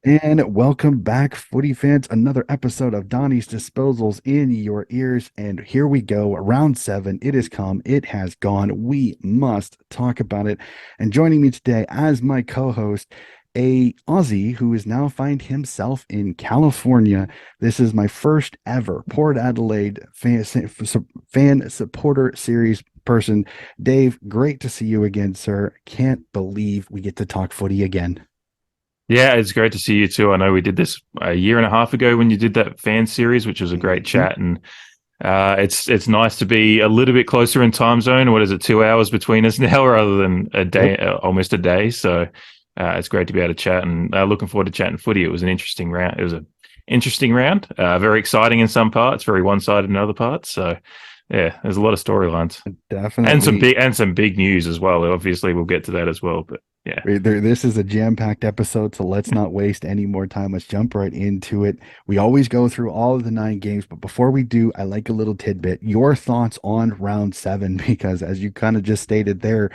And welcome back, footy fans. Another episode of Donnie's Disposals in your ears. And here we go. Round seven. It has come. It has gone. We must talk about it. And joining me today as my co-host, a Aussie who is now find himself in California. This is my first ever Port Adelaide fan supporter series person. Dave, great to see you again, sir. Can't believe we get to talk footy again. Yeah, it's great to see you too. I know we did this a year and a half ago when you did that fan series, which was a great Mhm. chat, and it's nice to be a little bit closer in time zone. What is it, 2 hours between us now, rather than a Yep. day, almost a day? So it's great to be able to chat, and looking forward to chatting footy. It was an interesting round. It was an interesting round, very exciting in some parts, very one-sided in other parts. So yeah, there's a lot of storylines and some Definitely. big news as well. Obviously, we'll get to that as well, but yeah. This is a jam-packed episode, so let's not waste any more time. Let's jump right into it. We always go through all of the nine games, but before we do, I like a little tidbit. Your thoughts on round seven, because as you kind of just stated there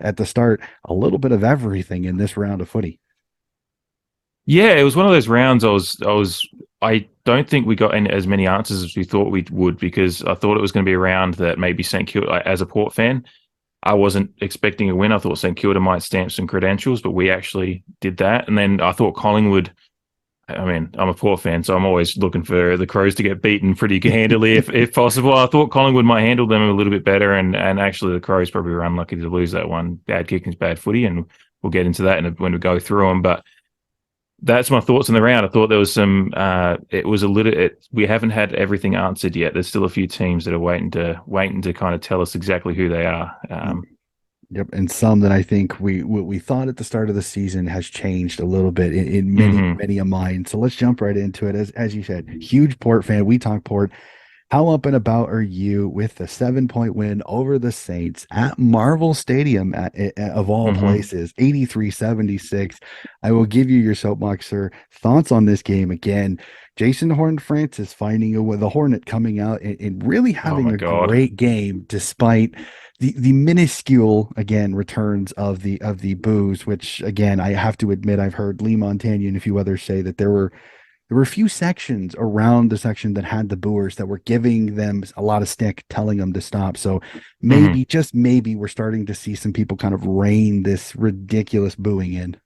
at the start, a little bit of everything in this round of footy. Yeah, it was one of those rounds. I don't think we got as many answers as we thought we would, because I thought it was going to be a round that maybe St Kilda, as a Port fan, I wasn't expecting a win. I thought St Kilda might stamp some credentials, but we actually did that. And then I thought Collingwood. I mean, I'm a Port fan, so I'm always looking for the Crows to get beaten pretty handily if possible. I thought Collingwood might handle them a little bit better, and actually the Crows probably were unlucky to lose that one. Bad kicking's bad footy, and we'll get into that when we go through them. But that's my thoughts on the round. I thought there was some. It was a little. We haven't had everything answered yet. There's still a few teams that are waiting to kind of tell us exactly who they are. Yep, and some that I think we what we thought at the start of the season has changed a little bit in Mm-hmm. many a mind. So let's jump right into it. As you said, huge Port fan. We talk Port. How up and about are you with the 7 point win over the Saints at Marvel Stadium of all Mm-hmm. places, 83-76? I will give you your soapbox, sir. Thoughts on this game again? Jason Horn Francis finding a with the Hornet coming out and really Oh having my a god. great game despite the minuscule again returns of the booze, which again I have to admit I've heard Lee Montagna and a few others say that there were a few sections around the section that had the booers that were giving them a lot of stick, telling them to stop. So Mm-hmm. maybe, just maybe, we're starting to see some people kind of rein this ridiculous booing in.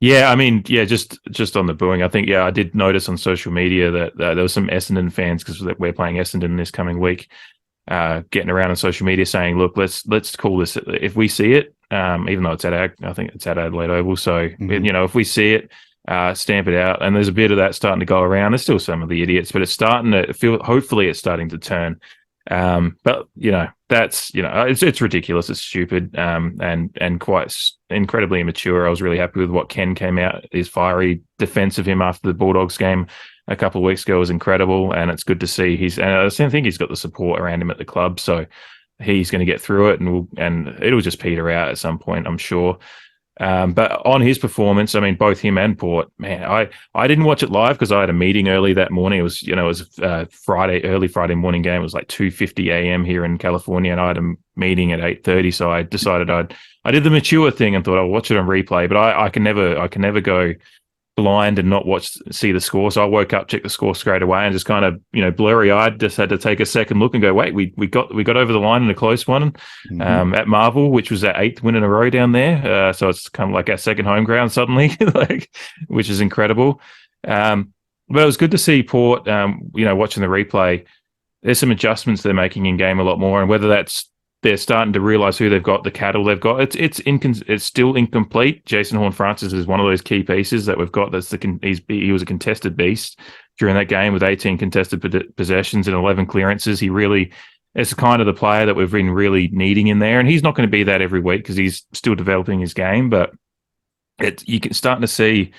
Yeah, I mean, yeah, just on the booing, I think, yeah, I did notice on social media that there was some Essendon fans, because we're playing Essendon this coming week, getting around on social media saying, "Look, let's call this if we see it, even though it's I think it's at Adelaide Oval. So Mhm. if we see it, stamp it out." And there's a bit of that starting to go around. There's still some of the idiots, but it's starting to feel. Hopefully, it's starting to turn. But that's it's ridiculous. It's stupid. And quite incredibly immature. I was really happy with what Ken came out. His fiery defense of him after the Bulldogs game a couple of weeks ago was incredible, and it's good to see. And I think he's got the support around him at the club, so he's going to get through it, and it'll just peter out at some point, I'm sure. But on his performance, I mean, both him and Port, man, I didn't watch it live because I had a meeting early that morning. It was early Friday morning game. It was like 2:50 a.m. here in California, and I had a meeting at 8:30. So I decided I did the mature thing and thought I'll watch it on replay. But I can never go blind and not see the score. So I woke up, checked the score straight away, and just kind of blurry eyed. Just had to take a second look and go, wait, we got over the line in a close one, Mhm. at Marvel, which was our eighth win in a row down there. So it's kind of like our second home ground suddenly, like, which is incredible. But it was good to see Port. Watching the replay, there's some adjustments they're making in game a lot more, and whether that's they're starting to realize who they've got, the cattle they've got. It's still incomplete. Jason Horn-Francis is one of those key pieces that we've got. He was a contested beast during that game with 18 contested possessions and 11 clearances. It's kind of the player that we've been really needing in there, and he's not going to be that every week because he's still developing his game. But you can starting to see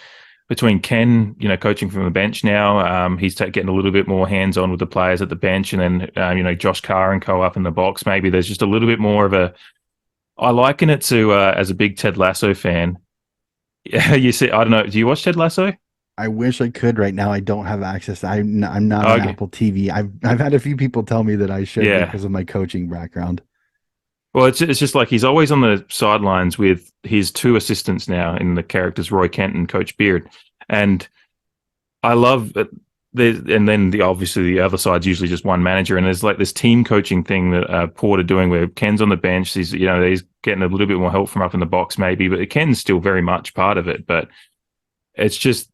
between Ken, coaching from the bench now, he's getting a little bit more hands-on with the players at the bench, and then Josh Carr and co up in the box. Maybe there's just a little bit more of a. I liken it to as a big Ted Lasso fan. You see, I don't know. Do you watch Ted Lasso? I wish I could right now. I don't have access. I'm not on Okay, Apple TV. I've had a few people tell me that I should yeah. because of my coaching background. Well, it's just like he's always on the sidelines with his two assistants now in the characters Roy Kent and Coach Beard, And I love it. And then obviously the other side's usually just one manager, and there's like this team coaching thing that Port are doing where Ken's on the bench. He's getting a little bit more help from up in the box maybe, but Ken's still very much part of it. But it's just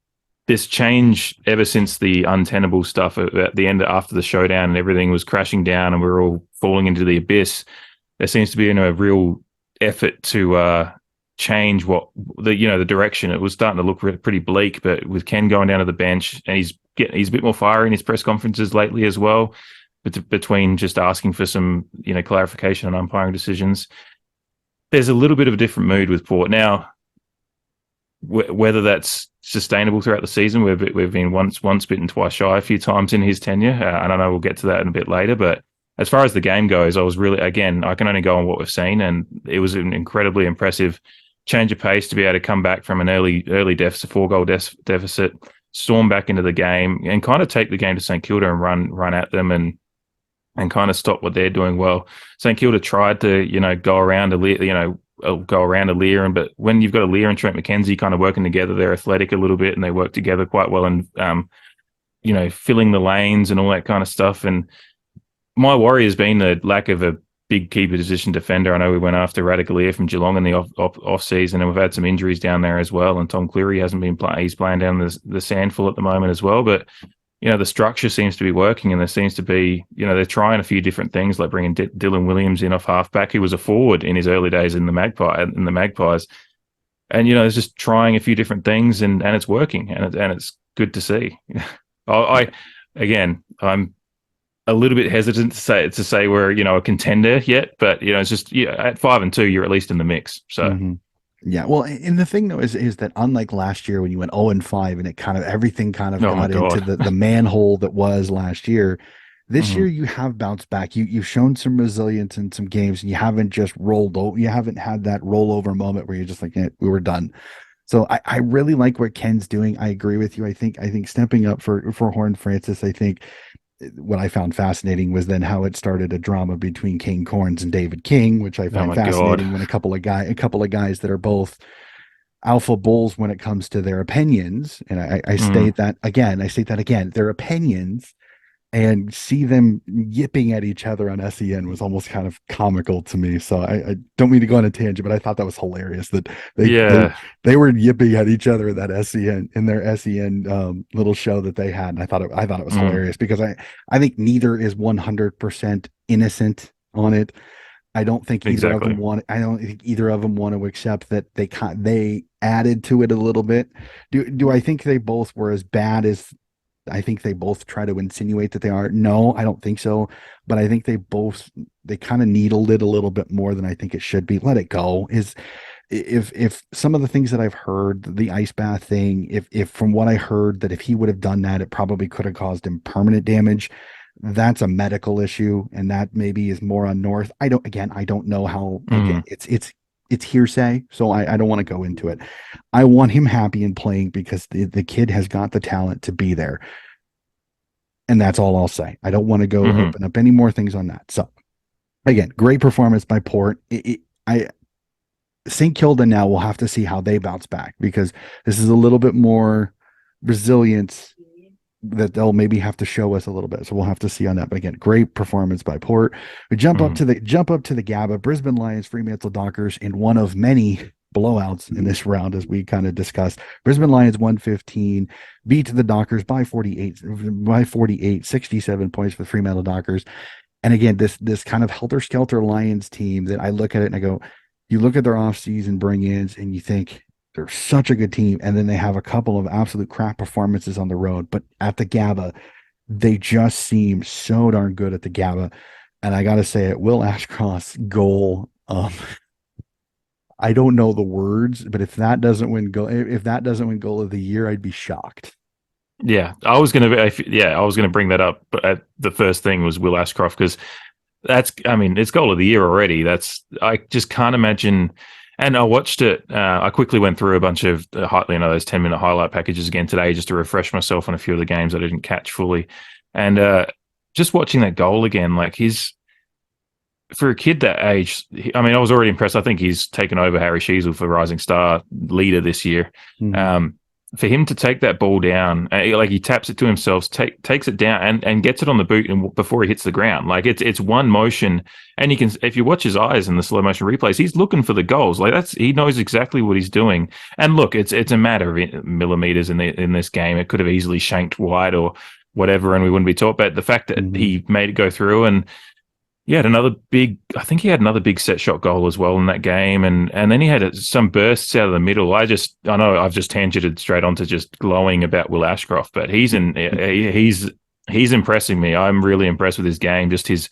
this change ever since the untenable stuff at the end after the showdown and everything was crashing down and we were all falling into the abyss. There seems to be a real effort to change the direction. It was starting to look pretty bleak, but with Ken going down to the bench, and he's a bit more fiery in his press conferences lately as well, between just asking for some clarification on umpiring decisions. There's a little bit of a different mood with Port now. Whether that's sustainable throughout the season, we've been once bitten, twice shy a few times in his tenure. And I know we'll get to that in a bit later, but as far as the game goes, I was really, again, I can only go on what we've seen, and it was an incredibly impressive change of pace to be able to come back from an early deficit, 4-goal deficit, storm back into the game, and kind of take the game to St Kilda and run at them and kind of stop what they're doing well. St Kilda tried to go around Aaliyah, but when you've got Aaliyah and Trent McKenzie kind of working together, they're athletic a little bit and they work together quite well, and filling the lanes and all that kind of stuff. And my worry has been the lack of a big keeper position defender. I know we went after Radicalier from Geelong in the off season, and we've had some injuries down there as well. And Tom Cleary hasn't been playing; he's playing down the Sandful at the moment as well. But the structure seems to be working, and there seems to be they're trying a few different things, like bringing Dylan Williams in off halfback, who was a forward in his early days in the Magpies, and they're just trying a few different things, and it's working, and it's good to see. I'm a little bit hesitant to say we're a contender yet, but it's just at 5-2 you're at least in the mix. So yeah, well, and the thing though is that unlike last year when you went 0-5 and everything got into the manhole that was last year, this year you have bounced back. You've shown some resilience in some games, and you haven't just rolled over. You haven't had that rollover moment where you're just like, we were done. So I really like what Ken's doing. I agree with you. I think stepping up for Horn Francis, I think what I found fascinating was then how it started a drama between King Corns and David King, which I find fascinating. When a couple of guys that are both alpha bulls when it comes to their opinions, and I state that again, their opinions, and see them yipping at each other on SEN was almost kind of comical to me. So I don't mean to go on a tangent, but I thought that was hilarious that they were yipping at each other in their SEN little show that they had. And I thought it was hilarious because I think neither is 100% innocent on it. I don't think either of them want to accept that they added to it a little bit. Do I think they both were as bad as I think they both try to insinuate that they are? No, I don't think so. But I think they kind of needled it a little bit more than I think it should be. Let it go. If some of the things that I've heard, the ice bath thing, if from what I heard that if he would have done that, it probably could have caused him permanent damage. That's a medical issue, and that maybe is more on North. I don't know how. Again, it's hearsay, so I don't want to go into it. I want him happy and playing because the kid has got the talent to be there. And that's all I'll say. I don't want to go open up any more things on that. So again, great performance by Port. St. Kilda now will have to see how they bounce back, because this is a little bit more resilience that they'll maybe have to show us a little bit. So we'll have to see on that. But again, great performance by Port. We jump up to the GABA. Brisbane Lions, Fremantle Dockers in one of many blowouts in this round, as we kind of discussed. Brisbane Lions 115 beat the Dockers by 48, 67 points for the Fremantle Dockers. And again, this kind of helter-skelter Lions team that I look at it and I go, you look at their off-season bring-ins and you think, they're such a good team, and then they have a couple of absolute crap performances on the road. But at the GABA, they just seem so darn good at the GABA. And I got to say it, Will Ashcroft's goal, I don't know the words, but if that doesn't win goal of the year, I'd be shocked. Yeah, I was going to bring that up, but the first thing was Will Ashcroft, because it's goal of the year already. I just can't imagine. And I watched it. I quickly went through a bunch of those 10-minute highlight packages again today, just to refresh myself on a few of the games that I didn't catch fully. And just watching that goal again, like for a kid that age, I was already impressed. I think he's taken over Harry Sheasel for Rising Star leader this year. for him to take that ball down, like he taps it to himself, takes it down and gets it on the boot and before he hits the ground. Like it's one motion, and you can, if you watch his eyes in the slow motion replays, he's looking for the goals. Like he knows exactly what he's doing. And look, it's a matter of millimeters in this game. It could have easily shanked wide or whatever, and we wouldn't be taught. But the fact that he made it go through, and I think he had another big set shot goal as well in that game. And then he had some bursts out of the middle. I know I've just tangented straight onto just glowing about Will Ashcroft, but he's impressing me. I'm really impressed with his game, just his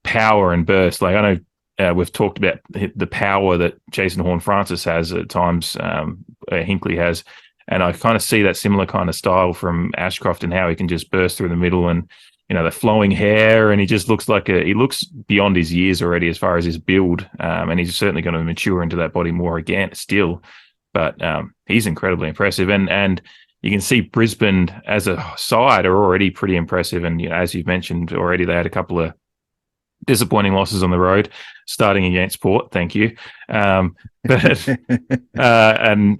power and burst. Like, I know we've talked about the power that Jason Horne-Francis has at times, Hinkley has. And I kind of see that similar kind of style from Ashcroft and how he can just burst through the middle and, the flowing hair, and he just looks he looks beyond his years already as far as his build. And he's certainly going to mature into that body more again still. But he's incredibly impressive. And you can see Brisbane as a side are already pretty impressive. And, as you've mentioned already, they had a couple of disappointing losses on the road, starting against Port. Thank you. But when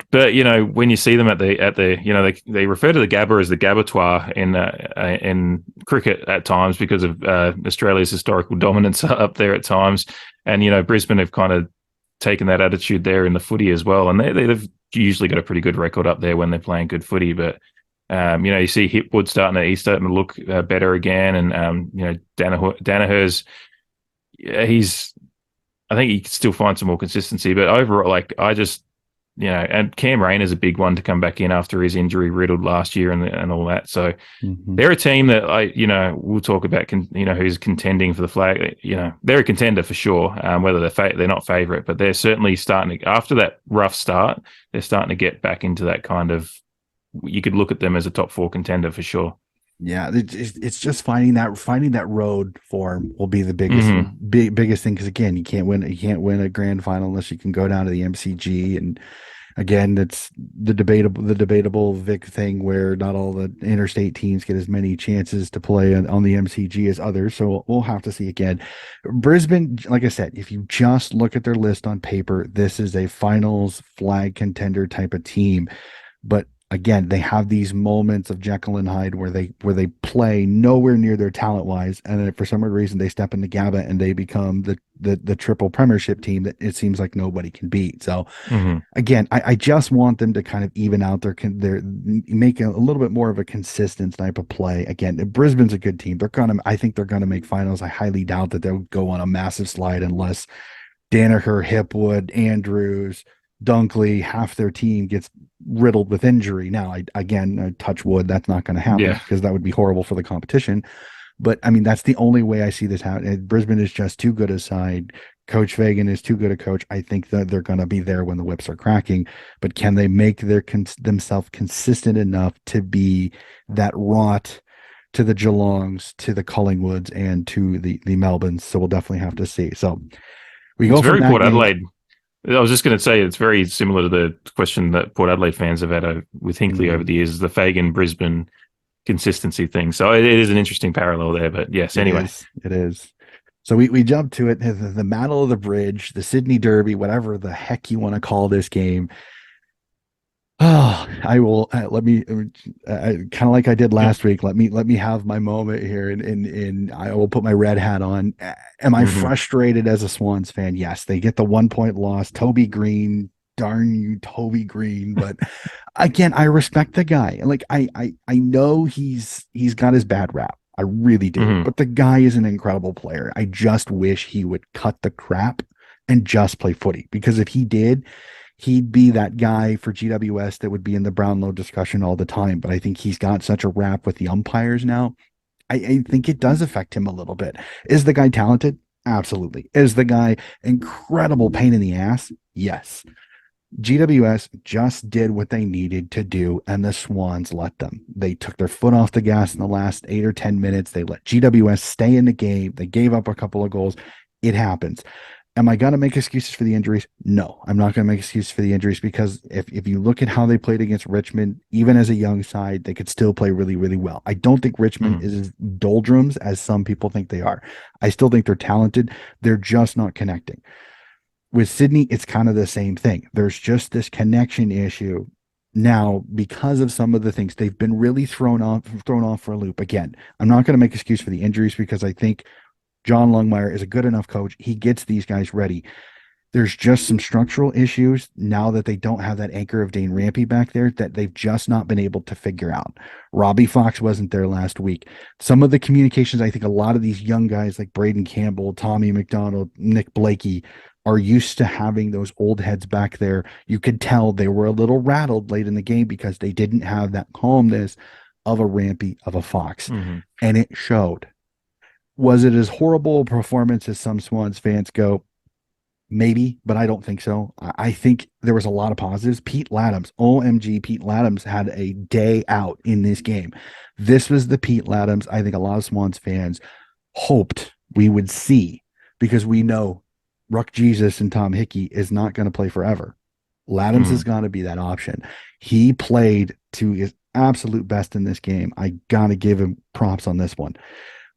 you see them at the they refer to the Gabba as the Gabbatoir in cricket at times because of Australia's historical dominance up there at times, and Brisbane have kind of taken that attitude there in the footy as well, and they've usually got a pretty good record up there when they're playing good footy, but. You see Hipwood starting to look better again, and Danaher's. I think he can still find some more consistency, but overall, and Cam Rayner's a big one to come back in after his injury riddled last year and all that. So they're a team that we'll talk about, who's contending for the flag. They're a contender for sure. Whether they're not favourite, but they're certainly starting to, after that rough start, they're starting to get back into that kind of. You could look at them as a top 4 contender for sure. Yeah, it's just finding that road form will be the biggest thing, because again, you can't win a grand final unless you can go down to the MCG, and again, it's the debatable Vic thing where not all the interstate teams get as many chances to play on the MCG as others, so we'll have to see again. Brisbane, like I said, if you just look at their list on paper, this is a finals flag contender type of team, but again, they have these moments of Jekyll and Hyde where they play nowhere near their talent wise, and then for some reason they step into Gabba and they become the triple premiership team that it seems like nobody can beat. So again, I just want them to kind of even out their make a little bit more of a consistent type of play. Again, Brisbane's a good team. I think they're gonna make finals. I highly doubt that they'll go on a massive slide unless Danaher, Hipwood, Andrews, Dunkley, half their team gets riddled with injury. Now, I touch wood, that's not going to happen because that would be horrible for the competition. But I mean, that's the only way I see this happen. Brisbane is just too good a side. Coach Fagan is too good a coach. I think that they're going to be there when the whips are cracking. But can they make themselves consistent enough to be that rot to the Geelongs, to the Collingwoods, and to the Melbournes? So we'll definitely have to see. So we go. It's very Port Adelaide. I was just going to say it's very similar to the question that Port Adelaide fans have had with Hinkley over the years, the Fagan Brisbane consistency thing. So it is an interesting parallel there. But yes, anyway. It is. So we jump to it. The Battle of the Bridge, the Sydney Derby, whatever the heck you want to call this game. Oh, I will let me kind of like I did last week. Let me have my moment here, and I will put my red hat on. Am I frustrated as a Swans fan? Yes, they get the 1 point loss. Toby Green, darn you, Toby Green. But again, I respect the guy. Like I know he's got his bad rap. I really do. But the guy is an incredible player. I just wish he would cut the crap and just play footy, because if he did, he'd be that guy for GWS that would be in the Brownlow discussion all the time. But I think he's got such a rap with the umpires now. I think it does affect him a little bit. Is the guy talented? Absolutely. Is the guy incredible pain in the ass? Yes. GWS just did what they needed to do, and the Swans let them. They took their foot off the gas in the last 8 or 10 minutes. They let GWS stay in the game. They gave up a couple of goals. It happens. Am I going to make excuses for the injuries? No, I'm not going to make excuses for the injuries, because if you look at how they played against Richmond, even as a young side, they could still play really, really well. I don't think Richmond is as doldrums as some people think they are. I still think they're talented. They're just not connecting. With Sydney, it's kind of the same thing. There's just this connection issue now because of some of the things they've been really thrown off for a loop. Again, I'm not going to make excuse for the injuries because I think John Longmire is a good enough coach. He gets these guys ready. There's just some structural issues now that they don't have that anchor of Dane Rampy back there that they've just not been able to figure out. Robbie Fox wasn't there last week. Some of the communications, I think a lot of these young guys like Braden Campbell, Tommy McDonald, Nick Blakey are used to having those old heads back there. You could tell they were a little rattled late in the game because they didn't have that calmness of a Rampy, of a Fox. Mm-hmm. And it showed. Was it as horrible a performance as some Swans fans go? Maybe, but I don't think so. I think there was a lot of positives. Pete Laddams, OMG, Pete Laddams had a day out in this game. This was the Pete Laddams I think a lot of Swans fans hoped we would see because we know Ruck Jesus and Tom Hickey is not going to play forever. Laddams is going to be that option. He played to his absolute best in this game. I got to give him props on this one.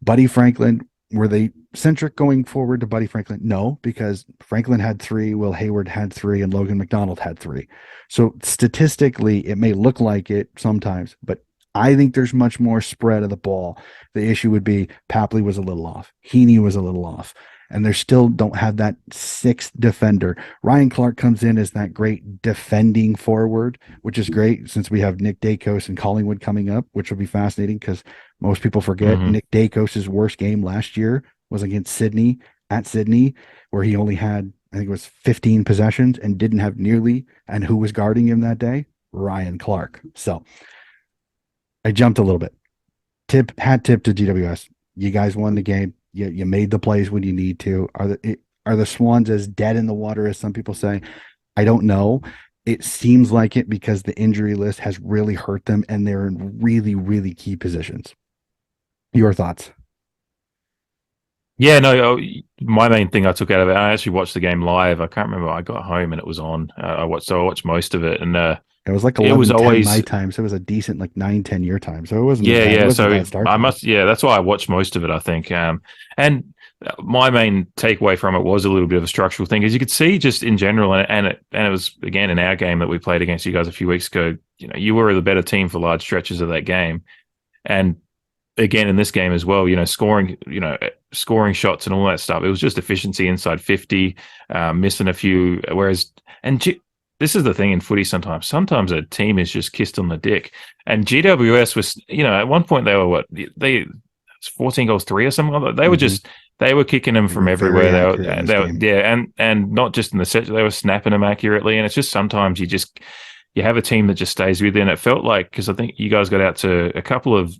Buddy Franklin, were they centric going forward to Buddy Franklin? No, because Franklin had 3, Will Hayward had 3, and Logan McDonald had 3. So statistically, it may look like it sometimes, but I think there's much more spread of the ball. The issue would be Papley was a little off. Heaney was a little off. And they still don't have that 6th defender. Ryan Clark comes in as that great defending forward, which is great since we have Nick Dacos and Collingwood coming up, which will be fascinating because most people forget Nick Dacos' worst game last year was against Sydney, at Sydney, where he only had, I think it was 15 possessions and didn't have nearly, and who was guarding him that day? Ryan Clark. So I jumped a little bit. Hat tip to GWS. You guys won the game. You made the plays when you need to. Are the Swans as dead in the water as some people say? I don't know. It seems like it because the injury list has really hurt them and they're in really, really key positions. Your thoughts? Yeah, no, my main thing I took out of it, I actually watched the game live. I can't remember. I got home and it was on. I watched most of it. And it was like 11, it was always 10 my time. So it was a decent like 9-10 your time. So it wasn't. Yeah, yeah. So I must. Yeah, that's why I watched most of it, I think. And my main takeaway from it was a little bit of a structural thing, as you could see just in general, and it was again in our game that we played against you guys a few weeks ago. You know, you were the better team for large stretches of that game, and again in this game as well. You know, scoring shots and all that stuff. It was just efficiency inside 50, missing a few. Whereas this is the thing in footy sometimes. Sometimes a team is just kissed on the dick. And GWS was, at one point they were 14 goals 3 or something like that. They were just, they were kicking them from everywhere. They were, and not just in the set, they were snapping them accurately. And it's just sometimes you have a team that just stays within. It felt like, because I think you guys got out to a couple of,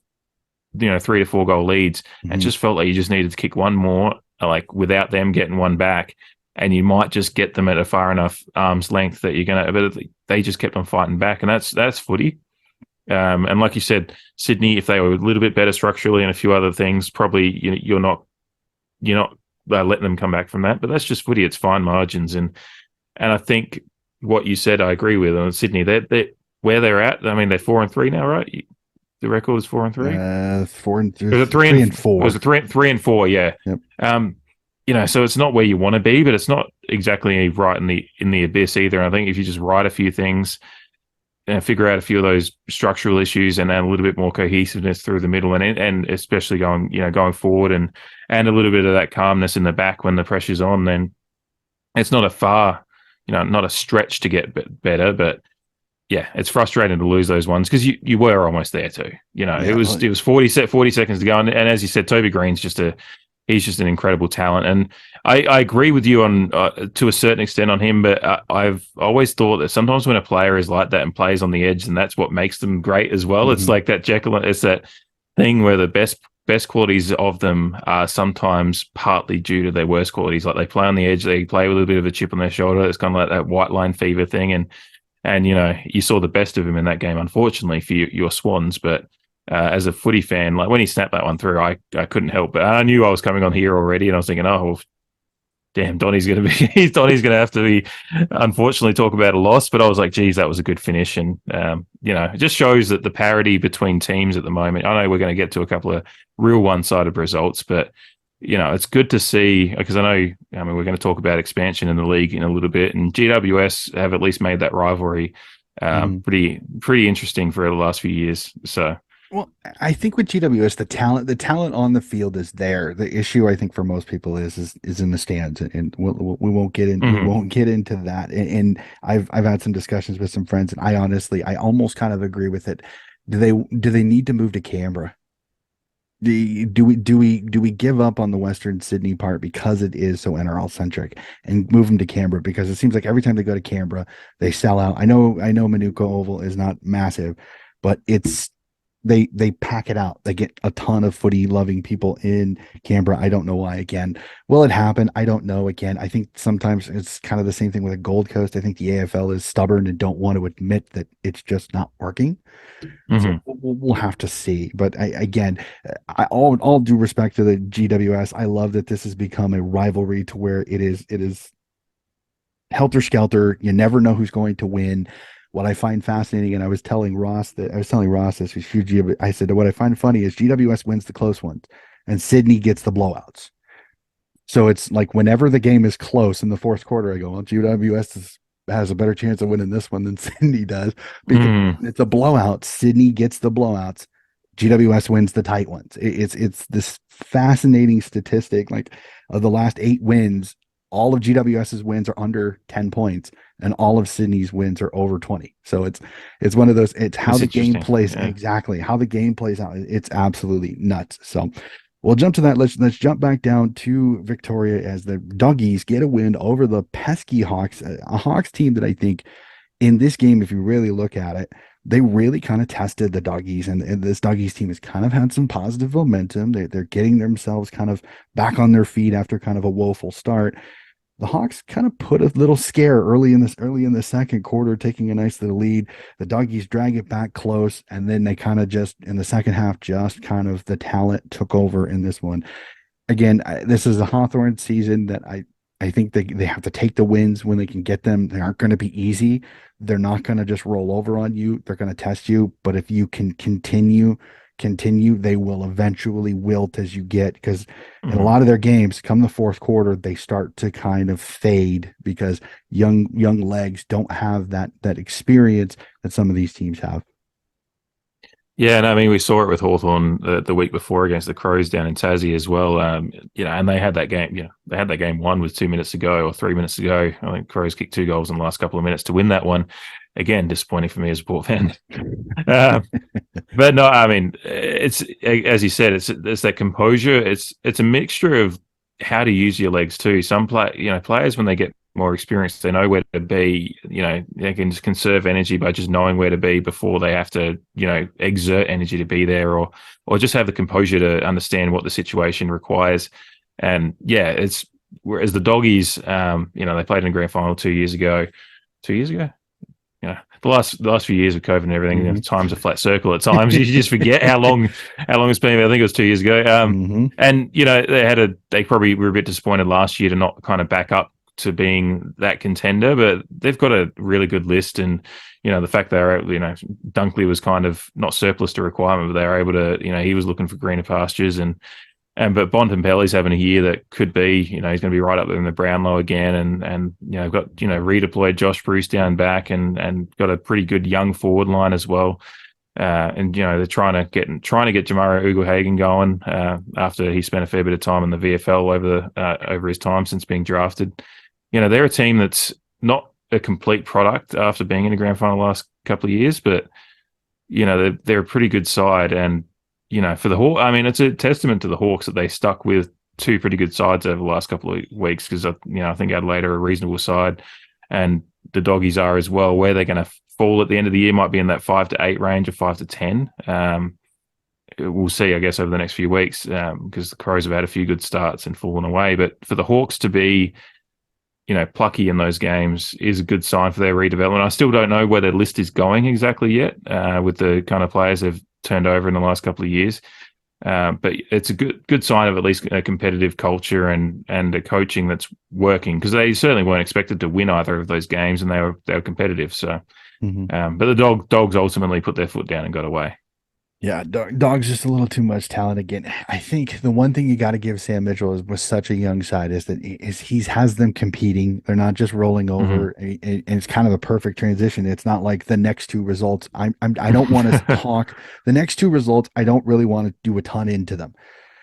3 to 4 goal leads, and it just felt like you just needed to kick one more, like without them getting one back. And you might just get them at a far enough arm's length that you're going to, but they just kept on fighting back. And that's footy. And like you said, Sydney, if they were a little bit better structurally and a few other things, probably you're not letting them come back from that. But that's just footy. It's fine margins. And I think what you said, I agree with. On Sydney, they where they're at, I mean, they're 4-3 now, right? The record is 4-3? 4-3. Was it 3-4? Was it 3-4? Yeah. Yep. So it's not where you want to be, but it's not exactly right in the abyss either. And I think if you just write a few things and figure out a few of those structural issues and add a little bit more cohesiveness through the middle and especially going forward and a little bit of that calmness in the back when the pressure's on, then it's not a far, not a stretch to get better, but yeah, it's frustrating to lose those ones because you were almost there too. It was 40 seconds to go, and as you said, Toby Green's he's just an incredible talent, and I agree with you on to a certain extent on him. But I've always thought that sometimes when a player is like that and plays on the edge, and that's what makes them great as well. Mm-hmm. It's like that it's that thing where the best qualities of them are sometimes partly due to their worst qualities. Like they play on the edge, they play with a bit of a chip on their shoulder. It's kind of like that white line fever thing, and you saw the best of him in that game, unfortunately for your Swans. But as a footy fan, like when he snapped that one through, I couldn't help. But I knew I was coming on here already, and I was thinking, oh, damn, Donnie's going to have to be, unfortunately, talk about a loss. But I was like, geez, that was a good finish, and it just shows that the parity between teams at the moment. I know we're going to get to a couple of real one-sided results, but it's good to see, because I mean, we're going to talk about expansion in the league in a little bit, and GWS have at least made that rivalry Mhm. pretty interesting for the last few years. So, Well, I think with GWS, the talent on the field is there. The issue I think for most people is in the stands, and we won't get in. We mhm. won't get into that. And I've had some discussions with some friends, and I almost kind of agree with it. Do they need to move to Canberra? Do we give up on the Western Sydney part because it is so NRL centric and move them to Canberra? Because it seems like every time they go to Canberra, they sell out. I know Manuka Oval is not massive, but they pack it out. They get a ton of footy loving people in Canberra. I don't know why. Again, will it happen? I don't know. Again, I think sometimes it's kind of the same thing with the Gold Coast. I think the AFL is stubborn and don't want to admit that it's just not working. So Mhm. we'll have to see. But again, all due respect to the GWS, I love that this has become a rivalry to where it is helter skelter. You never know who's going to win. What I find fascinating, and I was telling Ross this, who's huge. I said what I find funny is GWS wins the close ones, and Sydney gets the blowouts. So it's like whenever the game is close in the fourth quarter, I go, well, has a better chance of winning this one than Sydney does because Mhm. when it's a blowout, Sydney gets the blowouts. GWS wins the tight ones. It's this fascinating statistic. Like of the last 8 wins, all of GWS's wins are under 10 points, and all of Sydney's wins are over 20. So it's one of those. It's how That's the game interesting. plays Yeah. exactly how the game plays out. It's absolutely nuts. So we'll jump to that. Let's jump back down to Victoria as the Doggies get a win over the pesky Hawks, a Hawks team that I think in this game, if you really look at it, they really kind of tested the Doggies, and this Doggies team has kind of had some positive momentum. They're getting themselves kind of back on their feet after kind of a woeful start. The Hawks kind of put a little scare early in the second quarter, taking a nice little lead. The Doggies drag it back close, and then they kind of just in the second half, just kind of the talent took over in this one. Again, this is a Hawthorn season that I think they have to take the wins when they can get them. They aren't going to be easy. They're not going to just roll over on you. They're going to test you. But if you can continue, they will eventually wilt as you get because in a Mhm. lot of their games, come the fourth quarter, they start to kind of fade because young legs don't have that experience that some of these teams have. Yeah, and I mean, we saw it with Hawthorn the week before against the Crows down in Tassie as well. And they had that game. They had that game won with 2 minutes to go or 3 minutes to go. I think Crows kicked 2 goals in the last couple of minutes to win that one. Again, disappointing for me as a Port fan. uh, but no, I mean, it's as you said, it's that composure. It's a mixture of how to use your legs too. Players when they get more experience, they know where to be. They can just conserve energy by just knowing where to be before they have to, exert energy to be there, or just have the composure to understand what the situation requires. And yeah, it's whereas the Doggies, they played in the grand final 2 years ago. 2 years ago, the last few years of COVID and everything, Hmm. time's a flat circle at times. You just forget how long it's been. I think it was 2 years ago. Hmm. And they probably were a bit disappointed last year to not kind of back up to being that contender, but they've got a really good list. And the fact they were, Dunkley was kind of not surplus to requirement, but they were able to, he was looking for greener pastures, but Bontempelli's having a year that could be, he's going to be right up there in the Brownlow again, and got redeployed Josh Bruce down back, and got a pretty good young forward line as well. And they're trying to get Jamara Ugle-Hagan going after he spent a fair bit of time in the VFL over his time since being drafted. They're a team that's not a complete product after being in the grand final the last couple of years, but they're a pretty good side. And for the Hawks, I mean, it's a testament to the Hawks that they stuck with two pretty good sides over the last couple of weeks, because I think Adelaide are a reasonable side, and the Doggies are as well. Where they're going to fall at the end of the year might be in that 5 to 8 range, or 5 to 10. We'll see, I guess, over the next few weeks, because the Crows have had a few good starts and fallen away. But for the Hawks to be plucky in those games is a good sign for their redevelopment. I still don't know where their list is going exactly yet, with the kind of players they've turned over in the last couple of years. But it's a good sign of at least a competitive culture and a coaching that's working, because they certainly weren't expected to win either of those games, and they were competitive. So, Hmm. but the Dogs ultimately put their foot down and got away. Yeah, dog's just a little too much talent again. I think the one thing you got to give Sam Mitchell is with such a young side is that he has them competing. They're not just rolling over, Hmm. and it's kind of a perfect transition. It's not like the next two results. I don't want to talk the next two results. I don't really want to do a ton into them.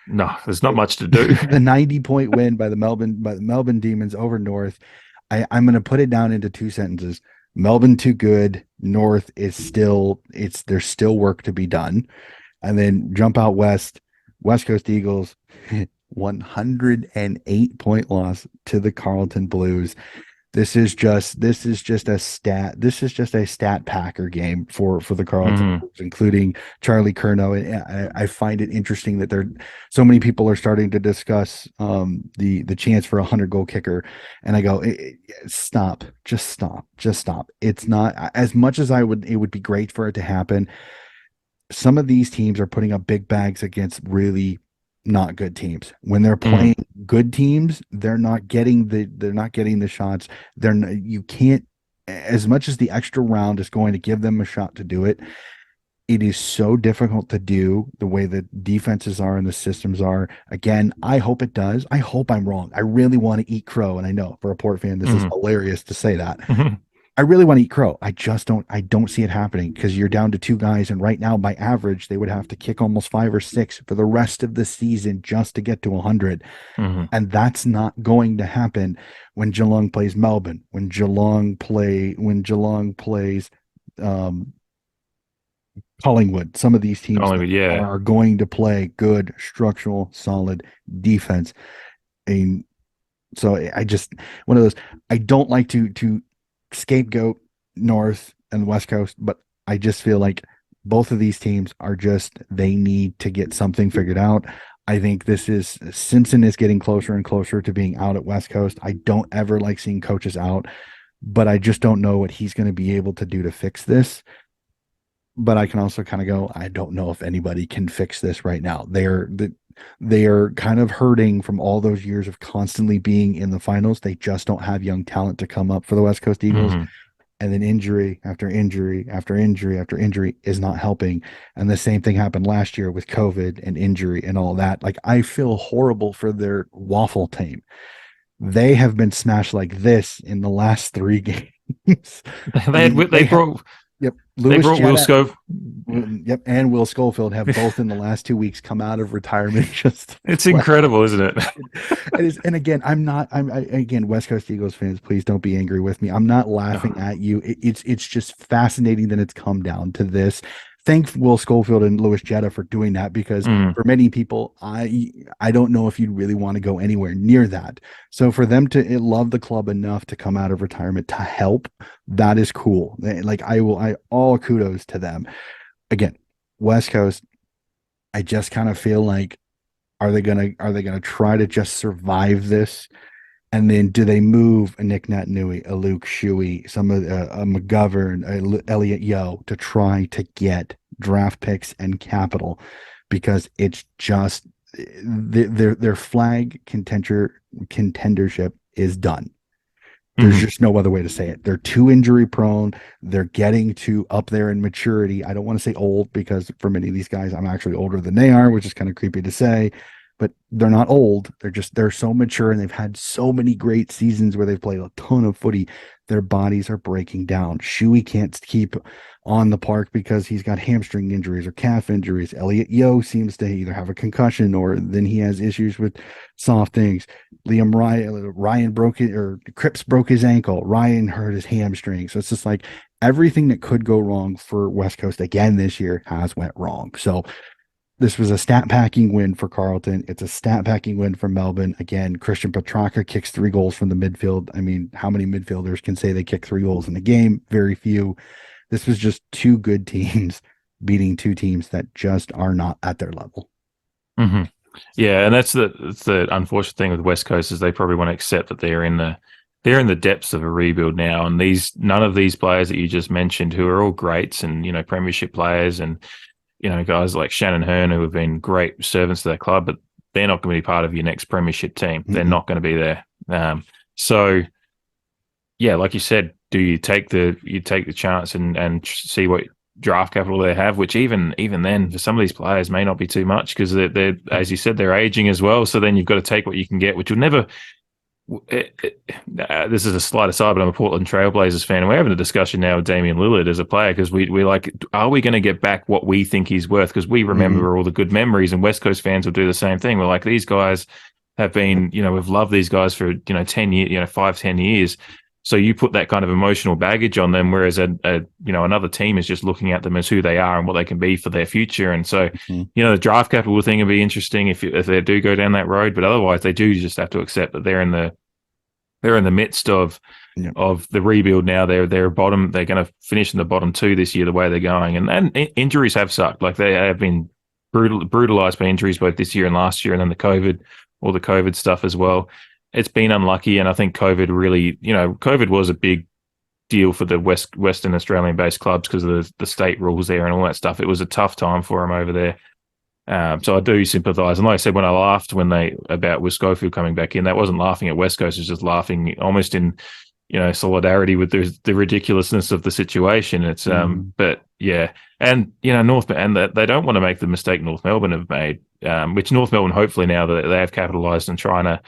No, there's not much to do. The 90-point win by the Melbourne Demons over North. I'm going to put it down into two sentences. Melbourne too good. North is still there's still work to be done. And then jump out west, West Coast Eagles, 108-point loss to the Carlton Blues. This is just a stat packer game for the Carlton Hmm. Blues, including Charlie Curnow. And I find it interesting that there so many people are starting to discuss the chance for a 100-goal kicker, and I go, stop, just stop. It's not as much as I would. It would be great for it to happen. Some of these teams are putting up big bags against really not good teams. When they're Hmm. playing good teams, they're not getting the shots. You can't, as much as the extra round is going to give them a shot to do it. It is so difficult to do the way the defenses are and the systems are. Again, I hope it does. I hope I'm wrong. I really want to eat crow, and I know for a Port fan, this is Hmm. hilarious to say that. Hmm. I really want to eat crow. I don't see it happening because you're down to two guys. And right now, by average, they would have to kick almost five or six for the rest of the season just to get to 100. Hmm. And that's not going to happen when Geelong plays Melbourne, when Geelong plays um, Collingwood. Some of these teams that Yeah. are going to play good, structural, solid defense. And so I just one of those. I don't like to scapegoat North and West Coast, but I just feel like both of these teams are just they need to get something figured out. I think this is Simpson is getting closer and closer to being out at West Coast. I don't ever like seeing coaches out, but I just don't know what he's going to be able to do to fix this. But I can also kind of go, I don't know if anybody can fix this right now. They are kind of hurting from all those years of constantly being in the finals. They just don't have young talent to come up for the West Coast Eagles. Hmm. And then injury after injury after injury after injury is not helping. And the same thing happened last year with COVID and injury and all that. Like I feel horrible for their waffle team. They have been smashed like this in the last three games. I They had mean, they brought yep, they Lewis brought Will Jetta, Scove. yep, and Will Schofield have both in the last 2 weeks come out of retirement just It's flat. incredible, isn't it? And again, I'm not. Again, West Coast Eagles fans, please don't be angry with me. I'm not laughing No. at you. It's just fascinating that it's come down to this. Thank Will Schofield and Lewis Jetta for doing that because Mm. for many people, I don't know if you'd really want to go anywhere near that. So for them to love the club enough to come out of retirement to help, that is cool. Like I all kudos to them. Again, West Coast, I just kind of feel like are they gonna try to just survive this? And then do they move a Nick Natanui, a Luke Shuey, some of a McGovern, a Elliot Yo to try to get draft picks and capital because it's just their flag contendership is done. There's Hmm. just no other way to say it. They're too injury prone. They're getting to up there in maturity. I don't want to say old because for many of these guys, I'm actually older than they are, which is kind of creepy to say, but they're not old. They're so mature and they've had so many great seasons where they've played a ton of footy. Their bodies are breaking down. Shuey can't keep on the park because he's got hamstring injuries or calf injuries. Elliot Yo seems to either have a concussion or then he has issues with soft things. Ryan broke it, or Cripps broke his ankle. Ryan hurt his hamstring. So it's just like everything that could go wrong for West Coast again this year has went wrong. So this was a stat packing win for Carlton. It's a stat packing win for Melbourne. Again, Christian Petrarca kicks 3 goals from the midfield. I mean, how many midfielders can say they kick 3 goals in a game? Very few. This was just two good teams beating two teams that just are not at their level. Hmm. Yeah, and that's the unfortunate thing with West Coast is they probably want to accept that they're in the depths of a rebuild now, and these none of these players that you just mentioned, who are all greats and premiership players, and guys like Shannon Hearn who have been great servants to their club, but they're not going to be part of your next premiership team. They're Mm-mm. not going to be there. So yeah, like you said, do you take the chance and see draft capital they have, which even then for some of these players may not be too much because they're as you said they're aging as well. So then you've got to take what you can get, which will never. This is a slight aside, but I'm a Portland Trailblazers fan, and we're having a discussion now with Damian Lillard as a player because we're like, are we going to get back what we think he's worth? Because we remember all the good memories, and West Coast fans will do the same thing. We're like, these guys have been, we've loved these guys for 10 years, 5-10 years. So you put that kind of emotional baggage on them, whereas another team is just looking at them as who they are and what they can be for their future. And so, the draft capital thing would be interesting if they do go down that road, but otherwise they do just have to accept that they're in the midst of the rebuild now. They're bottom. They're going to finish in the bottom 2 this year the way they're going, and injuries have sucked. Like they have been brutalized by injuries both this year and last year, and then the COVID stuff as well. It's been unlucky, and I think COVID really, COVID was a big deal for the Western Australian-based clubs because of the state rules there and all that stuff. It was a tough time for them over there. So I do sympathise. And like I said, when I laughed about Wiscofield coming back in, that wasn't laughing at West Coast, it was just laughing almost in, solidarity with the ridiculousness of the situation. It's but yeah, and North, and they don't want to make the mistake North Melbourne have made, which North Melbourne hopefully now that they have capitalised on trying to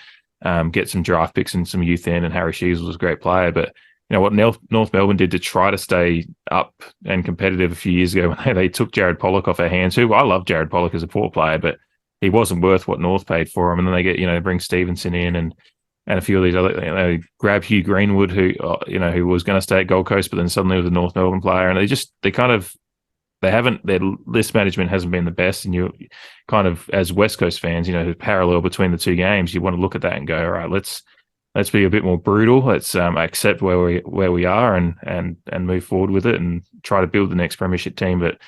get some draft picks and some youth in, and Harry Sheaves was a great player. But what North Melbourne did to try to stay up and competitive a few years ago when they took Jared Pollock off our hands, who I love Jared Pollock as a Port player, but he wasn't worth what North paid for him. And then they get, bring Stevenson in and a few of these other, they grab Hugh Greenwood, who was going to stay at Gold Coast, but then suddenly was a North Melbourne player. And their list management hasn't been the best. And you kind of, as West Coast fans, the parallel between the two games, you want to look at that and go, all right, let's be a bit more brutal. Let's accept where we are and move forward with it and try to build the next premiership team. But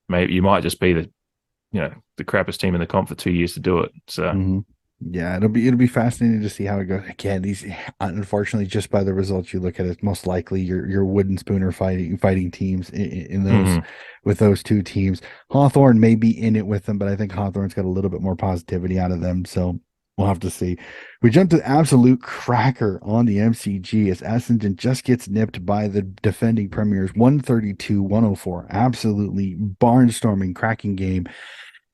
maybe you might just be the crappiest team in the comp for 2 years to do it. So yeah, it'll be fascinating to see how it goes. Again, these, unfortunately, just by the results you look at it, most likely your wooden spooner fighting teams in those with those two teams. Hawthorn may be in it with them, but I think Hawthorn's got a little bit more positivity out of them. So we'll have to see. We jump to absolute cracker on the MCG as Essendon just gets nipped by the defending premiers 132-104. Absolutely barnstorming, cracking game.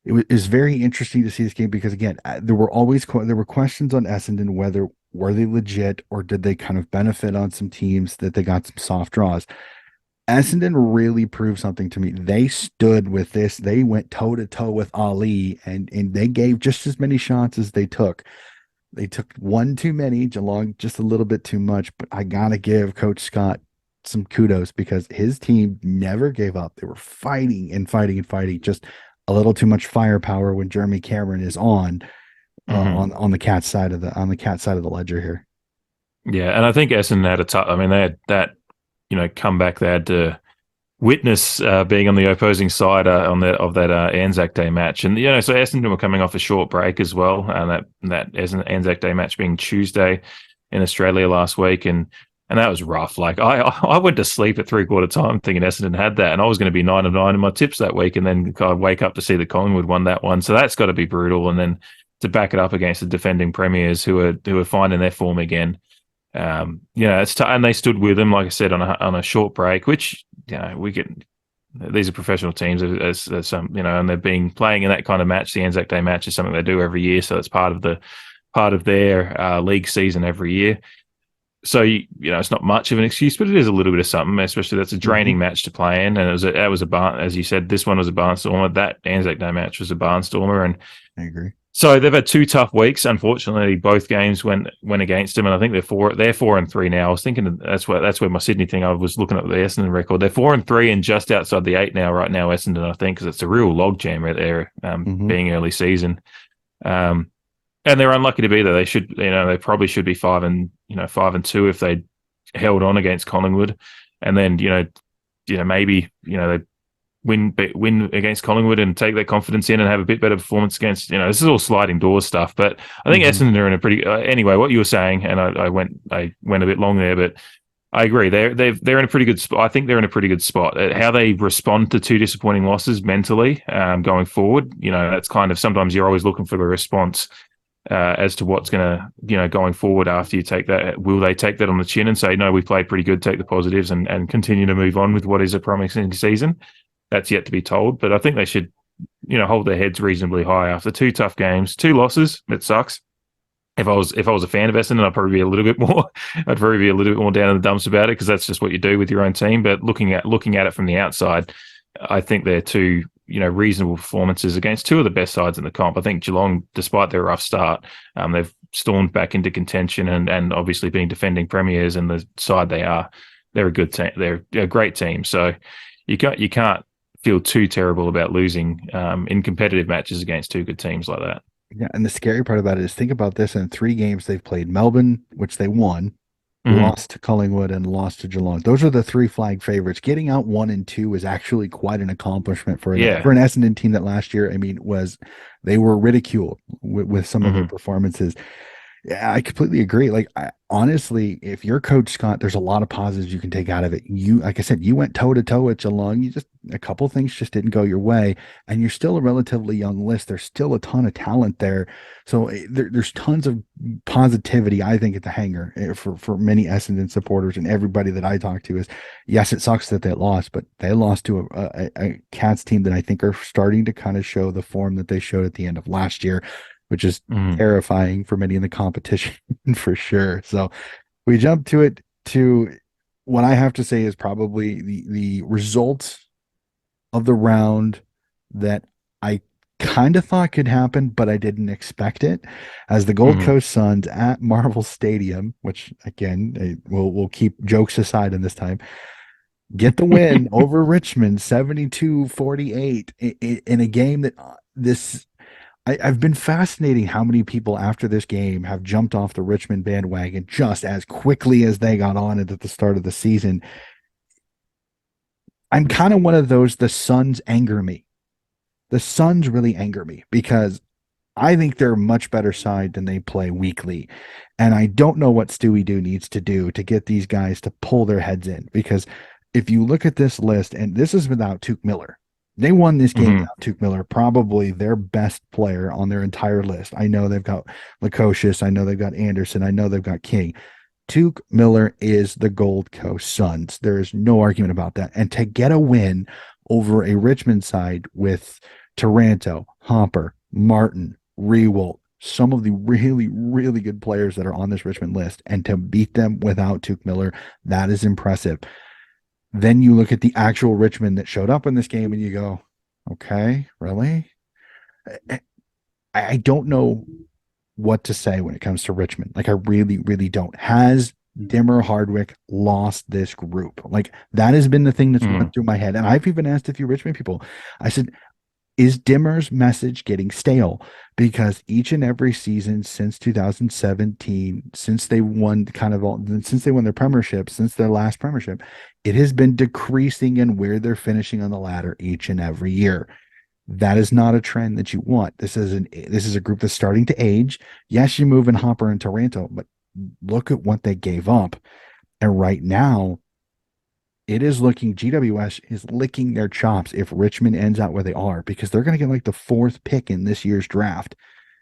It was very interesting to see this game because, again, there were questions on Essendon, whether were they legit or did they kind of benefit on some teams that they got some soft draws. Essendon really proved something to me. They stood with this. They went toe-to-toe with Ali, and they gave just as many shots as they took. They took one too many, Geelong just a little bit too much, but I got to give Coach Scott some kudos because his team never gave up. They were fighting and fighting and fighting, just a little too much firepower when Jeremy Cameron is on the Cat side of the ledger here. Yeah, and I think Essendon had a tough. I mean, they had that comeback. They had to witness being on the opposing side of that Anzac Day match, and so Essendon were coming off a short break as well, and that Anzac Day match being Tuesday in Australia last week, and that was rough. Like I went to sleep at 3/4 time thinking Essendon had that, and I was going to be 9-9 in my tips that week, and then I wake up to see that Collingwood won that one. So that's got to be brutal. And then to back it up against the defending premiers who are finding their form again, it's and they stood with them, like I said, on a short break, which we get. These are professional teams, as some and they've been playing in that kind of match. The Anzac Day match is something they do every year, so it's part of their league season every year. So it's not much of an excuse, but it is a little bit of something. Especially that's a draining match to play in, and that was a barn, as you said. This one was a barnstormer. That Anzac Day match was a barnstormer, and I agree. So they've had 2 tough weeks. Unfortunately, both games went against them, and I think they're 4-3 now. I was thinking that's where my Sydney thing. I was looking at the Essendon record. They're 4-3 and just outside the 8 now. Right now, Essendon, I think, because it's a real logjam right there, being early season. And they're unlucky to be there. They should, they probably should be 5-2 if they held on against Collingwood, and then maybe they win against Collingwood and take that confidence in and have a bit better performance against. This is all sliding door stuff, but I think Essendon are in a pretty. Anyway, what you were saying, and I went a bit long there, but I agree. They're in a pretty good spot. I think they're in a pretty good spot. How they respond to 2 disappointing losses mentally going forward, that's kind of sometimes you're always looking for the response. As to what's going to, going forward after you take that. Will they take that on the chin and say, no, we played pretty good, take the positives and continue to move on with what is a promising season? that's yet to be told. But I think they should, hold their heads reasonably high after 2 tough games, 2 losses. It sucks. If I was a fan of Essendon, I'd probably be a little bit more. I'd probably be a little bit more down in the dumps about it because that's just what you do with your own team. But looking at it from the outside, I think they're two reasonable performances against two of the best sides in the comp. I think Geelong, despite their rough start, they've stormed back into contention and obviously being defending premiers and the side they are, they're a good team. They're a great team. So you can't feel too terrible about losing in competitive matches against two good teams like that. Yeah, and the scary part about it is think about this: in 3 games they've played Melbourne, which they won, Mm-hmm. lost to Collingwood, and lost to Geelong. Those are the 3 flag favorites. Getting out 1 and 2 is actually quite an accomplishment for Yeah. an Essendon team that last year, I mean, they were ridiculed with some of their Mm-hmm. performances. Yeah, I completely agree. Like, honestly, if you're Coach Scott, there's a lot of positives you can take out of it. Like I said, you went toe to toe with Geelong. A couple things just didn't go your way, and you're still a relatively young list. There's still a ton of talent there, so there's tons of positivity. I think at the hangar for many Essendon supporters and everybody that I talk to is, yes, it sucks that they lost, but they lost to a Cats team that I think are starting to kind of show the form that they showed at the end of last year, which is Mm-hmm. terrifying for many in the competition for sure. So we jump to what I have to say is probably the result of the round that I kind of thought could happen, but I didn't expect it. As the Gold Mm-hmm. Coast Suns at Marvel Stadium, which again we'll keep jokes aside in this time, get the win over Richmond 72-48 in a game that this I've been fascinating how many people after this game have jumped off the Richmond bandwagon just as quickly as they got on it at the start of the season. I'm kind of one of those, the Suns anger me. The Suns really anger me because I think they're a much better side than they play weekly. And I don't know what Stewie Doo needs to do to get these guys to pull their heads in. Because if you look at this list, and this is without Tuke Miller, they won this game Mm-hmm. without Tuke Miller, probably their best player on their entire list. I know they've got Lukosius. I know they've got Anderson. I know they've got King. Tuke Miller is the Gold Coast Suns. There is no argument about that. And to get a win over a Richmond side with Taranto, Hopper, Martin, Rewalt, some of the really, really good players that are on this Richmond list, and to beat them without Tuke Miller, that is impressive. Then you look at the actual Richmond that showed up in this game and you go, okay, really? I don't know what to say when it comes to Richmond. Like, I really, really don't. Has Dimmer Hardwick lost this group? Like, that has been the thing that's Mm-hmm. run through my head. And I've even asked a few Richmond people, I said, is Dimmer's message getting stale? Because each and every season since 2017, since they won their premiership, since their last premiership, it has been decreasing in where they're finishing on the ladder each and every year. That is not a trend that you want. This is a group that's starting to age. Yes, you move in Hopper and Taranto, but look at what they gave up. And right now, it is looking, GWS is licking their chops if Richmond ends out where they are, because they're going to get like the 4th pick in this year's draft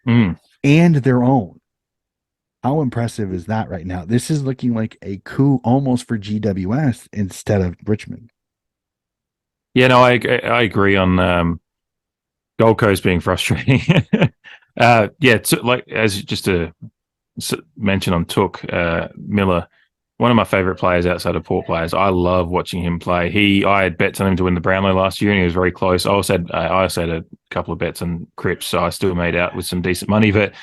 Mm. and their own. How impressive is that right now? This is looking like a coup almost for GWS instead of Richmond. Yeah, no, I agree on Gold Coast being frustrating. Yeah, like as just to mention on Took Miller, one of my favorite players outside of Port players. I love watching him play. I had bets on him to win the Brownlow last year, and he was very close. I also had a couple of bets on Cripps, so I still made out with some decent money. But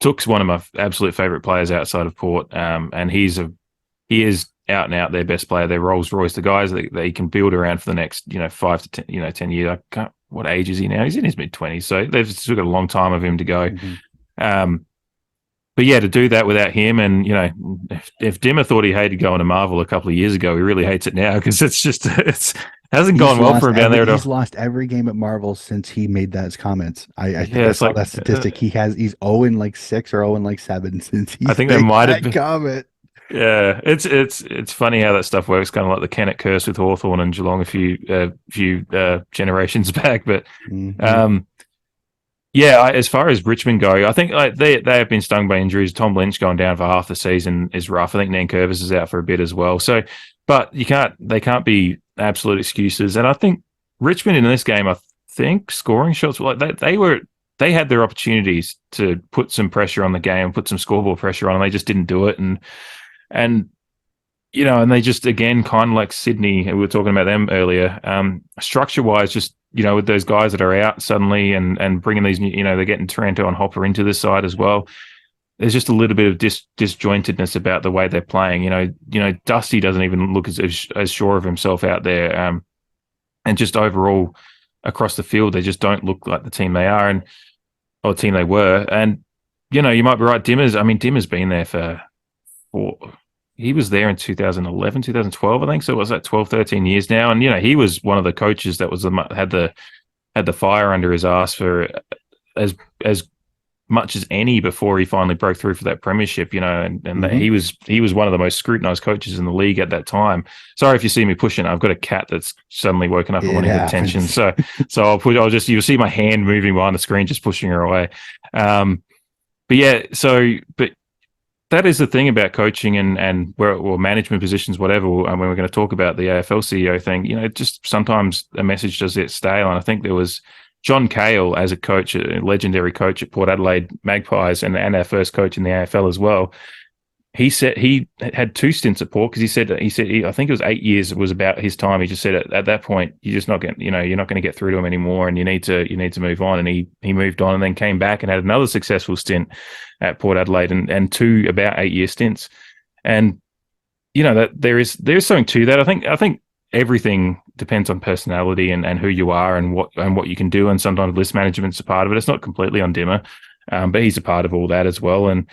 Took's one of my absolute favorite players outside of Port, and he is out and out their best player. They're Rolls Royce, the guys that he can build around for the next 5 to 10 years. What age is he now? He's in his mid-20s, so they've still got a long time of him to go. Mm-hmm. But yeah, to do that without him, and if Dimmer thought he hated going to Marvel a couple of years ago, he really hates it now because it hasn't gone well for him down there at all. He's lost every game at Marvel since he made those comments. I think Yeah, I it's saw like that statistic. He's 0-6 or 0-7 since I he's think there made might have that been. comment. Yeah, it's funny how that stuff works, kind of like the Kennett curse with Hawthorn and Geelong a few generations back. But Mm-hmm. yeah, as far as Richmond go, I think they have been stung by injuries. Tom Lynch going down for half the season is rough. I think Nankervis is out for a bit as well. So, but they can't be absolute excuses. And I think Richmond in this game, I think, scoring shots were like they had their opportunities to put some pressure on the game, put some scoreboard pressure on, and they just didn't do it. And and they just, again, kind of like Sydney, we were talking about them earlier, structure wise, just, with those guys that are out suddenly and bringing these, they're getting Taranto and Hopper into the side as well. There's just a little bit of disjointedness about the way they're playing. Dusty doesn't even look as sure of himself out there. And just overall across the field, they just don't look like the team they are or team they were. And, you might be right. Dimmer's been there he was there in 2011, 2012, I think. So it was that 12, 13 years now. And, he was one of the coaches that had the fire under his ass for as much as any before he finally broke through for that premiership, and he was one of the most scrutinized coaches in the league at that time. Sorry if you see me pushing. I've got a cat that's suddenly woken up and wanting attention. So you'll see my hand moving behind the screen, just pushing her away. But that is the thing about coaching and management positions, whatever. And when we're going to talk about the AFL CEO thing, just sometimes a message does get stale. And I think there was John Cahill as a coach, a legendary coach at Port Adelaide Magpies, and our first coach in the AFL as well. He said he had 2 stints at Port because he said I think it was 8 years was about his time. He just said at that point you're just not getting, you're not going to get through to him anymore, and you need to move on. And he moved on and then came back and had another successful stint at Port Adelaide and 2 about 8-year stints. And that there's something to that. I think everything depends on personality and who you are and what you can do. And sometimes list management's a part of it. It's not completely on Dimmer, but he's a part of all that as well. And,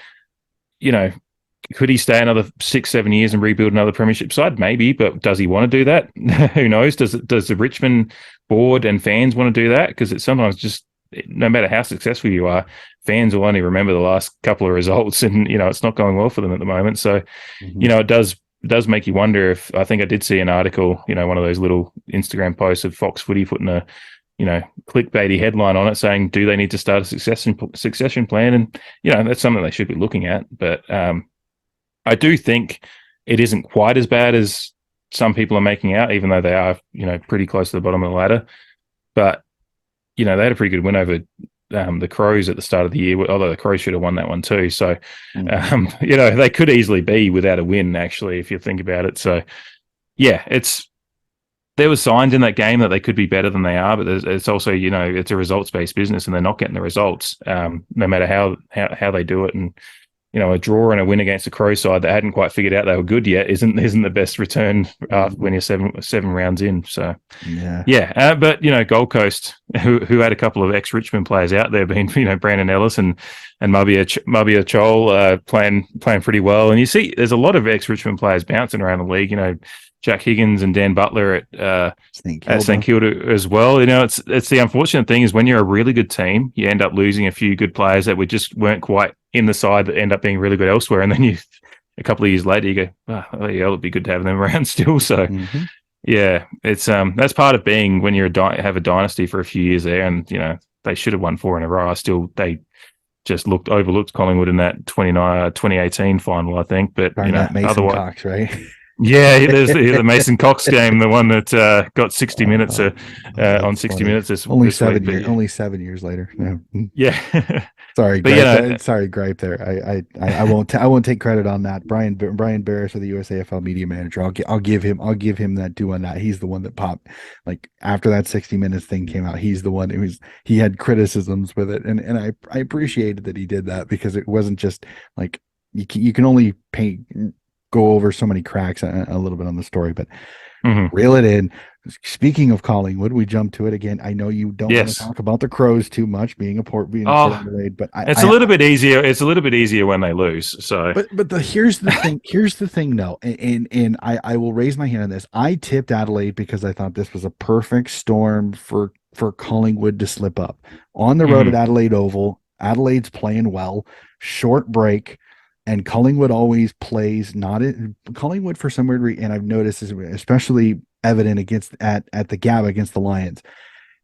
could he stay another 6-7 years and rebuild another premiership side? Maybe, but does he want to do that? Who knows? Does the Richmond board and fans want to do that? Because it's sometimes just, no matter how successful you are, fans will only remember the last couple of results, and it's not going well for them at the moment. So, it does make you wonder if, I think I did see an article, one of those little Instagram posts of Fox Footy putting a, clickbaity headline on it saying, do they need to start a succession plan? And, that's something they should be looking at. But I do think it isn't quite as bad as some people are making out, even though they are, pretty close to the bottom of the ladder. But, they had a pretty good win over the Crows at the start of the year, although the Crows should have won that one too. So, they could easily be without a win, actually, if you think about it. So, yeah, there were signs in that game that they could be better than they are, but it's also, it's a results-based business and they're not getting the results, no matter how they do it. And, a draw and a win against the Crow side that hadn't quite figured out they were good yet isn't the best return when you're seven rounds in. So but Gold Coast, who had a couple of ex-Richmond players out there, being Brandon Ellis and Mubia Chol playing pretty well, and you see there's a lot of ex-Richmond players bouncing around the league. Jack Higgins and Dan Butler at St Kilda as well. It's the unfortunate thing is when you're a really good team, you end up losing a few good players that weren't quite in the side that end up being really good elsewhere. And then a couple of years later, you go, it'd be good to have them around still. So yeah, it's that's part of being when you have a dynasty for a few years there, and they should have won 4 in a row. They just overlooked Collingwood in that 2018 final, I think. But Mason otherwise, Cox, right? Yeah, there's the Mason Cox game, the one that got 60 minutes on 60 funny. Minutes this only this 7 week, years. Only 7 years later. No. Yeah. Sorry, but gripe, sorry, gripe there. I won't take credit on that. Brian Barris, or the USAFL media manager, I'll give him that due on that. He's the one that popped, like, after that 60 Minutes thing came out. He's the one he had criticisms with it, and I appreciated that he did that, because it wasn't just like you can only go over so many cracks a little bit on the story, but reel it in. Speaking of Collingwood, we jump to it again. I know you don't want to talk about the Crows too much, being Adelaide, but it's a little bit easier. It's a little bit easier when they lose. So, but here's the thing. Here's the thing, though, and I will raise my hand on this. I tipped Adelaide because I thought this was a perfect storm for Collingwood to slip up on the road at Adelaide Oval. Adelaide's playing well. Short break. And Collingwood always plays Collingwood for some weird reason, and I've noticed this especially evident at the Gab against the Lions.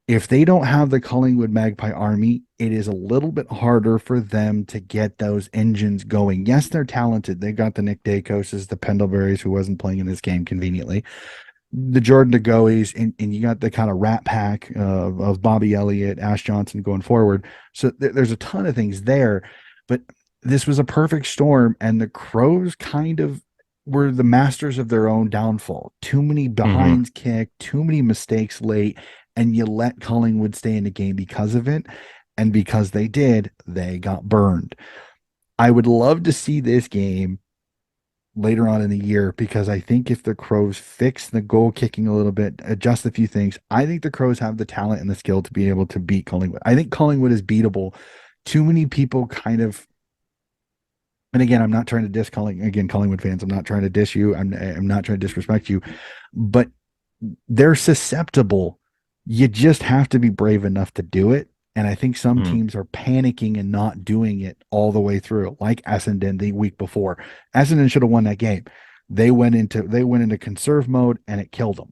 If they don't have the Collingwood Magpie army, it is a little bit harder for them to get those engines going. Yes, they're talented. They got the Nick Dacoses, the Pendleberries, who wasn't playing in this game conveniently. the Jordan DeGoeys, and you got the kind of rat pack of Bobby Elliott, Ash Johnson going forward. So there's a ton of things there, but this was a perfect storm, and the Crows kind of were the masters of their own downfall. Too many Mm-hmm. behinds kicked, too many mistakes late, and you let Collingwood stay in the game because of it. And because they did, they got burned. I would love to see this game later on in the year because I think if the Crows fix the goal kicking a little bit, adjust a few things, I think the Crows have the talent and the skill to be able to beat Collingwood. I think Collingwood is beatable. Too many people kind of, and again, I'm not trying to diss Collingwood fans. I'm not trying to diss you. I'm not trying to disrespect you, but they're susceptible. You just have to be brave enough to do it. And I think some Mm. teams are panicking and not doing it all the way through, like Essendon the week before. Essendon should have won that game. They went into conserve mode and it killed them.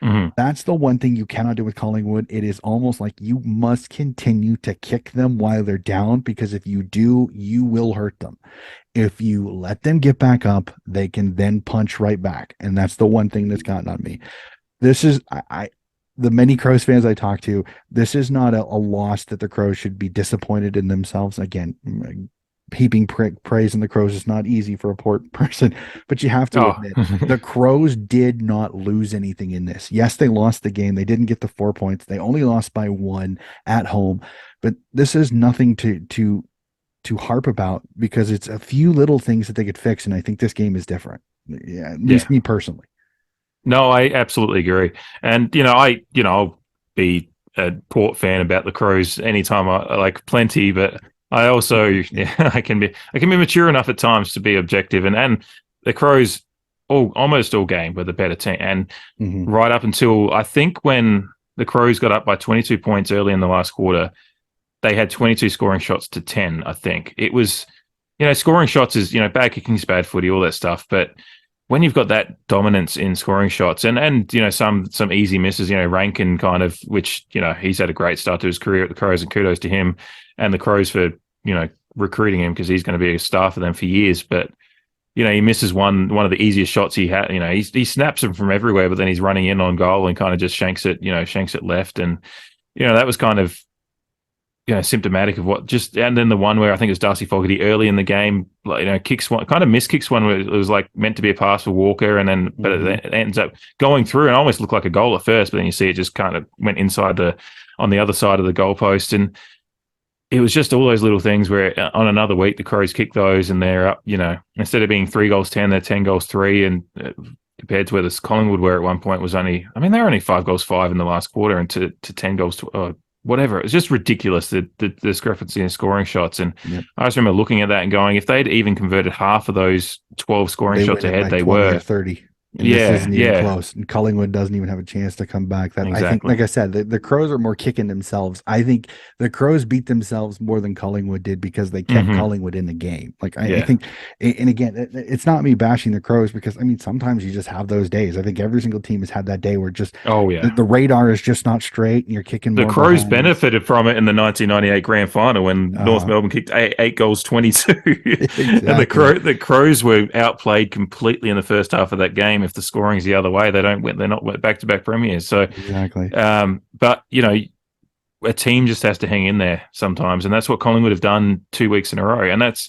Mm. That's the one thing you cannot do with Collingwood. It is almost like you must continue to kick them while they're down because if you do, you will hurt them. If you let them get back up, they can then punch right back. And that's the one thing that's gotten on me. This is the many Crows fans I talk to, this is not a loss that the Crows should be disappointed in themselves. Again, heaping praise in the Crows is not easy for a poor person, but you have to Oh, admit the Crows did not lose anything in this. Yes, they lost the game. They didn't get the 4 points. They only lost by one at home, but this is nothing to harp about because it's a few little things that they could fix, and I think this game is different. Yeah, at yeah. least me personally. No, I absolutely agree. And I'll be a Port fan about the Crows anytime I like plenty, but I also Yeah. I can be mature enough at times to be objective and the Crows almost all game were the better team. And Mm-hmm. right up until I think when the Crows got up by 22 points early in the last quarter, they had 22 scoring shots to 10, I think. It was, scoring shots is, bad kicking is bad footy, all that stuff. But when you've got that dominance in scoring shots and some easy misses, Rankin kind of, which, he's had a great start to his career at the Crows and kudos to him and the Crows for, recruiting him because he's going to be a star for them for years. But, he misses one of the easiest shots he had. He snaps them from everywhere, but then he's running in on goal and kind of just shanks it left. And, that was kind of, symptomatic of and then the one where I think it was Darcy Fogarty early in the game, kicks one, kind of miskicks one where it was like meant to be a pass for Walker, and then but it ends up going through and almost looked like a goal at first, but then you see it just kind of went inside on the other side of the goalpost, and it was just all those little things where on another week the Crows kick those and they're up, instead of being 3 goals 10, they're 10 goals 3, and compared to where this Collingwood were at one point was only, I mean, they were only 5 goals 5 in the last quarter and to 10 goals whatever. It was just ridiculous, the discrepancy in scoring shots. And Yep. I just remember looking at that and going, if they'd even converted half of those 12 scoring They shots win it ahead, by they 20 or were. 30. And this Yeah, isn't even yeah, close. And Collingwood doesn't even have a chance to come back. That I think, exactly. like I said, the Crows are more kicking themselves. I think the Crows beat themselves more than Collingwood did because they kept Hmm. Collingwood in the game. Like I Yeah. think, and again, it's not me bashing the Crows because I mean sometimes you just have those days. I think every single team has had that day where just Oh, the, yeah. the radar is just not straight and you're kicking The more Crows behinds. benefited from it in the 1998 grand final when North Uh, Melbourne kicked eight goals 22. And exactly. the Crows were outplayed completely in the first half of that game. If the scoring's the other way, they're not back to back premiers. So, Exactly. but, a team just has to hang in there sometimes. And that's what Collingwood have done 2 weeks in a row. And that's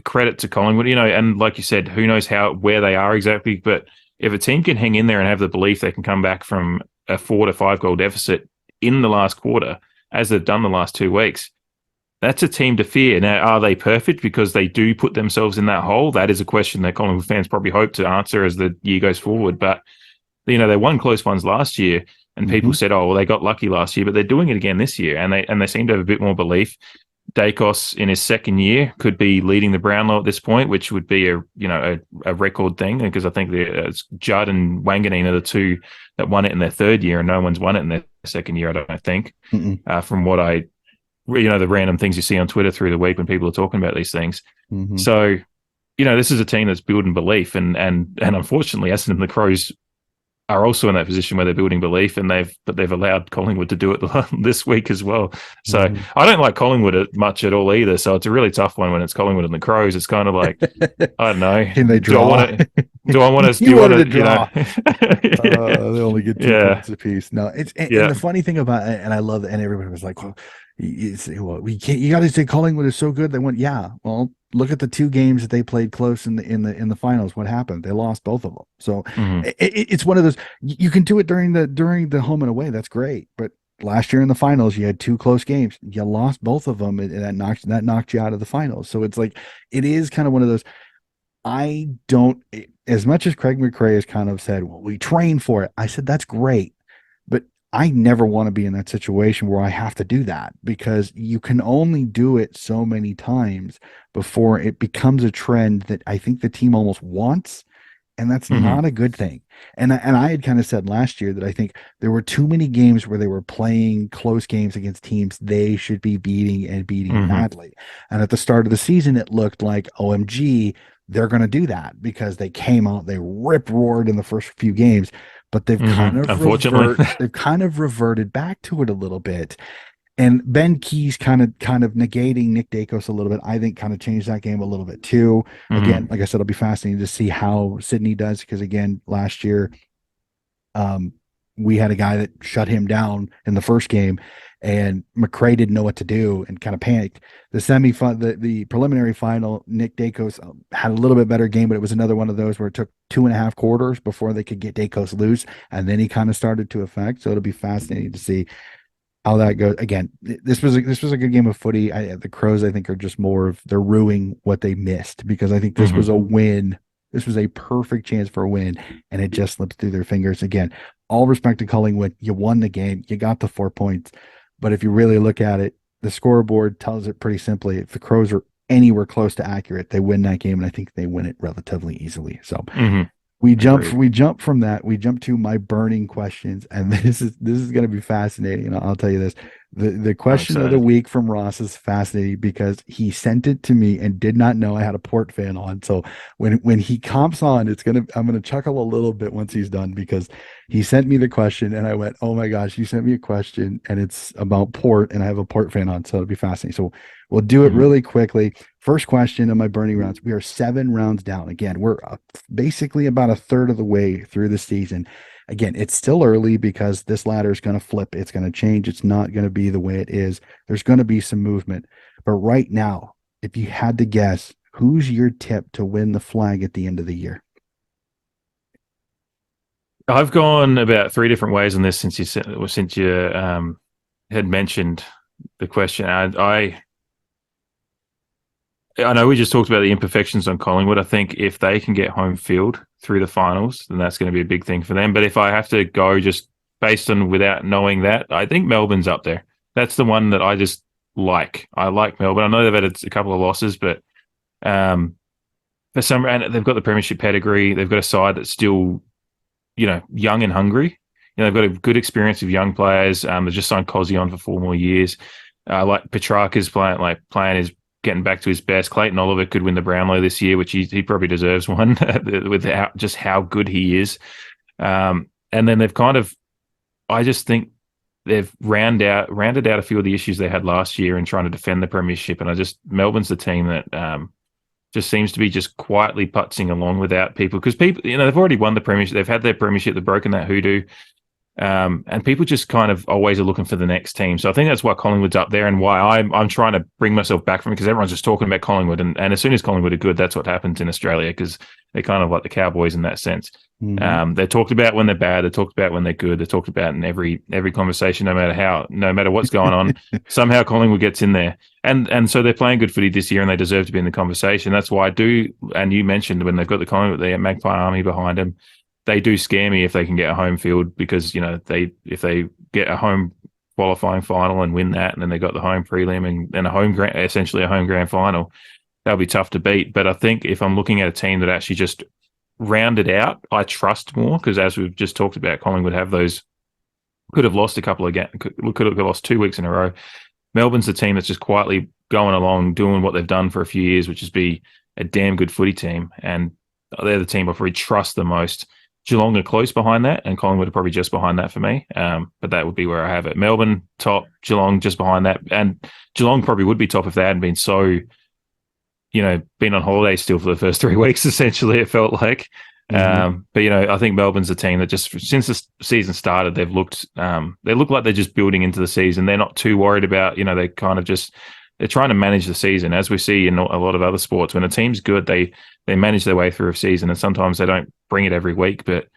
credit to Collingwood, and like you said, who knows where they are exactly. But if a team can hang in there and have the belief they can come back from a 4 to 5 goal deficit in the last quarter, as they've done the last 2 weeks, that's a team to fear. Now, are they perfect because they do put themselves in that hole? That is a question that Collingwood fans probably hope to answer as the year goes forward. But, they won close ones last year and people Hmm. said, oh, well, they got lucky last year, but they're doing it again this year. And they seem to have a bit more belief. Dacos in his second year could be leading the Brownlow at this point, which would be a record thing because I think Judd and Wanganeen are the two that won it in their third year, and no one's won it in their second year. I don't think, Hmm. from what the random things you see on Twitter through the week when people are talking about these things. Hmm. So, this is a team that's building belief, and unfortunately, Essendon and the Crows are also in that position where they're building belief, and they've allowed Collingwood to do it this week as well. So Hmm. I don't like Collingwood much at all either. So it's a really tough one when it's Collingwood and the Crows. It's kind of like, I don't know. Can they Do I draw? want to? Do I want to? Do You you want wanted to to? You know? draw. They only get two Yeah, points apiece. No, it's and yeah. the funny thing about it, and I love it, and everybody was like, well, we can't. You got to say Collingwood is so good. They went, yeah. Well, look at the two games that they played close in the finals. What happened? They lost both of them. So Hmm. it's one of those. You can do it during the home and away. That's great, but last year in the finals, you had two close games. You lost both of them, and that knocked you out of the finals. So it's like it is kind of one of those. I don't, as much as Craig McRae has kind of said, well, we train for it. I said, that's great. But I never want to be in that situation where I have to do that because you can only do it so many times before it becomes a trend that I think the team almost wants. And that's Hmm. not a good thing. And I had kind of said last year that I think there were too many games where they were playing close games against teams they should be beating and beating Hmm. badly. And at the start of the season, it looked like OMG, they're going to do that because they came out, they rip roared in the first few games, but Unfortunately. they've kind of reverted back to it a little bit. And Ben Keys kind of negating Nick Dacos a little bit, I think kind of changed that game a little bit too. Again, Hmm. like I said, it'll be fascinating to see how Sydney does because again, last year, um, we had a guy that shut him down in the first game, and McRae didn't know what to do and kind of panicked. The preliminary final, Nick Dacos had a little bit better game, but it was another one of those where it took 2.5 quarters before they could get Dacos loose, and then he kind of started to affect. So it'll be fascinating to see how that goes. Again, this was a good game of footy. The Crows, I think, are just more of they're ruining what they missed because I think this was Hmm. a win. This was a perfect chance for a win, and it just slipped through their fingers. Again, all respect to Collingwood. You won the game. You got the 4 points. But if you really look at it, the scoreboard tells it pretty simply. If the Crows are anywhere close to accurate, they win that game, and I think they win it relatively easily. So Hmm. Agreed. we jump from that. We jump to my burning questions, and this is going to be fascinating. And I'll tell you this: the I'm question of the excited. week from Ross is fascinating because he sent it to me and did not know I had a port fan on. So when he comps on, I'm gonna chuckle a little bit once he's done because he sent me the question and I went, oh my gosh, you sent me a question and it's about port and I have a port fan on, so it'll be fascinating. So we'll do it Hmm. really quickly. First question of my burning rounds. We are 7 rounds down. Again, we're basically about a third of the way through the season. Again, it's still early because this ladder is going to flip. It's going to change. It's not going to be the way it is. There's going to be some movement. But right now, if you had to guess, who's your tip to win the flag at the end of the year? I've gone about three different ways on this since you had mentioned the question. I know we just talked about the imperfections on Collingwood. I think if they can get home field through the finals, then that's going to be a big thing for them. But if I have to go just based on without knowing that, I think Melbourne's up there. That's the one that I just like. I like Melbourne. I know they've had a couple of losses, but um, for some, and they've got the premiership pedigree. They've got a side that's still, young and hungry. They've got a good experience of young players. They've just signed Cozzy on for 4 more years. Like Petrarca's playing his getting back to his best. Clayton Oliver could win the Brownlow this year, which he probably deserves one with just how good he is. And then they've kind of, I just think they've rounded out a few of the issues they had last year in trying to defend the premiership. And Melbourne's the team that just seems to be just quietly putzing along without people because people, they've already won the premiership. They've had their premiership. They've broken that hoodoo. And people just kind of always are looking for the next team. So I think that's why Collingwood's up there and why I'm trying to bring myself back from it because everyone's just talking about Collingwood. And as soon as Collingwood are good, that's what happens in Australia because they're kind of like the Cowboys in that sense. Mm-hmm. They're talked about when they're bad. They're talked about when they're good. They're talked about in every conversation, no matter what's going on. Somehow Collingwood gets in there. And so they're playing good footy this year and they deserve to be in the conversation. That's why I do. And you mentioned when they've got the Collingwood, the Magpie Army behind them, they do scare me if they can get a home field because if they get a home qualifying final and win that, and then they got the home prelim and essentially a home grand final, that'll be tough to beat. But I think if I'm looking at a team that actually just rounded out, I trust more because as we've just talked about, Collingwood have those could have lost a couple of games, could have lost 2 weeks in a row. Melbourne's the team that's just quietly going along, doing what they've done for a few years, which is be a damn good footy team, and they're the team I probably trust the most. Geelong are close behind that, and Collingwood are probably just behind that for me. But that would be where I have it. Melbourne top, Geelong just behind that, and Geelong probably would be top if they hadn't been been on holiday still for the first 3 weeks. Essentially, it felt like. Hmm. But I think Melbourne's a team that just since the season started, they look like they're just building into the season. They're not too worried about, they kind of just they're trying to manage the season, as we see in a lot of other sports. When a team's good, they manage their way through a season, and sometimes they don't bring it every week, but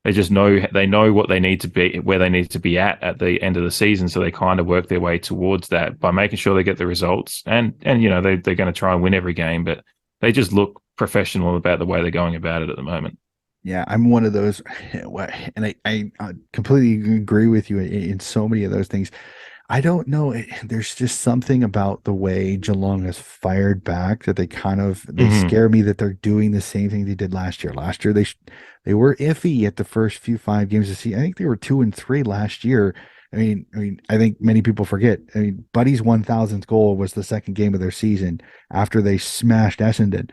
they know what they need to be, where they need to be at the end of the season, so they kind of work their way towards that by making sure they get the results, and they're going to try and win every game, but they just look professional about the way they're going about it at the moment. Yeah, I'm one of those, and I completely agree with you in so many of those things. I don't know. There's just something about the way Geelong has fired back that they Mm-hmm. scare me that they're doing the same thing they did last year. Last year they were iffy at the first few 5 games of the season. I think they were 2-3 last year. I think many people forget. I mean, Buddy's 1,000th goal was the second game of their season after they smashed Essendon.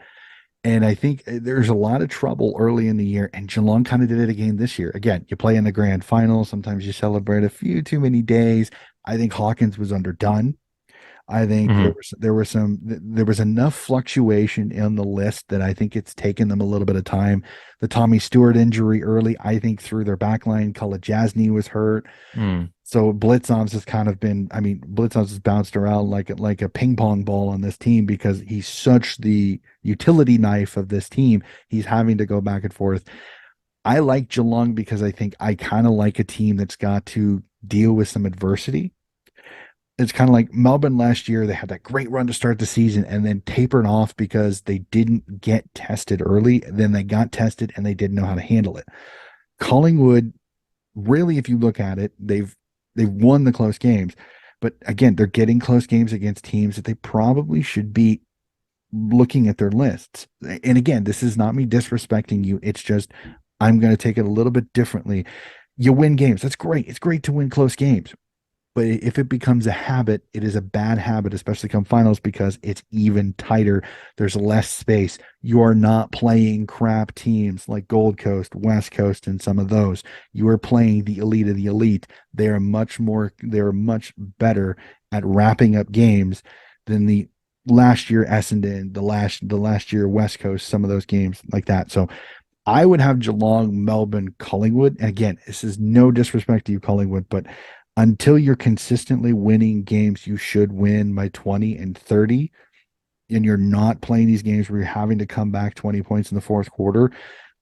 And I think there's a lot of trouble early in the year, and Geelong kind of did it again this year. Again, you play in the grand final. Sometimes you celebrate a few too many days. I think Hawkins was underdone. I think Mm-hmm. there was enough fluctuation in the list that I think it's taken them a little bit of time. The Tommy Stewart injury early, I think, through their back line. Jasny was hurt. Mm. So Blitzov's has kind of been, I mean, Blitzov's has bounced around like a ping pong ball on this team because he's such the utility knife of this team. He's having to go back and forth. I like Geelong because I think I kind of like a team that's got to deal with some adversity. It's kind of like Melbourne last year. They had that great run to start the season and then tapered off because they didn't get tested early. Then they got tested and they didn't know how to handle it. Collingwood, really, if you look at it, they've won the close games. But again, they're getting close games against teams that they probably should be looking at their lists. And again, this is not me disrespecting you. It's just I'm going to take it a little bit differently. You win games. That's great. It's great to win close games. But if it becomes a habit, it is a bad habit, especially come finals, because it's even tighter. There's less space. You are not playing crap teams like Gold Coast, West Coast, and some of those. You are playing the elite of the elite. They're much better at wrapping up games than the last year Essendon, the last year West Coast, some of those games like that. So I would have Geelong, Melbourne, Collingwood. And again, this is no disrespect to you, Collingwood, but until you're consistently winning games you should win by 20 and 30, and you're not playing these games where you're having to come back 20 points in the fourth quarter.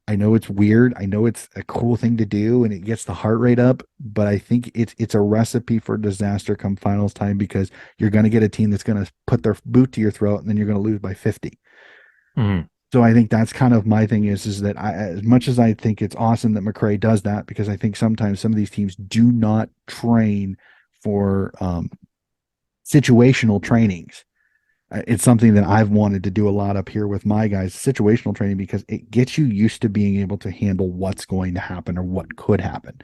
I know it's weird. I know it's a cool thing to do and it gets the heart rate up, but I think it's a recipe for disaster come finals time because you're going to get a team that's going to put their boot to your throat and then you're going to lose by 50. Mm-hmm. So I think that's kind of my thing is that as much as I think it's awesome that McRae does that, because I think sometimes some of these teams do not train for situational trainings. It's something that I've wanted to do a lot up here with my guys, situational training, because it gets you used to being able to handle what's going to happen or what could happen.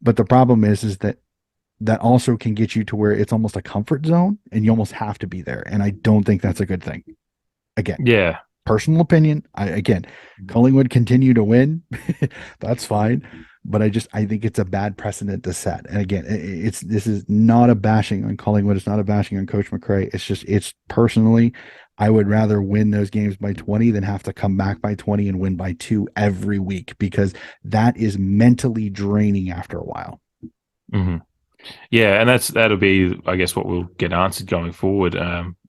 But the problem is that that also can get you to where it's almost a comfort zone and you almost have to be there. And I don't think that's a good thing. Again, Yeah. personal opinion. Collingwood continue to win. That's fine. But I think it's a bad precedent to set. And again, this is not a bashing on Collingwood. It's not a bashing on Coach McRae. It's personally, I would rather win those games by 20 than have to come back by 20 and win by 2 every week because that is mentally draining after a while. Mm-hmm. Yeah, and that'll be, I guess, what we'll get answered going forward.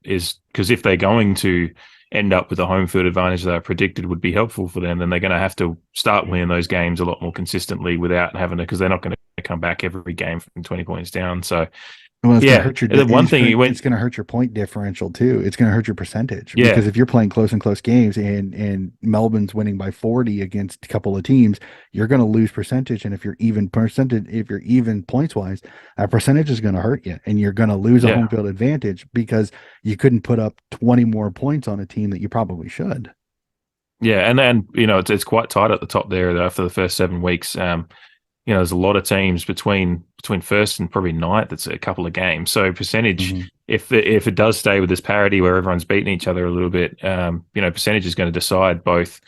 Is because if they're going to end up with a home field advantage that I predicted would be helpful for them, then they're going to have to start winning those games a lot more consistently without having to, because they're not going to come back every game from 20 points down. So, Well, it's going to yeah, hurt your the one thing you it's went, going to hurt your point differential too. It's going to hurt your percentage because yeah, if you're playing close and close games and Melbourne's winning by 40 against a couple of teams, you're going to lose percentage. And if you're even points wise, that percentage is going to hurt you, and you're going to lose a home yeah, field advantage because you couldn't put up 20 more points on a team that you probably should. yeah, and then it's quite tight at the top there after the first 7 weeks. There's a lot of teams between first and probably ninth. It's a couple of games. So percentage, Mhm. if it does stay with this parity where everyone's beating each other a little bit, percentage is going to decide both,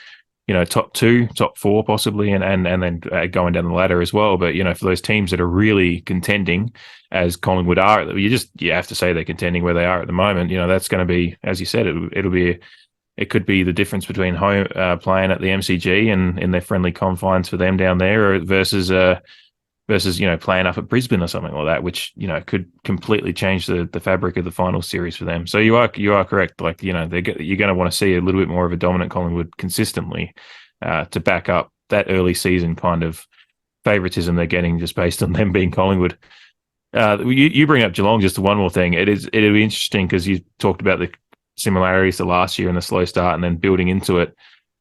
top 2, top 4 possibly, and then going down the ladder as well. But for those teams that are really contending, as Collingwood are, you have to say they're contending where they are at the moment. That's going to be, as you said, it'll be it could be the difference between home playing at the MCG and in their friendly confines for them down there, or versus playing up at Brisbane or something like that, which could completely change the fabric of the final series for them. So you are correct. Like you're going to want to see a little bit more of a dominant Collingwood consistently to back up that early season kind of favoritism they're getting just based on them being Collingwood. You bring up Geelong. Just one more thing. It'll be interesting because you talked about the similarities to last year and the slow start and then building into it.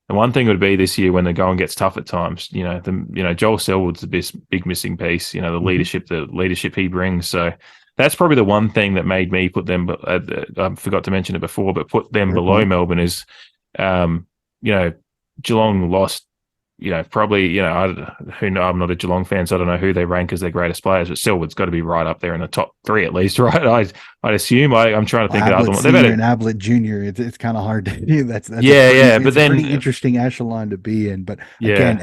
And one thing would be this year when the going gets tough at times. Joel Selwood's the big missing piece. The leadership he brings. So that's probably the one thing that made me put them. I forgot to mention it before, but put them below Melbourne is, Geelong lost. Probably, I'm not a Geelong fan, so I don't know who they rank as their greatest players, but Selwood's got to be right up there in the top three at least, right? I'd assume. I'm trying to think of Ablett other Senior and Ablett Junior. It's kind of hard to do. That's but a then pretty interesting echelon to be in. But again,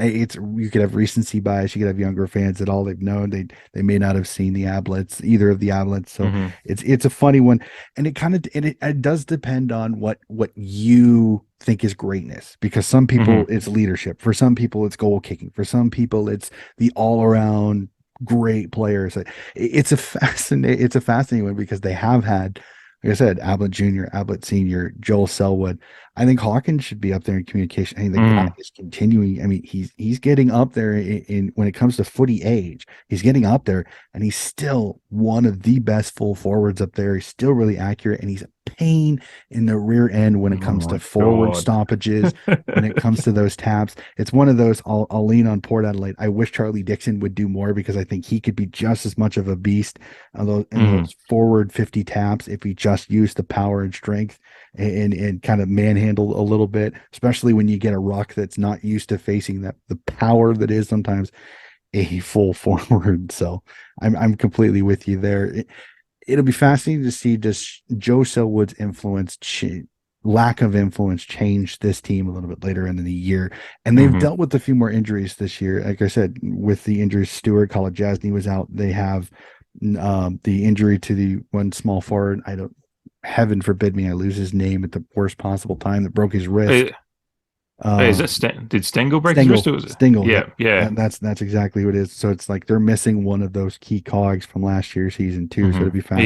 you could have recency bias. You could have younger fans that all they've known they may not have seen the Ablets, either of the Ablets. So it's a funny one, and it does depend on what you think is greatness, because some people it's leadership, for some people it's goal kicking, for some people it's the all around great players. It's a fascinating one because they have had, like I said, Ablett Jr., Ablett Sr., Joel Selwood. I think Hawkins should be up there in communication. I think the guy is continuing. I mean, he's getting up there in when it comes to footy age. He's getting up there, and he's still one of the best full forwards up there. He's still really accurate, and he's a pain in the rear end when it comes to forward stoppages, when it comes to those taps. It's one of those. I'll lean on Port Adelaide. I wish Charlie Dixon would do more, because I think he could be just as much of a beast in those forward 50 taps if he just used the power and strength and kind of manhandle a little bit, especially when you get a ruck that's not used to facing the power that is sometimes a full forward. So I'm completely with you there. It'll be fascinating to see does Joe Selwood's lack of influence change this team a little bit later in the year. And they've dealt with a few more injuries this year. Like I said, with the injuries, Stuart Kalajasny was out. They have the injury to the one small forward. Heaven forbid me, I lose his name at the worst possible time, that broke his wrist. Is that did Stengel break his wrist? Stengel, yeah. That's exactly what it is. So it's like they're missing one of those key cogs from last year's season too. So it'd be fascinating.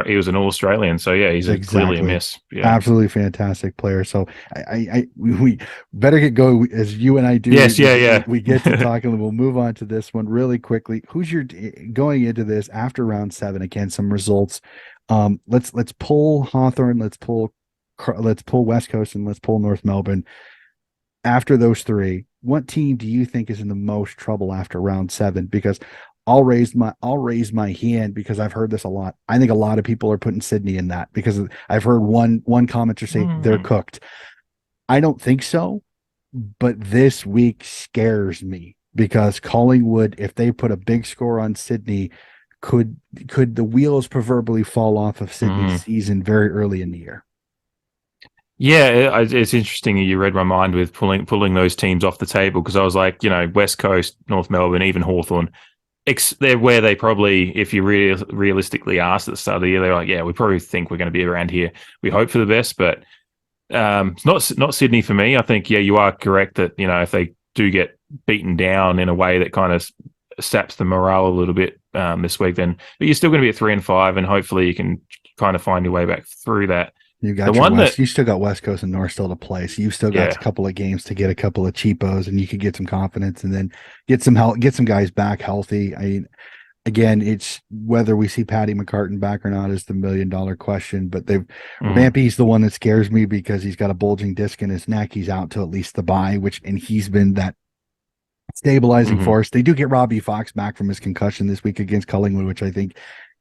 He was an All-Australian, so yeah, he's clearly a miss. Yeah. Absolutely fantastic player. So we better get going as you and I do. Yes, we get to talking, and we'll move on to this one really quickly. Who's your going into this after round 7? Again, some results. Let's pull Hawthorn, let's pull West Coast, and let's pull North Melbourne. After those three, what team do you think is in the most trouble after round 7? Because I'll raise my hand, because I've heard this a lot. I think a lot of people are putting Sydney in that, because I've heard one commenter say they're cooked. I don't think so, but this week scares me, because Collingwood, if they put a big score on Sydney, could the wheels proverbially fall off of Sydney's season very early in the year? Yeah, it's interesting you read my mind with pulling those teams off the table, because I was like, West Coast, North Melbourne, even Hawthorn, they're where they probably, if you realistically asked at the start of the year, they're like, yeah, we probably think we're going to be around here. We hope for the best, but it's not Sydney for me. I think, yeah, you are correct that, if they do get beaten down in a way that kind of saps the morale a little bit this week, then but you're still going to be at 3 and 5, and hopefully you can kind of find your way back through that. You still got West Coast and North still to play, so you've still got a couple of games to get a couple of cheapos, and you could get some confidence, and then get some help, get some guys back healthy. I mean, again, it's whether we see Paddy McCartan back or not is the $1 million question. But Vampy's the one that scares me, because he's got a bulging disc in his neck. He's out to at least the bye, and he's been that stabilizing force. They do get Robbie Fox back from his concussion this week against Collingwood, which I think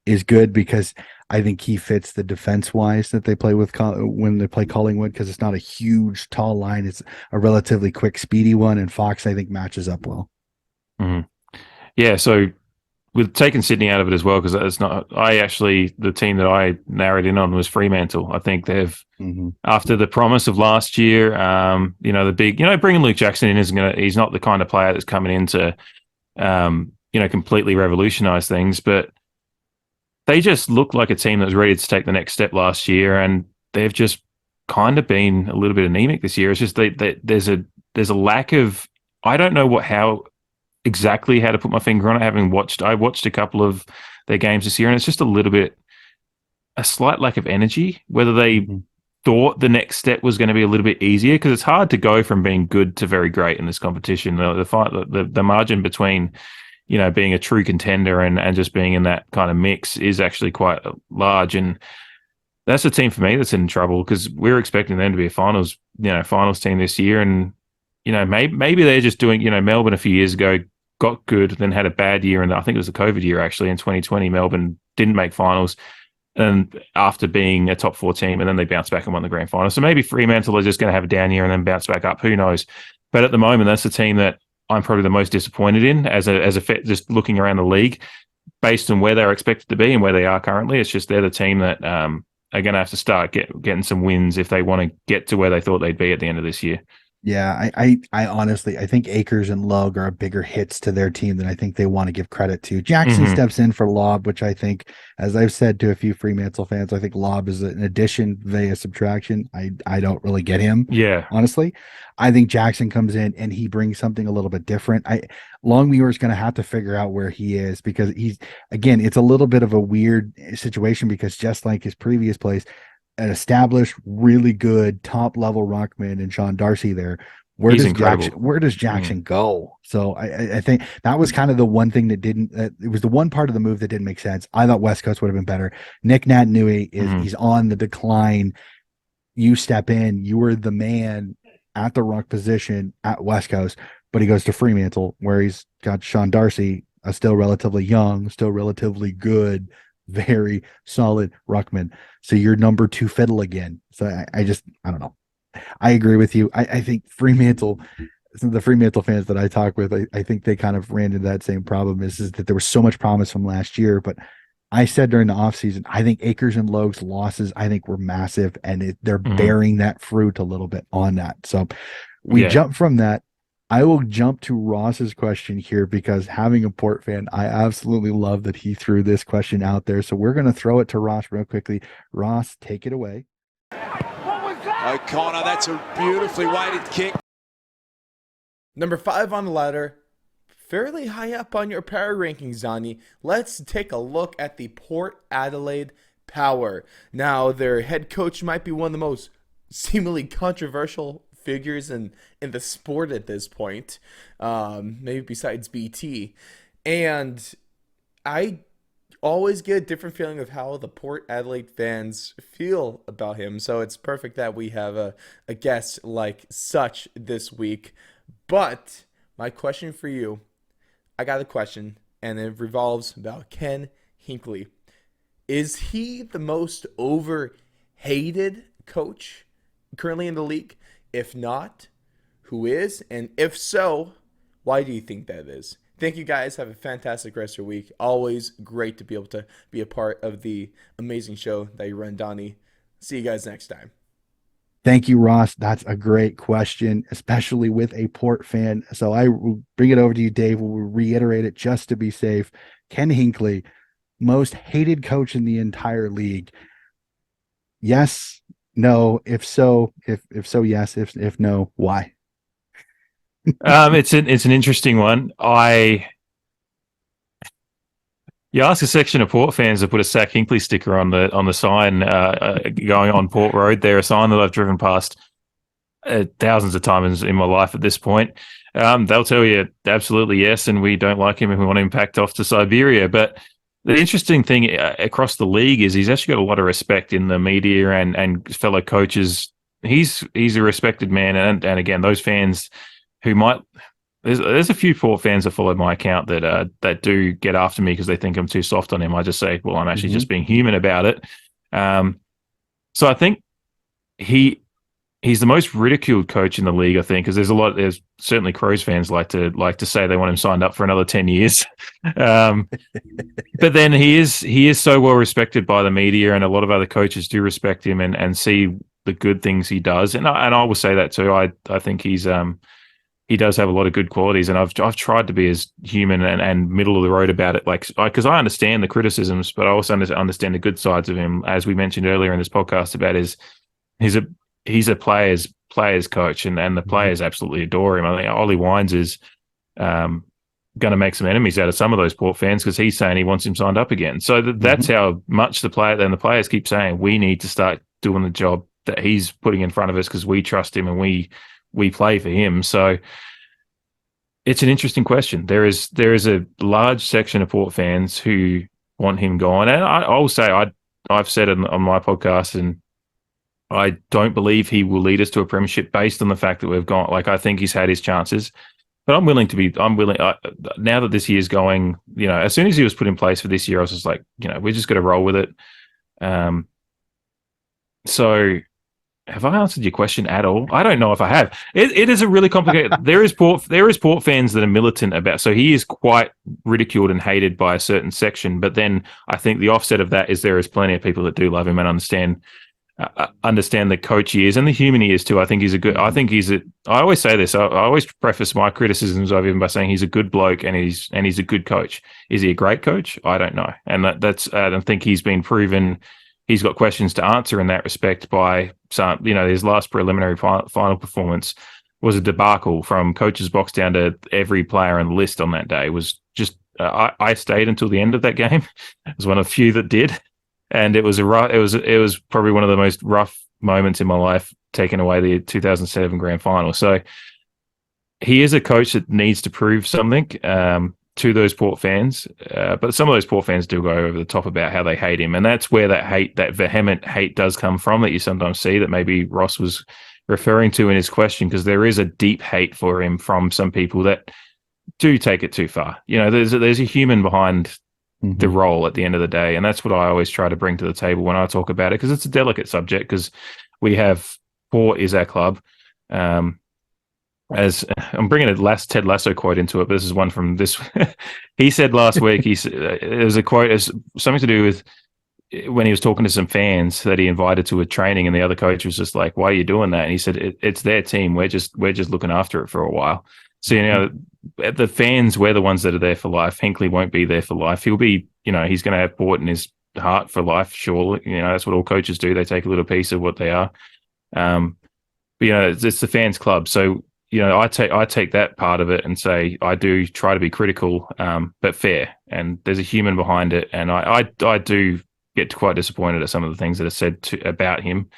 is good, because I think he fits the defense wise that they play with when they play Collingwood, because it's not a huge tall line. It's a relatively quick, speedy one. And Fox, I think, matches up well. Yeah. So we've taken Sydney out of it as well, because it's not, the team that I narrowed in on was Fremantle. I think they've, after the promise of last year, the big, bringing Luke Jackson in he's not the kind of player that's coming in to, completely revolutionize things, but they just look like a team that was ready to take the next step last year, and they've just kind of been a little bit anemic this year. It's just that there's a lack of, I don't know how exactly how to put my finger on it. I watched a couple of their games this year, and it's just a slight lack of energy. Whether they Mm-hmm. thought the next step was going to be a little bit easier, because it's hard to go from being good to very great in this competition. The margin between being a true contender and just being in that kind of mix is actually quite large. And that's a team for me that's in trouble, because we're expecting them to be a finals team this year. And, maybe they're just doing, Melbourne a few years ago got good, then had a bad year. And I think it was the COVID year, actually, in 2020, Melbourne didn't make finals. And after being a top 4 team, and then they bounced back and won the grand final. So maybe Fremantle are just going to have a down year and then bounce back up. Who knows? But at the moment, that's the team that I'm probably the most disappointed in just looking around the league, based on where they're expected to be and where they are currently. It's just they're the team that are going to have to start getting some wins if they want to get to where they thought they'd be at the end of this year. Yeah, I honestly, I think Akers and Logue are bigger hits to their team than I think they want to give credit to. Jackson Mm-hmm. steps in for Lobb, which I think, as I've said to a few Fremantle fans, I think Lobb is an addition via subtraction. I don't really get him, Yeah. honestly. I think Jackson comes in and he brings something a little bit different. Longmuir is going to have to figure out where he is, because again, it's a little bit of a weird situation, because just like his previous place, an established, really good top level ruckman and Sean Darcy there. He's incredible. Where does Jackson go? So I think that was kind of the one thing that didn't. It was the one part of the move that didn't make sense. I thought West Coast would have been better. Nick Naitanui he's on the decline. You step in. You were the man at the ruck position at West Coast, but he goes to Fremantle, where he's got Sean Darcy, a still relatively young, still relatively good, very solid ruckman. So you're number 2 fiddle again. So I don't know. I agree with you. I think Fremantle, the Fremantle fans that I talk with, I think they kind of ran into that same problem, is that there was so much promise from last year. But I said during the offseason, I think Akers and Logue's losses, I think, were massive, and they're bearing that fruit a little bit on that. So we jump from that. I will jump to Ross's question here, because having a Port fan, I absolutely love that he threw this question out there. So we're going to throw it to Ross real quickly. Ross, take it away. O'Connor, that's a beautifully weighted kick. Number 5 on the ladder, fairly high up on your power rankings, Donnie. Let's take a look at the Port Adelaide Power. Now, their head coach might be one of the most seemingly controversial figures in the sport at this point, maybe besides BT. And I always get a different feeling of how the Port Adelaide fans feel about him. So it's perfect that we have a guest like such this week. But my question for you, I got a question, and it revolves about Ken Hinkley. Is he the most overhated coach currently in the league? If not, who is? And if so, why do you think that is? Thank you guys. Have a fantastic rest of your week. Always great to be able to be a part of the amazing show that you run, Donnie. See you guys next time. Thank you, Ross. That's a great question, especially with a Port fan. So I will bring it over to you, Dave. We'll reiterate it just to be safe. Ken Hinkley, most hated coach in the entire league. Yes, no. If so, if so, yes. If no, why? It's an interesting one. You ask a section of Port fans to put a Sack Hinkley sticker on the sign going on Port Road. They're a sign that I've driven past thousands of times in my life at this point. They'll tell you absolutely yes, and we don't like him and we want him packed off to Siberia. But the interesting thing across the league is he's actually got a lot of respect in the media and fellow coaches. He's a respected man, and again, those fans who might. There's a few Port fans that follow my account that do get after me because they think I'm too soft on him. I just say, well, I'm actually just being human about it. So I think he's the most ridiculed coach in the league, I think, because there's certainly Crows fans like to say they want him signed up for another 10 years. But then he is so well respected by the media, and a lot of other coaches do respect him and see the good things he does. And I will say that too. I think he does have a lot of good qualities, and I've tried to be as human and middle of the road about it, because I understand the criticisms, but I also understand the good sides of him. As we mentioned earlier in this podcast about he's a players coach, and the players absolutely adore him. I think Ollie Wines is going to make some enemies out of some of those Port fans because he's saying he wants him signed up again. So that's how much the players keep saying we need to start doing the job that he's putting in front of us because we trust him and we play for him. So it's an interesting question. There is a large section of Port fans who want him gone, and I'll say I've said it on my podcast, and I don't believe he will lead us to a premiership based on the fact that we've gone. Like, I think he's had his chances. But I'm willing. Now that this year's going, as soon as he was put in place for this year, I was just like, we just got to roll with it. So have I answered your question at all? I don't know if I have. It is a really complicated. There is Port fans that are militant about. So he is quite ridiculed and hated by a certain section. But then I think the offset of that is there is plenty of people that do love him and understand the coach he is and the human he is too. I always say this. I always preface my criticisms of him by saying he's a good bloke and he's a good coach. Is he a great coach? I don't know. And that's I don't think he's been proven. He's got questions to answer in that respect by some, his last preliminary final performance was a debacle from coach's box down to every player on the list on that day. It was just, I stayed until the end of that game. I was one of the few that did. And it was probably one of the most rough moments in my life, taking away the 2007 grand final. So he is a coach that needs to prove something to those Port fans. But some of those Port fans do go over the top about how they hate him. And that's where that vehement hate does come from that you sometimes see that maybe Ross was referring to in his question, because there is a deep hate for him from some people that do take it too far. There's a human behind the role at the end of the day. And that's what I always try to bring to the table when I talk about it, because it's a delicate subject, because we have Port is our club. As I'm bringing a Ted Lasso quote into it, but this is one from this. He said last week, it was a quote, it's something to do with when he was talking to some fans that he invited to a training, and the other coach was just like, why are you doing that? And he said, it's their team. We're just looking after it for a while. So, the fans, we're the ones that are there for life. Hinckley won't be there for life. He'll be, he's going to have Port in his heart for life, surely. That's what all coaches do. They take a little piece of what they are. But, it's the fans' club. So, I take that part of it and say I do try to be critical, but fair. And there's a human behind it. And I do get quite disappointed at some of the things that are said about him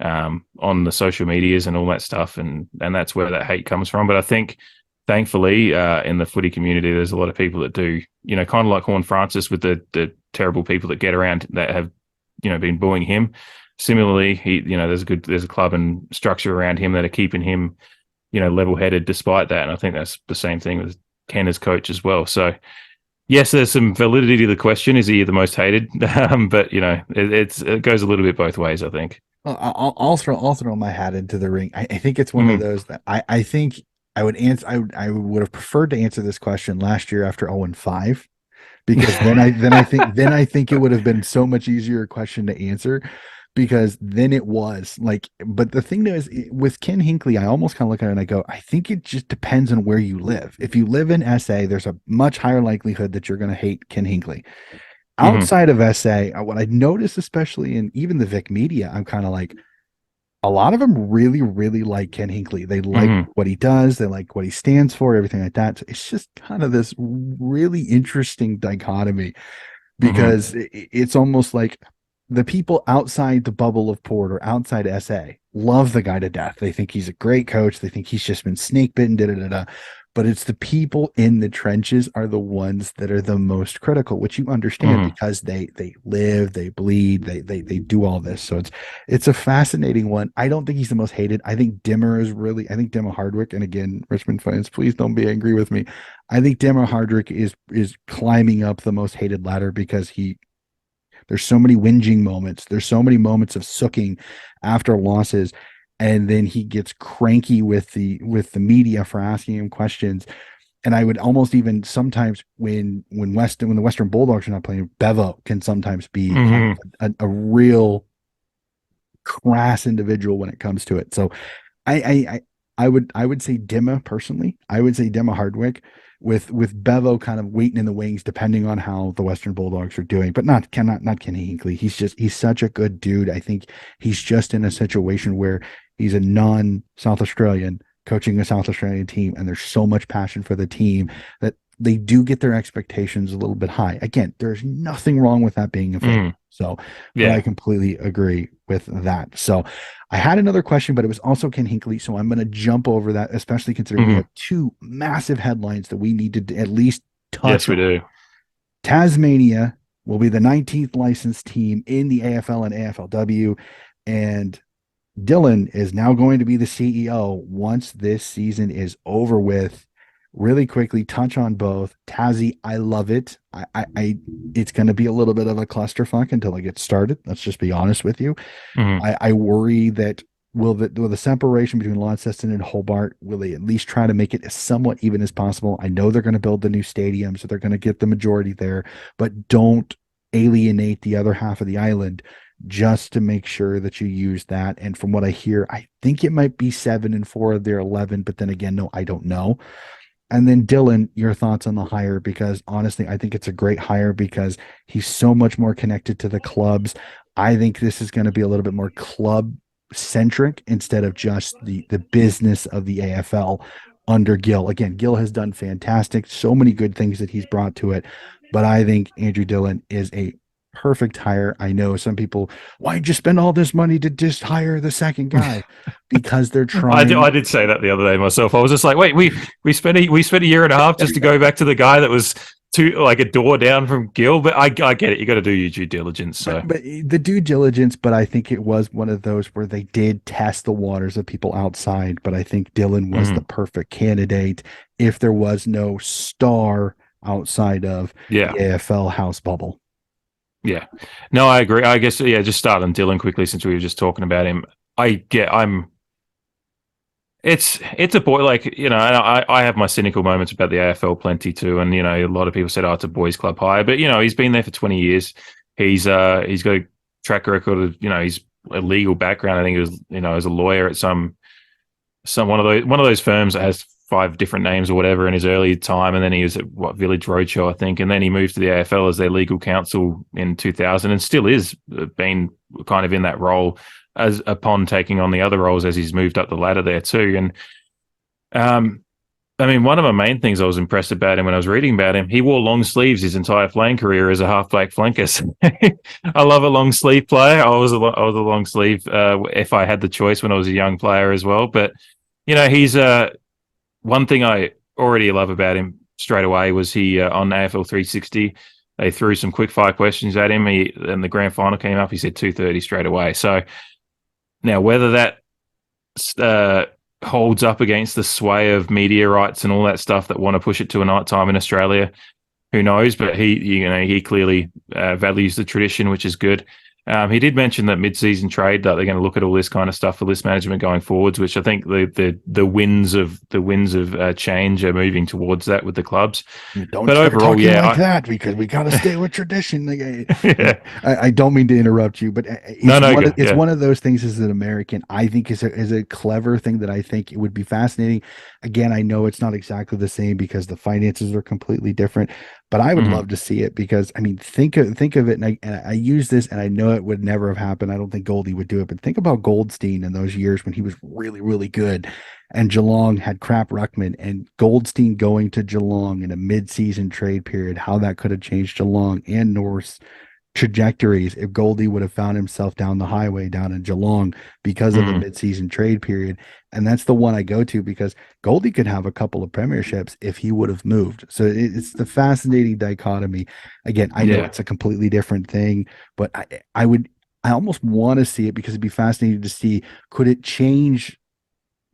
on the social medias and all that stuff. And that's where that hate comes from. But I think, thankfully, in the footy community, there's a lot of people that do, kind of like Horn Francis with the terrible people that get around that have, been booing him. Similarly, there's a club and structure around him that are keeping him, level-headed despite that. And I think that's the same thing with Ken as coach as well. So, yes, there's some validity to the question. Is he the most hated? But, it goes a little bit both ways, I think. I'll throw my hat into the ring. I think it's one of those that I think I would answer. I would have preferred to answer this question last year after 0-5, because then I think it would have been so much easier question to answer, because then it was like. But the thing is, with Ken Hinckley, I almost kind of look at it and I go, I think it just depends on where you live. If you live in SA, there's a much higher likelihood that you're going to hate Ken Hinckley. Outside of SA, what I noticed, especially in even the Vic media, I'm kind of like, a lot of them really, really like Ken Hinckley. They like what he does. They like what he stands for, everything like that. So it's just kind of this really interesting dichotomy, because it's almost like the people outside the bubble of Port or outside SA love the guy to death. They think he's a great coach. They think he's just been snake bitten, But it's the people in the trenches are the ones that are the most critical, which you understand because they live, they bleed, they do all this. So it's a fascinating one. I don't think he's the most hated. I think Dimmer Hardwick, and again, Richmond fans, please don't be angry with me. I think Dimmer Hardwick is climbing up the most hated ladder, because there's so many whinging moments. There's so many moments of sooking after losses. And then he gets cranky with the media for asking him questions. And I would almost even sometimes when the Western Bulldogs are not playing, Bevo can sometimes be kind of a real crass individual when it comes to it. So I would say Dimma personally. I would say Dimma Hardwick, with Bevo kind of waiting in the wings depending on how the Western Bulldogs are doing, but not Kenny Hinkley. He's such a good dude. I think he's just in a situation where He's a non-South Australian coaching a South Australian team, and there's so much passion for the team that they do get their expectations a little bit high. Again, there's nothing wrong with that being a thing. So, but I completely agree with that. So I had another question, but it was also Ken Hinkley. So I'm going to jump over that, especially considering we have two massive headlines that we need to at least touch on. Yes, we do. Tasmania will be the 19th licensed team in the AFL and AFLW. And Dylan is now going to be the CEO once this season is over with. Really quickly touch on both. Tassie, I love it. It's going to be a little bit of a clusterfuck until it gets started. Let's just be honest with you. I worry that will the separation between Launceston and Hobart, will they at least try to make it as somewhat even as possible? I know they're going to build the new stadium, so they're going to get the majority there, but don't alienate the other half of the island just to make sure that you use that. And from what I hear, I think it might be 7 and 4 of their 11, but then again, no, I don't know. And then Dylan, your thoughts on the hire, because honestly, I think it's a great hire because he's so much more connected to the clubs. I think this is going to be a little bit more club centric instead of just the business of the AFL under Gill. Again, Gill has done fantastic, so many good things that he's brought to it. But I think Andrew Dillon is a perfect hire. I know some people, why'd you spend all this money to just hire the second guy? Because they're trying. I did say that the other day myself. I was just like, wait, we spent a year and a half just to go back to the guy that was like a door down from Gill. But I get it. You got to do your due diligence. So, but the due diligence. But I think it was one of those where they did test the waters of people outside. But I think Dylan was the perfect candidate if there was no star outside of the AFL house bubble. Yeah, no, I agree. I guess, just start on Dylan quickly since we were just talking about him. It's a boy, like, and I have my cynical moments about the AFL plenty too. And, a lot of people said, oh, it's a boys club hire, but, he's been there for 20 years. He's got a track record of, he's a legal background. I think it was, as a lawyer at some one of those firms that has 5 different names or whatever in his early time, and then he was at Village Roadshow, I think, and then he moved to the AFL as their legal counsel in 2000, and still is been kind of in that role as upon taking on the other roles as he's moved up the ladder there too. And one of my main things I was impressed about him when I was reading about him, he wore long sleeves his entire playing career as a half-back flanker. I love a long sleeve player. I was a long sleeve if I had the choice when I was a young player as well. But he's one thing I already love about him straight away was he on AFL 360, they threw some quick fire questions at him. And the grand final came up, he said 230 straight away. So now whether that holds up against the sway of media rights and all that stuff that want to push it to a night time in Australia, who knows? But he clearly values the tradition, which is good. He did mention that mid-season trade, that they're going to look at all this kind of stuff for list management going forwards, which I think the winds of change are moving towards that with the clubs. Don't but start overall, talking like that, because we got to stay with tradition. I don't mean to interrupt you, but it's one of those things as an American, I think is a clever thing that I think it would be fascinating. Again, I know it's not exactly the same because the finances are completely different, but I would love to see it because, think of it, and I use this, and I know it would never have happened. I don't think Goldie would do it, but think about Goldstein in those years when he was really, really good, and Geelong had crap ruckman, and Goldstein going to Geelong in a mid-season trade period, how that could have changed Geelong and North's trajectories if Goldie would have found himself down the highway down in Geelong because of the mid-season trade period. And that's the one I go to because Goldie could have a couple of premierships if he would have moved. So it's the fascinating dichotomy. Again, I know it's a completely different thing, but I almost want to see it because it'd be fascinating to see, could it change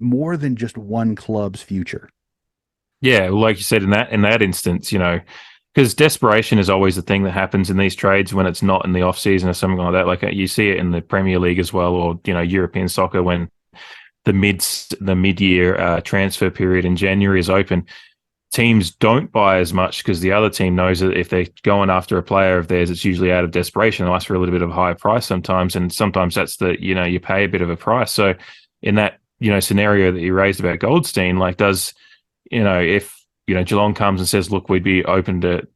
more than just one club's future? Yeah, like you said, in that instance, because desperation is always the thing that happens in these trades when it's not in the off season or something like that. Like you see it in the Premier League as well, or European soccer when the mid-year transfer period in January is open. Teams don't buy as much because the other team knows that if they're going after a player of theirs, it's usually out of desperation. They'll ask for a little bit of a higher price sometimes, and sometimes that's you pay a bit of a price. So in that scenario that you raised about Goldstein, like if Geelong comes and says, look, we'd be open to,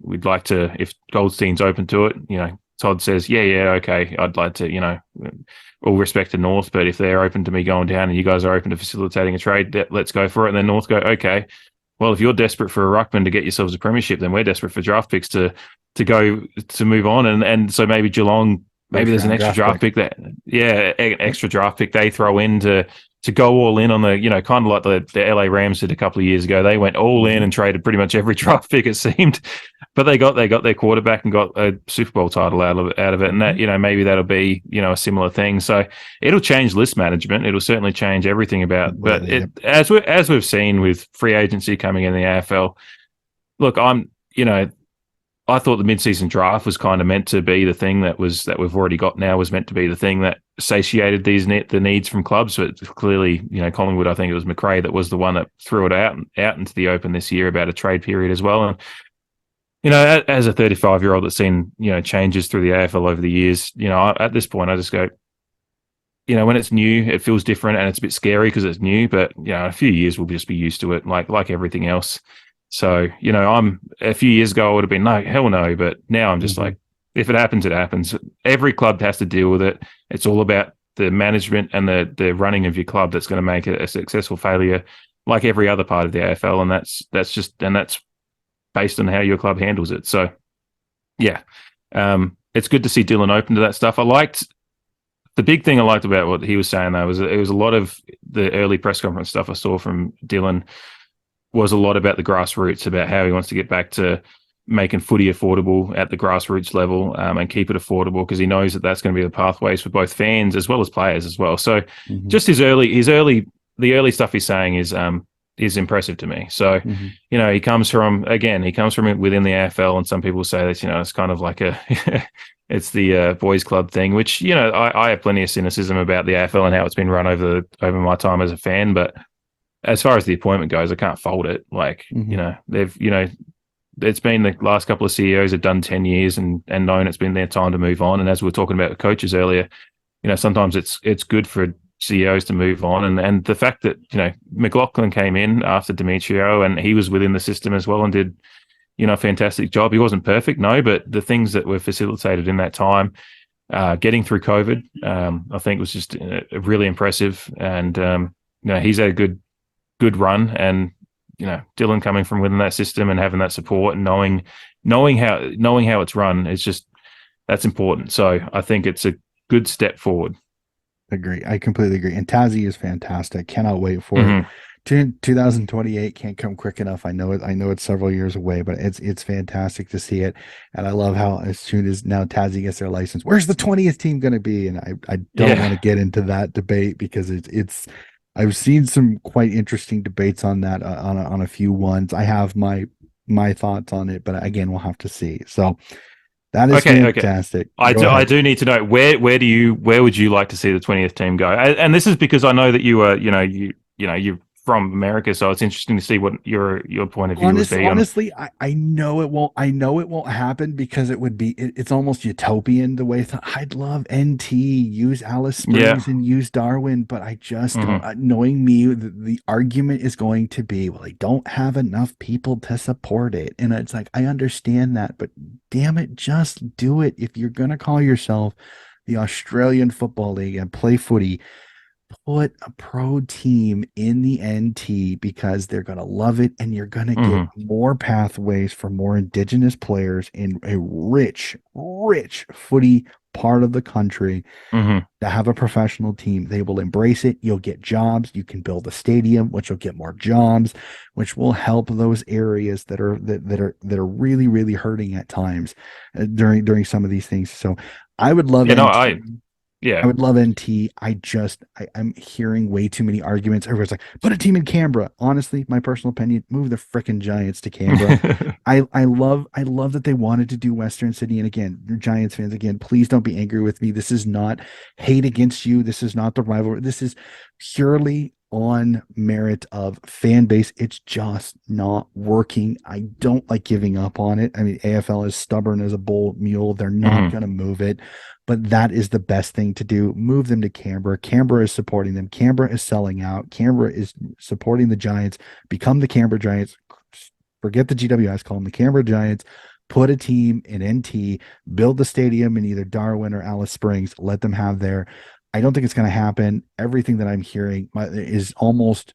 we'd like to, if Goldstein's open to it, Todd says, yeah, okay, I'd like to, all respect to North, but if they're open to me going down and you guys are open to facilitating a trade, let's go for it. And then North go, okay, well, if you're desperate for a ruckman to get yourselves a premiership, then we're desperate for draft picks to move on. And so maybe Geelong, maybe there's an extra draft pick an extra draft pick they throw in to go all in on the, kind of like the LA Rams did a couple of years ago. They went all in and traded pretty much every draft pick, it seemed, but they got their quarterback and got a Super Bowl title out of it. And that, maybe that'll be, a similar thing. So it'll change list management. It'll certainly change everything about, but as we've seen with free agency coming in the AFL, look, I thought the mid-season draft was kind of meant to be the thing that we've already got now was meant to be the thing that satiated the needs from clubs. But clearly, Collingwood, I think it was McRae that was the one that threw it out into the open this year about a trade period as well. And as a 35-year-old that's seen changes through the AFL over the years, at this point I just go, when it's new, it feels different and it's a bit scary because it's new. But a few years we'll just be used to it, like everything else. So, I'm a few years ago, I would have been, no, hell no. But now I'm just like, if it happens, it happens. Every club has to deal with it. It's all about the management and the running of your club that's going to make it a successful failure, like every other part of the AFL. And that's based on how your club handles it. So, yeah, it's good to see Dylan open to that stuff. The big thing I liked about what he was saying, though, was it was a lot of the early press conference stuff I saw from Dylan was a lot about the grassroots, about how he wants to get back to making footy affordable at the grassroots level and keep it affordable because he knows that that's going to be the pathways for both fans as well as players as well. So just the early stuff he's saying is impressive to me. So, he comes from within the AFL, and some people say that, it's kind of like it's the boys club thing, which, I have plenty of cynicism about the AFL and how it's been run over my time as a fan, but as far as the appointment goes, I can't fault it. Like, they've, it's been the last couple of CEOs have done 10 years and known it's been their time to move on. And as we were talking about the coaches earlier, sometimes it's good for CEOs to move on. And the fact that, McLaughlin came in after Demetrio and he was within the system as well and did, a fantastic job. He wasn't perfect, no, but the things that were facilitated in that time, getting through COVID, I think was just really impressive. And, he's had a good run, and Dylan coming from within that system and having that support and knowing how it's run, it's just that's important. So I think it's a good step forward. Agree. I completely agree. And Tassie is fantastic. Cannot wait for it. 2028 can't come quick enough. I know it's several years away, but it's fantastic to see it. And I love how as soon as now Tassie gets their license, where's the 20th team going to be? And I don't want to get into that debate because it's I've seen some quite interesting debates on that on a few ones. I have my thoughts on it, but again, we'll have to see. So that is fantastic. Okay. I do need to know where would you like to see the 20th team go? And this is because I know that you were you're from America, so it's interesting to see what your point of view would be. Honestly, I know it won't. I know it won't happen because it would be. It's almost utopian the way I'd love NT use Alice Springs and use Darwin, but I just don't. Knowing me, the argument is going to be, well, they don't have enough people to support it, and it's like I understand that, but damn it, just do it. If you're gonna call yourself the Australian Football League and play footy, put a pro team in the NT because they're going to love it, and you're going to get more pathways for more Indigenous players in a rich footy part of the country to have a professional team. They will embrace it. You'll get jobs. You can build a stadium, which will get more jobs, which will help those areas that are really, really hurting at times during some of these things. So I would love I would love NT. I'm hearing way too many arguments. Everyone's like, put a team in Canberra. Honestly, my personal opinion, move the frickin' Giants to Canberra. I love that they wanted to do Western Sydney. And again, Giants fans, again, please don't be angry with me. This is not hate against you. This is not the rivalry. This is purely on merit of fan base. It's just not working. I don't like giving up on it. I mean, AFL is stubborn as a bull mule. They're not going to move it. But that is the best thing to do. Move them to Canberra. Canberra is supporting them. Canberra is selling out. Canberra is supporting the Giants. Become the Canberra Giants. Forget the GWS. Call them the Canberra Giants. put a team in NT, build the stadium in either Darwin or Alice Springs, let them have their. I don't think it's going to happen. Everything that I'm hearing is almost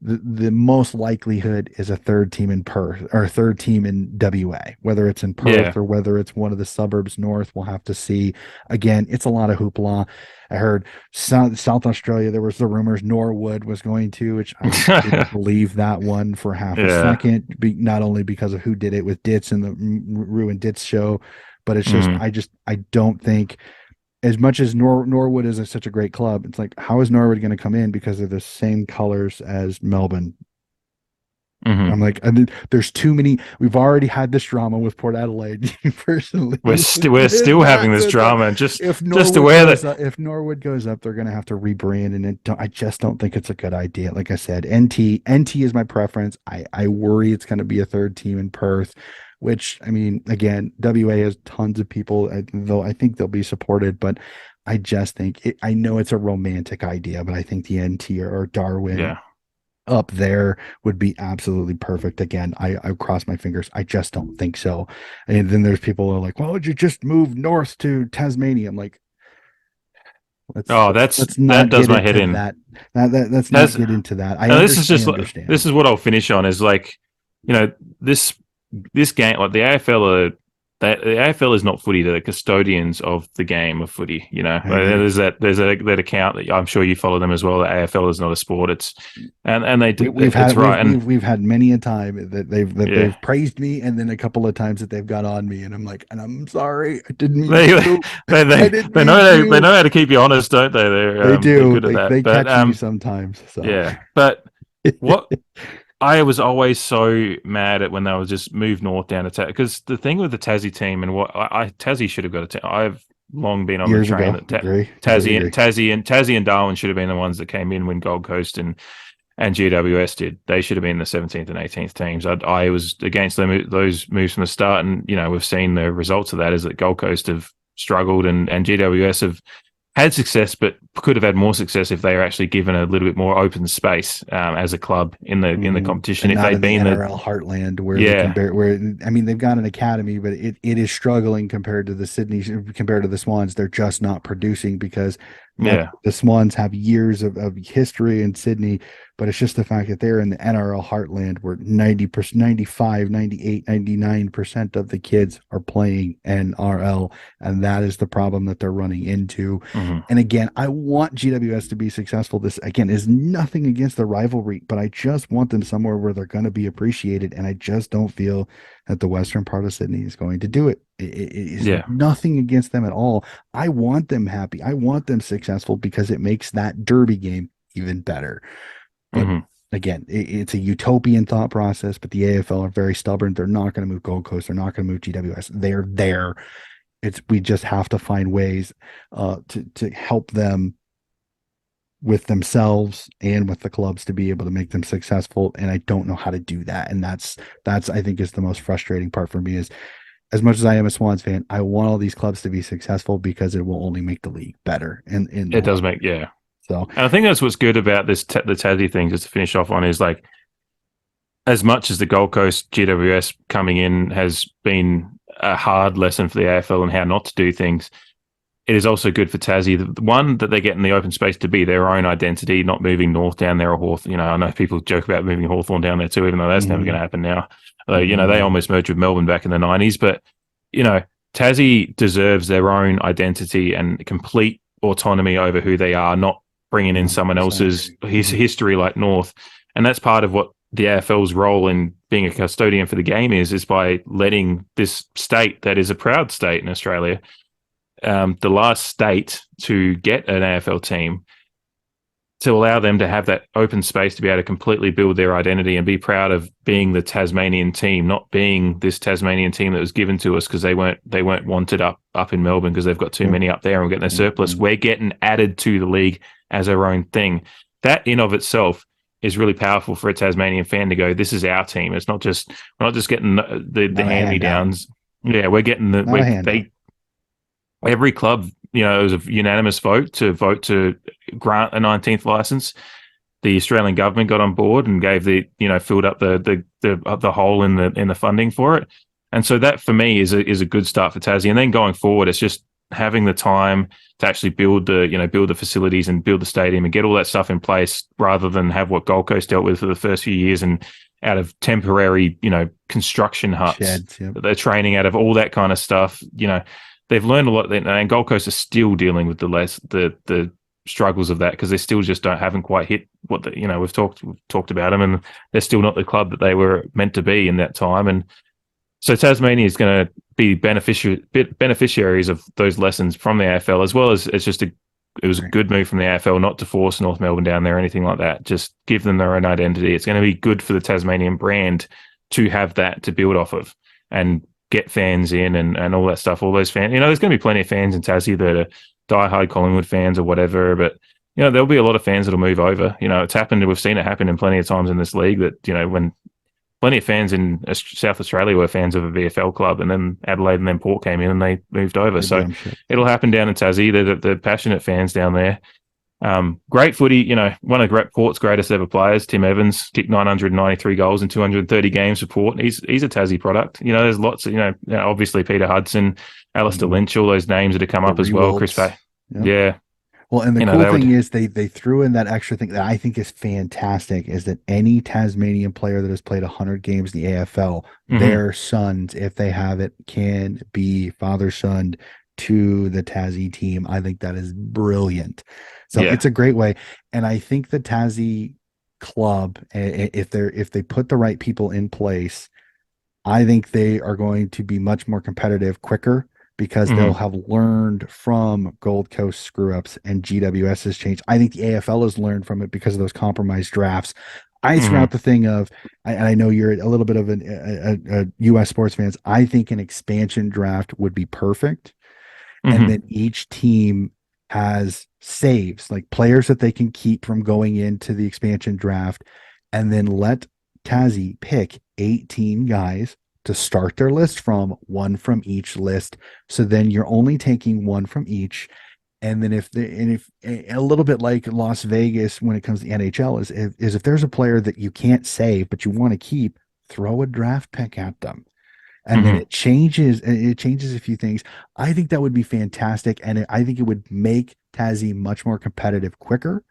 the most likelihood is a third team in Perth or a third team in WA, whether it's in Perth Yeah. or whether it's one of the suburbs north. We'll have to see. Again, it's a lot of hoopla. I heard South Australia, there was the rumors Norwood was going to, which I didn't believe that one for half a Yeah. second, not only because of who did it with Ditz and the ruined Ditz show, but it's just, Mm. I don't think as much as Norwood is such a great club, it's like, how is Norwood going to come in because they're the same colors as Melbourne? Hmm. I'm like, I mean, there's too many. We've already had this drama with Port Adelaide. Personally, We're still having this with drama, and if just Norwood aware goes that up, if Norwood goes up, they're going to have to rebrand, and I just don't think it's a good idea. Like I said, NT is my preference. I worry it's going to be a third team in Perth, which I mean, again, WA has tons of people, though I think they'll be supported, but I just think I know it's a romantic idea, but I think the NT or Darwin yeah. up there would be absolutely perfect. Again, I cross my fingers. I just don't think so. And then there's people who are like, "Why would you just move north to Tasmania?" I'm like, let's Oh, let's that's let's that not does get my head into in. that. Let's not Has get into that. And this is I just this understand. is what I'll finish on is like, this game, like the AFL the AFL is not footy. They're the custodians of the game of footy. I agree. There's that account that I'm sure you follow them as well. The AFL is not a sport. It's and they do We've it's had right. And we've had many a time that yeah, they've praised me, and then a couple of times that they've got on me, and I'm like, and I'm sorry, I didn't mean they to. they I they, didn't they mean know they to. know how to keep you honest, don't they? They're Do. good at that. They But catch me sometimes. So yeah. But what I was always so mad at when they would just move north down to because the thing with the Tassie team and what Tassie should have got a team. I've long been on the years train ago, that agree. Tassie and Darwin should have been the ones that came in when Gold Coast and GWS did. They should have been the 17th and 18th teams. I was against those moves from the start, and we've seen the results of that is that Gold Coast have struggled and GWS have had success, but could have had more success if they were actually given a little bit more open space as a club in the competition. And If not they'd in the been the NRL heartland where they yeah compare. Where I mean, they've got an academy, but it is struggling compared to the Sydney, compared to the Swans. They're just not producing because yeah the Swans have years of history in Sydney, but it's just the fact that they're in the NRL heartland where 90%, 95, 98, 99% of the kids are playing NRL. And that is the problem that they're running into. mm-hmm. And again, I want GWS to be successful. This again is nothing against the rivalry, but I just want them somewhere where they're going to be appreciated. And I just don't feel that the western part of Sydney is going to do it. It is yeah nothing against them at all. I want them happy. I want them successful because it makes that derby game even better. But mm-hmm. again, it's a utopian thought process, but the AFL are very stubborn. They're not going to move Gold Coast. They're not going to move GWS. They're there. We just have to find ways to help them with themselves and with the clubs to be able to make them successful. And I don't know how to do that. And that's I think is the most frustrating part for me is as much as I am a Swans fan, I want all these clubs to be successful because it will only make the league better. And in the it does long make so and I think that's what's good about this the Tassie thing. Just to finish off on is like as much as the Gold Coast GWS coming in has been a hard lesson for the AFL and how not to do things. It is also good for Tassie. The one that they get in the open space to be their own identity, not moving north down there or Hawthorn. I know people joke about moving Hawthorn down there too, even though that's never going to happen now. They almost merged with Melbourne back in the 90s. But, Tassie deserves their own identity and complete autonomy over who they are, not bringing in someone 100% else's agree. history like North. And that's part of what the AFL's role in being a custodian for the game is by letting this state that is a proud state in Australia the last state to get an AFL team to allow them to have that open space to be able to completely build their identity and be proud of being the Tasmanian team, not being this Tasmanian team that was given to us because they weren't wanted up in Melbourne because they've got too many up there and we're getting their surplus. We're getting added to the league as our own thing. That in of itself is really powerful for a Tasmanian fan to go, this is our team. We're not just getting the hand me downs. Yeah, we're getting every club, it was a unanimous vote to grant a 19th license. The Australian government got on board and gave filled up the hole in the funding for it. And so that for me is a good start for Tassie. And then going forward, it's just having the time to actually build the facilities and build the stadium and get all that stuff in place, rather than have what Gold Coast dealt with for the first few years, and out of temporary, construction huts Sheds, yep. that they're training out of, all that kind of stuff. They've learned a lot, and Gold Coast is still dealing with the struggles of that, because they still just haven't quite hit what we've talked about them, and they're still not the club that they were meant to be in that time. And so Tasmania is going to be beneficiaries of those lessons from the AFL, as well as it was a good move from the AFL not to force North Melbourne down there or anything like that. Just give them their own identity. It's going to be good for the Tasmanian brand to have that to build off of and get fans in and all that stuff. All those fans, there's going to be plenty of fans in Tassie that are diehard Collingwood fans or whatever, but there'll be a lot of fans that'll move over. It's happened. We've seen it happen in plenty of times in this league that, when plenty of fans in South Australia were fans of a VFL club, and then Adelaide and then Port came in and they moved over. So it'll happen down in Tassie. They're passionate fans down there. Great footy, one of Port's greatest ever players, Tim Evans, kicked 993 goals in 230 games for Port. He's a Tassie product. There's lots of, obviously Peter Hudson, Alistair Lynch, all those names that have come up as well. Chris Fay. Yep. Yeah. Well, and the cool thing is they threw in that extra thing that I think is fantastic, is that any Tasmanian player that has played 100 games in the AFL, their sons, if they have it, can be father-sonned to the Tassie team. I think that is brilliant. So it's a great way. And I think the Tassie club, if they put the right people in place, I think they are going to be much more competitive quicker, because they'll have learned from Gold Coast screw-ups and GWS has changed. I think the AFL has learned from it because of those compromised drafts. I threw out the thing of, and I know you're a little bit of a U.S. sports fans, I think an expansion draft would be perfect. And then each team has saves, like players that they can keep from going into the expansion draft, and then let Tassie pick 18 guys to start their list from, one from each list. So then you're only taking one from each. And then if a little bit like Las Vegas when it comes to the NHL is if there's a player that you can't save but you want to keep, throw a draft pick at them. And then it changes a few things. I think that would be fantastic, and I think it would make Tassie much more competitive quicker.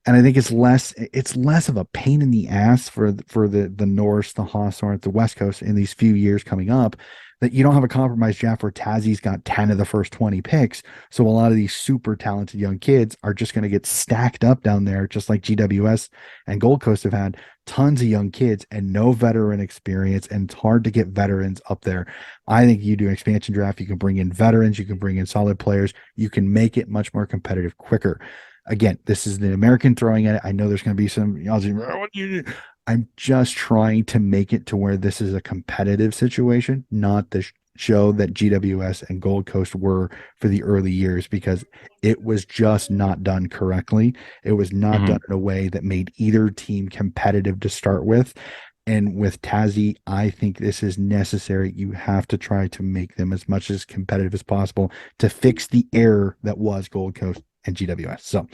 And I think it's less of a pain in the ass for the North, the Hawthorn, the West Coast in these few years coming up, that you don't have a compromised draft where Tassie's got 10 of the first 20 picks. So a lot of these super talented young kids are just going to get stacked up down there, just like GWS and Gold Coast have had tons of young kids and no veteran experience, and it's hard to get veterans up there. I think you do an expansion draft, you can bring in veterans, you can bring in solid players, you can make it much more competitive quicker. Again, this is the American throwing at it. I know there's going to be some I'm just trying to make it to where this is a competitive situation, not the show that GWS and Gold Coast were for the early years, because it was just not done correctly. It was not done in a way that made either team competitive to start with. And with Tassie, I think this is necessary. You have to try to make them as much as competitive as possible to fix the error that was Gold Coast and GWS. So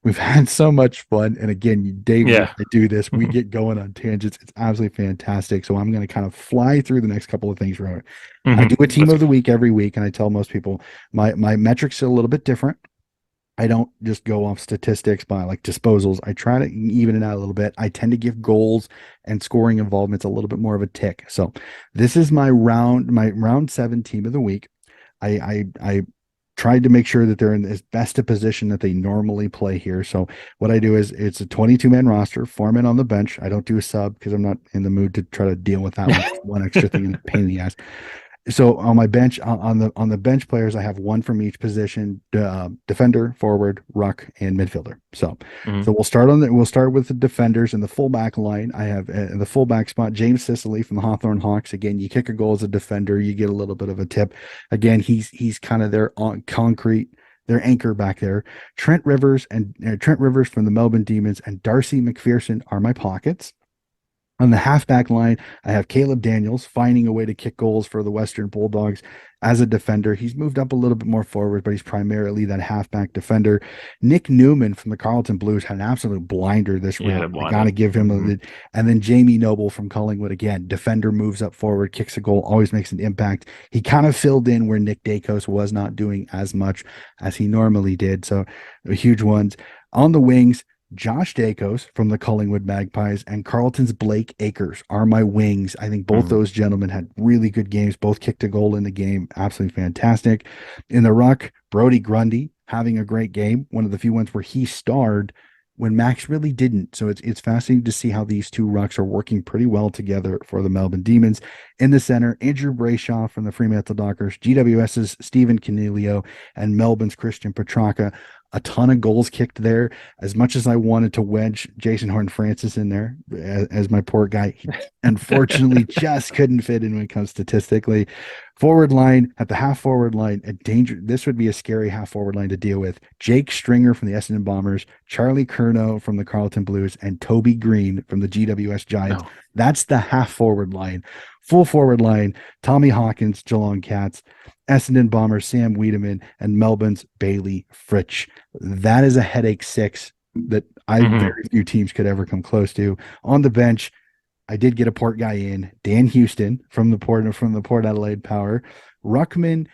we've had so much fun. And again, Dave, I do this. We get going on tangents. It's absolutely fantastic. So I'm going to kind of fly through the next couple of things. I do a team of the week every week. And I tell most people my metrics are a little bit different. I don't just go off statistics by like disposals. I try to even it out a little bit. I tend to give goals and scoring involvements a little bit more of a tick. So this is my round 7 team of the week. I tried to make sure that they're in as best a position that they normally play here. So what I do is it's a 22-man roster, 4 men on the bench. I don't do a sub because I'm not in the mood to try to deal with that one extra thing and pain in the ass. So on my bench, on the bench players, I have one from each position: defender, forward, ruck, and midfielder. So we'll start with the defenders. And the fullback line, I have in the fullback spot James Sicily from the Hawthorn Hawks. Again, you kick a goal as a defender, you get a little bit of a tip. Again, he's kind of their concrete, their anchor back there. Trent Rivers from the Melbourne Demons and Darcy McPherson are my pockets. On the halfback line, I have Caleb Daniels finding a way to kick goals for the Western Bulldogs as a defender. He's moved up a little bit more forward, but he's primarily that halfback defender. Nick Newman from the Carleton Blues had an absolute blinder this round. I got to give him and then Jamie Noble from Collingwood again. Defender moves up forward, kicks a goal, always makes an impact. He kind of filled in where Nick Dacos was not doing as much as he normally did. So huge ones. On the wings, Josh Dacos from the Collingwood Magpies and Carleton's Blake Akers are my wings. I think both those gentlemen had really good games. Both kicked a goal in the game. Absolutely fantastic. In the ruck, Brody Grundy having a great game. One of the few ones where he starred when Max really didn't. So it's fascinating to see how these two rucks are working pretty well together for the Melbourne Demons. In the center, Andrew Brayshaw from the Fremantle Dockers, GWS's Stephen Canelio, and Melbourne's Christian Petrarca. A ton of goals kicked there. As much as I wanted to wedge Jason Horn-Francis in there as my poor guy, he unfortunately just couldn't fit in when it comes statistically. Forward line, at the half forward line, a danger. This would be a scary half forward line to deal with. Jake Stringer from the Essendon Bombers, Charlie Curnow from the Carleton Blues, and Toby Green from the GWS Giants. That's the half forward line. Full forward line, Tommy Hawkins, Geelong Cats, Essendon Bombers, Sam Wiedemann, and Melbourne's Bailey Fritsch. That is a headache six that very few teams could ever come close to. On the bench, I did get a Port guy in, Dan Houston from the Port Adelaide Power. Ruckman,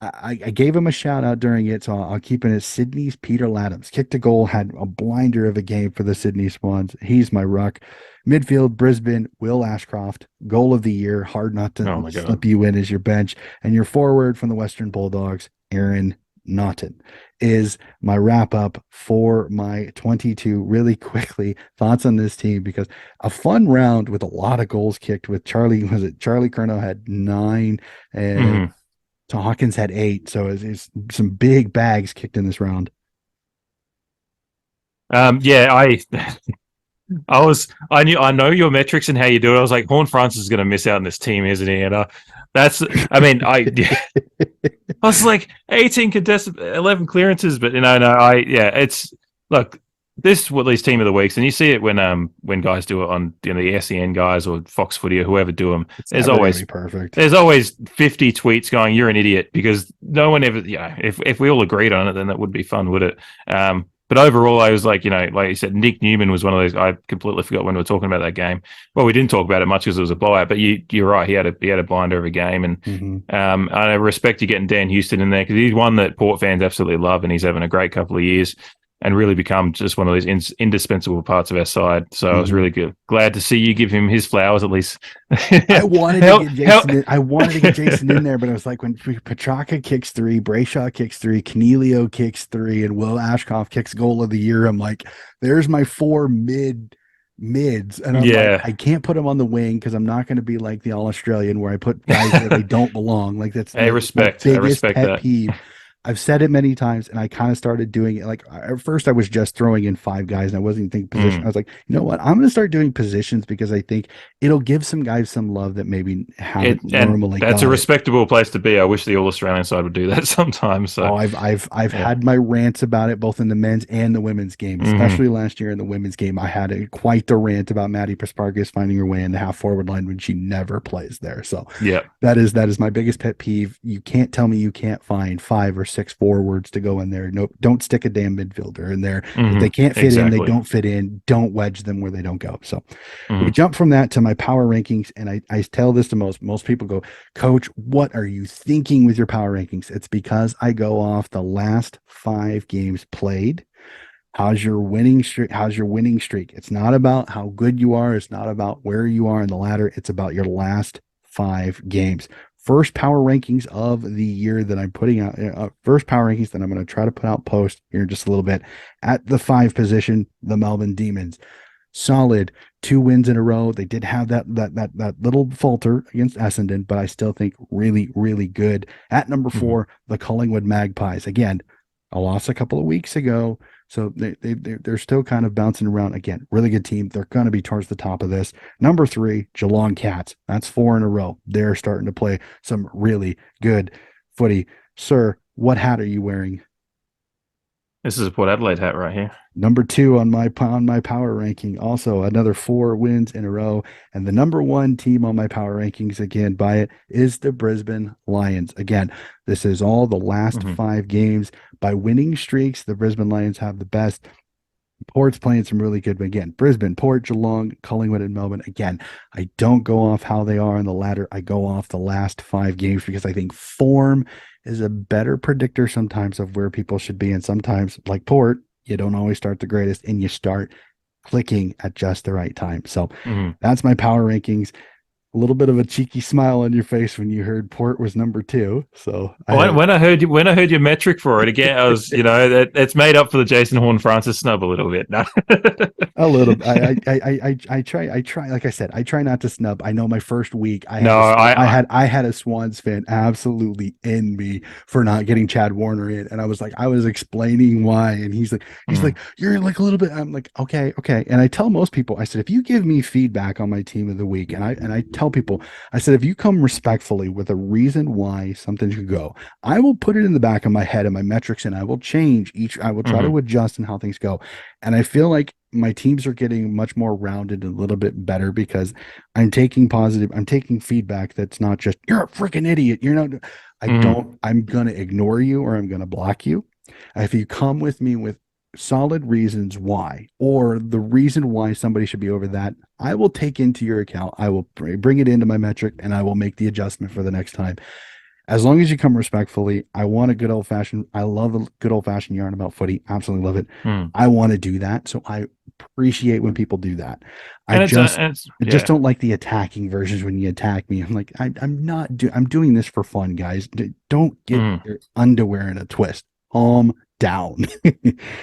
I gave him a shout out during it, so I'll keep it as Sydney's Peter Laddams. Kicked a goal, had a blinder of a game for the Sydney Swans. He's my ruck. Midfield, Brisbane, Will Ashcroft, goal of the year. Hard not to slip you in as your bench. And your forward from the Western Bulldogs, Aaron Naughton, is my wrap up for my 22. Really quickly, thoughts on this team, because a fun round with a lot of goals kicked with Charlie Curnow had 9 and Hawkins had 8. So it's some big bags kicked in this round. I know your metrics and how you do it. I was like, Horn-Francis is going to miss out on this team, isn't he? And I was like 18 contested, 11 clearances, but this is what these team of the weeks, and you see it when guys do it on the SEN guys or Fox Footy or whoever do them. There's always perfect. There's always 50 tweets going, "You're an idiot," because no one ever. If we all agreed on it, then that would be fun, would it? But overall, I was like, like you said, Nick Newman was one of those. I completely forgot when we were talking about that game. Well, we didn't talk about it much because it was a blowout. But you're right. He had a blinder of a game, and I respect you getting Dan Houston in there because he's one that Port fans absolutely love, and he's having a great couple of years and really become just one of those indispensable parts of our side. So I was really glad to see you give him his flowers at least. I wanted to get Jason in there, but it was like when Petrarca kicks 3, Brayshaw kicks 3, Canelio kicks 3, and Will Ashcroft kicks goal of the year. I'm like, there's my 4 mids. And I'm like, I can't put them on the wing because I'm not going to be like the All-Australian where I put guys where they don't belong. Like that's I respect that. Peeve. I've said it many times, and I kind of started doing it. Like at first, I was just throwing in 5 guys, and I wasn't even thinking position. I was like, you know what? I'm going to start doing positions because I think it'll give some guys some love that maybe haven't normally. That's a respectable place to be. I wish the All-Australian side would do that sometimes. So I've had my rants about it both in the men's and the women's game, especially last year in the women's game. I had quite the rant about Maddie Praspargas finding her way in the half forward line when she never plays there. So that is my biggest pet peeve. You can't tell me you can't find 5 or 6 forwards to go in there. Nope, don't stick a damn midfielder in there. If they can't fit in, they don't fit in. Don't wedge them where they don't go. So we jump from that to my power rankings, and I tell this to most people go, Coach, what are you thinking with your power rankings? It's because I go off the last 5 games played. How's your winning streak? It's not about how good you are. It's not about where you are in the ladder. It's about your last 5 games. First power rankings of the year that I'm putting out, first power rankings that I'm going to try to put out post here in just a little bit. At the 5 position, the Melbourne Demons. Solid 2 wins in a row. They did have that little falter against Essendon, but I still think really, really good. At number 4, the Collingwood Magpies. Again, a loss a couple of weeks ago. So they're still kind of bouncing around. Again, really good team. They're going to be towards the top of this. Number 3, Geelong Cats. That's 4 in a row. They're starting to play some really good footy. Sir, what hat are you wearing? This is a Port Adelaide hat right here. Number 2 on my power ranking, also another 4 wins in a row. And the number 1 team on my power rankings, again, by it, is the Brisbane Lions. Again, this is all the last 5 games. By winning streaks, the Brisbane Lions have the best. Port's playing some really good, but again, Brisbane, Port, Geelong, Collingwood, and Melbourne. Again, I don't go off how they are on the ladder. I go off the last 5 games because I think form is a better predictor sometimes of where people should be. And sometimes, like Port, you don't always start the greatest and you start clicking at just the right time. So that's my power rankings. A little bit of a cheeky smile on your face when you heard Port was number 2. So when I heard your metric for it again, I was, it's made up for the Jason Horn-Francis snub a little bit. No. A little. I try. Like I said, I try not to snub. I know my first week, I had a Swans fan absolutely in me for not getting Chad Warner in, and I was explaining why, and he's like, you're like a little bit. I'm like, okay, and I tell most people, I said, if you give me feedback on my team of the week, and I tell people, I said, if you come respectfully with a reason why something should go, I will put it in the back of my head and my metrics, and I will change each. I will try to adjust in how things go, and I feel like my teams are getting much more rounded and a little bit better because I'm taking feedback that's not just, you're a freaking idiot. You're not, I'm going to ignore you or I'm going to block you. If you come with me with solid reasons why, or the reason why somebody should be over that, I will take into your account. I will bring it into my metric and I will make the adjustment for the next time. As long as you come respectfully, I want a good old fashioned, I love a good old fashioned yarn about footy. Absolutely love it. I want to do that. So I appreciate when people do that. I just don't like the attacking versions when you attack me. I'm like, I'm doing this for fun, guys. Don't get your underwear in a twist. Calm down.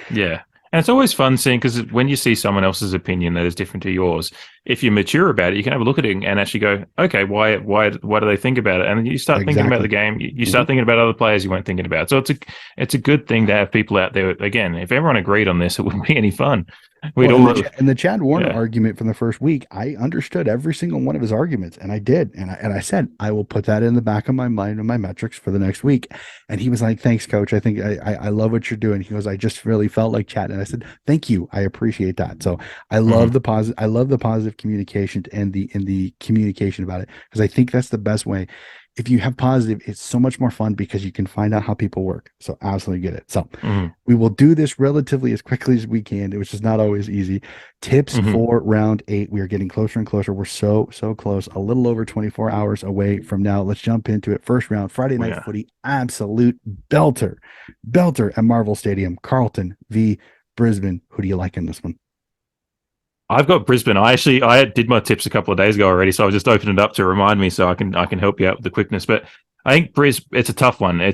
Yeah. And it's always fun seeing, because when you see someone else's opinion that is different to yours, if you're mature about it, you can have a look at it and actually go, okay, why do they think about it? And you start thinking about the game. You start thinking about other players you weren't thinking about. So it's a good thing to have people out there. Again, if everyone agreed on this, it wouldn't be any fun. And the Chad Warner argument from the first week, I understood every single one of his arguments, and I did. And I said, I will put that in the back of my mind and my metrics for the next week. And he was like, thanks, coach. I think I love what you're doing. He goes, I just really felt like Chad. And I said, thank you. I appreciate that. So I love the positive. I love the positive communication and the communication about it, because I think that's the best way. If you have positive, it's so much more fun because you can find out how people work. So absolutely get it. So we will do this relatively as quickly as we can, which is not always easy. Tips for round 8. We are getting closer and closer. We're so close, a little over 24 hours away from now. Let's jump into it. First round, Friday night footy, absolute belter at Marvel Stadium. Carlton v Brisbane. Who do you like in this one? I've got Brisbane. I did my tips a couple of days ago already, so I just opened it up to remind me so I can help you out with the quickness. But I think it's a tough one. I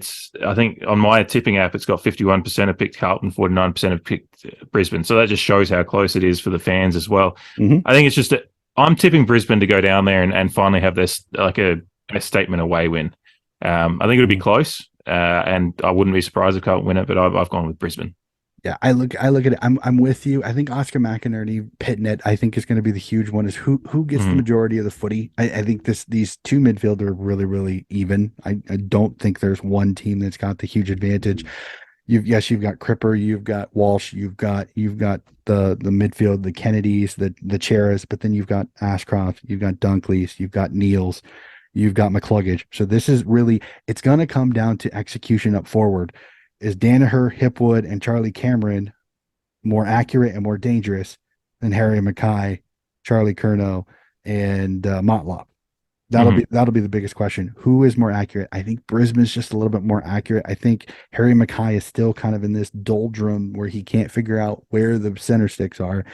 think on my tipping app, it's got 51% have picked Carlton, 49% have picked Brisbane. So that just shows how close it is for the fans as well. I think it's just I'm tipping Brisbane to go down there and finally have this like a statement away win. I think it'll be close, and I wouldn't be surprised if Carlton win it, but I've gone with Brisbane. Yeah, I look at it. I'm with you. I think Oscar McInerney pitting it, I think, is going to be the huge one. Is who gets the majority of the footy? I think these two midfield are really, really even. I don't think there's one team that's got the huge advantage. You've got Cripper, you've got Walsh, you've got the midfield, the Kennedys, the Cheras, but then you've got Ashcroft, you've got Dunkley's, you've got Neals, you've got McCluggage. So this is really, it's going to come down to execution up forward. Is Danaher, Hipwood, and Charlie Cameron more accurate and more dangerous than Harry Mackay, Charlie Curnow, and Motlop? That'll be the biggest question. Who is more accurate? I think Brisbane's just a little bit more accurate. I think Harry Mackay is still kind of in this doldrum where he can't figure out where the center sticks are.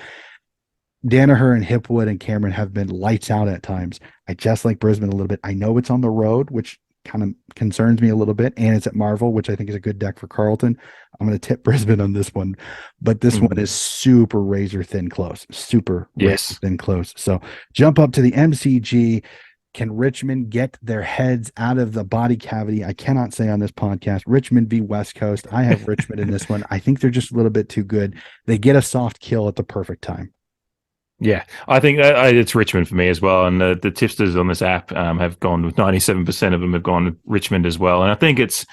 Danaher and Hipwood and Cameron have been lights out at times. I just like Brisbane a little bit. I know it's on the road, which kind of concerns me a little bit, and it's at Marvel, which I think is a good deck for Carlton. I'm going to tip Brisbane on this one, but this one is super razor thin close, razor thin close. So jump up to the MCG. Can Richmond get their heads out of the body cavity? I cannot say on this podcast. Richmond v West Coast. I have Richmond in this one. I think they're just a little bit too good. They get a soft kill at the perfect time. Yeah, I think it's Richmond for me as well. And the tipsters on this app have gone with 97% of them have gone with Richmond as well. And I think it's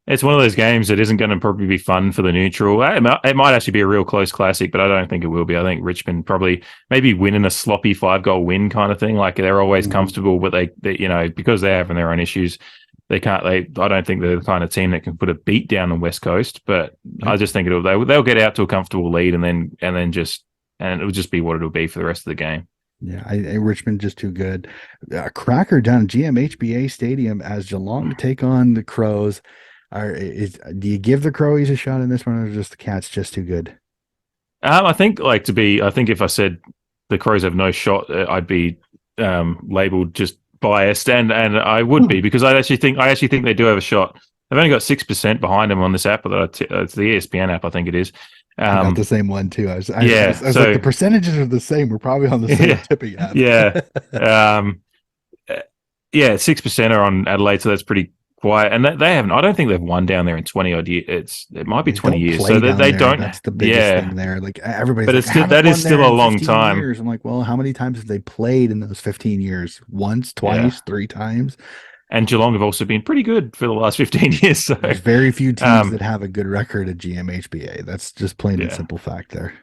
It's one of those games that isn't going to probably be fun for the neutral. It might actually be a real close classic, but I don't think it will be. I think Richmond probably maybe winning a sloppy 5-goal win kind of thing. Like they're always comfortable, but they because they're having their own issues, they can't. I don't think they're the kind of team that can put a beat down on West Coast. But I just think they'll get out to a comfortable lead and then it'll just be what it'll be for the rest of the game. Yeah, Richmond just too good. Cracker down at GMHBA Stadium as Geelong take on the Crows. Do you give the Crowies a shot in this one, or just the Cats just too good? I think if I said the Crows have no shot, I'd be labelled just biased, and I would be, because I actually think they do have a shot. They've only got 6% behind them on this app. It's the ESPN app, I think it is. I got the same one too. I was so, like, the percentages are the same. We're probably on the same tipping app. Yeah. 6% are on Adelaide, so that's pretty quiet. And they haven't. I don't think they've won down there in 20 odd years. It might be 20 years. So they don't. That's the biggest thing there. Like everybody's, but like, that is still a long time. Years. I'm like, well, how many times have they played in those 15 years? Once, twice, 3 times. And Geelong have also been pretty good for the last 15 years. So there's very few teams that have a good record at GMHBA. That's just plain and simple fact there.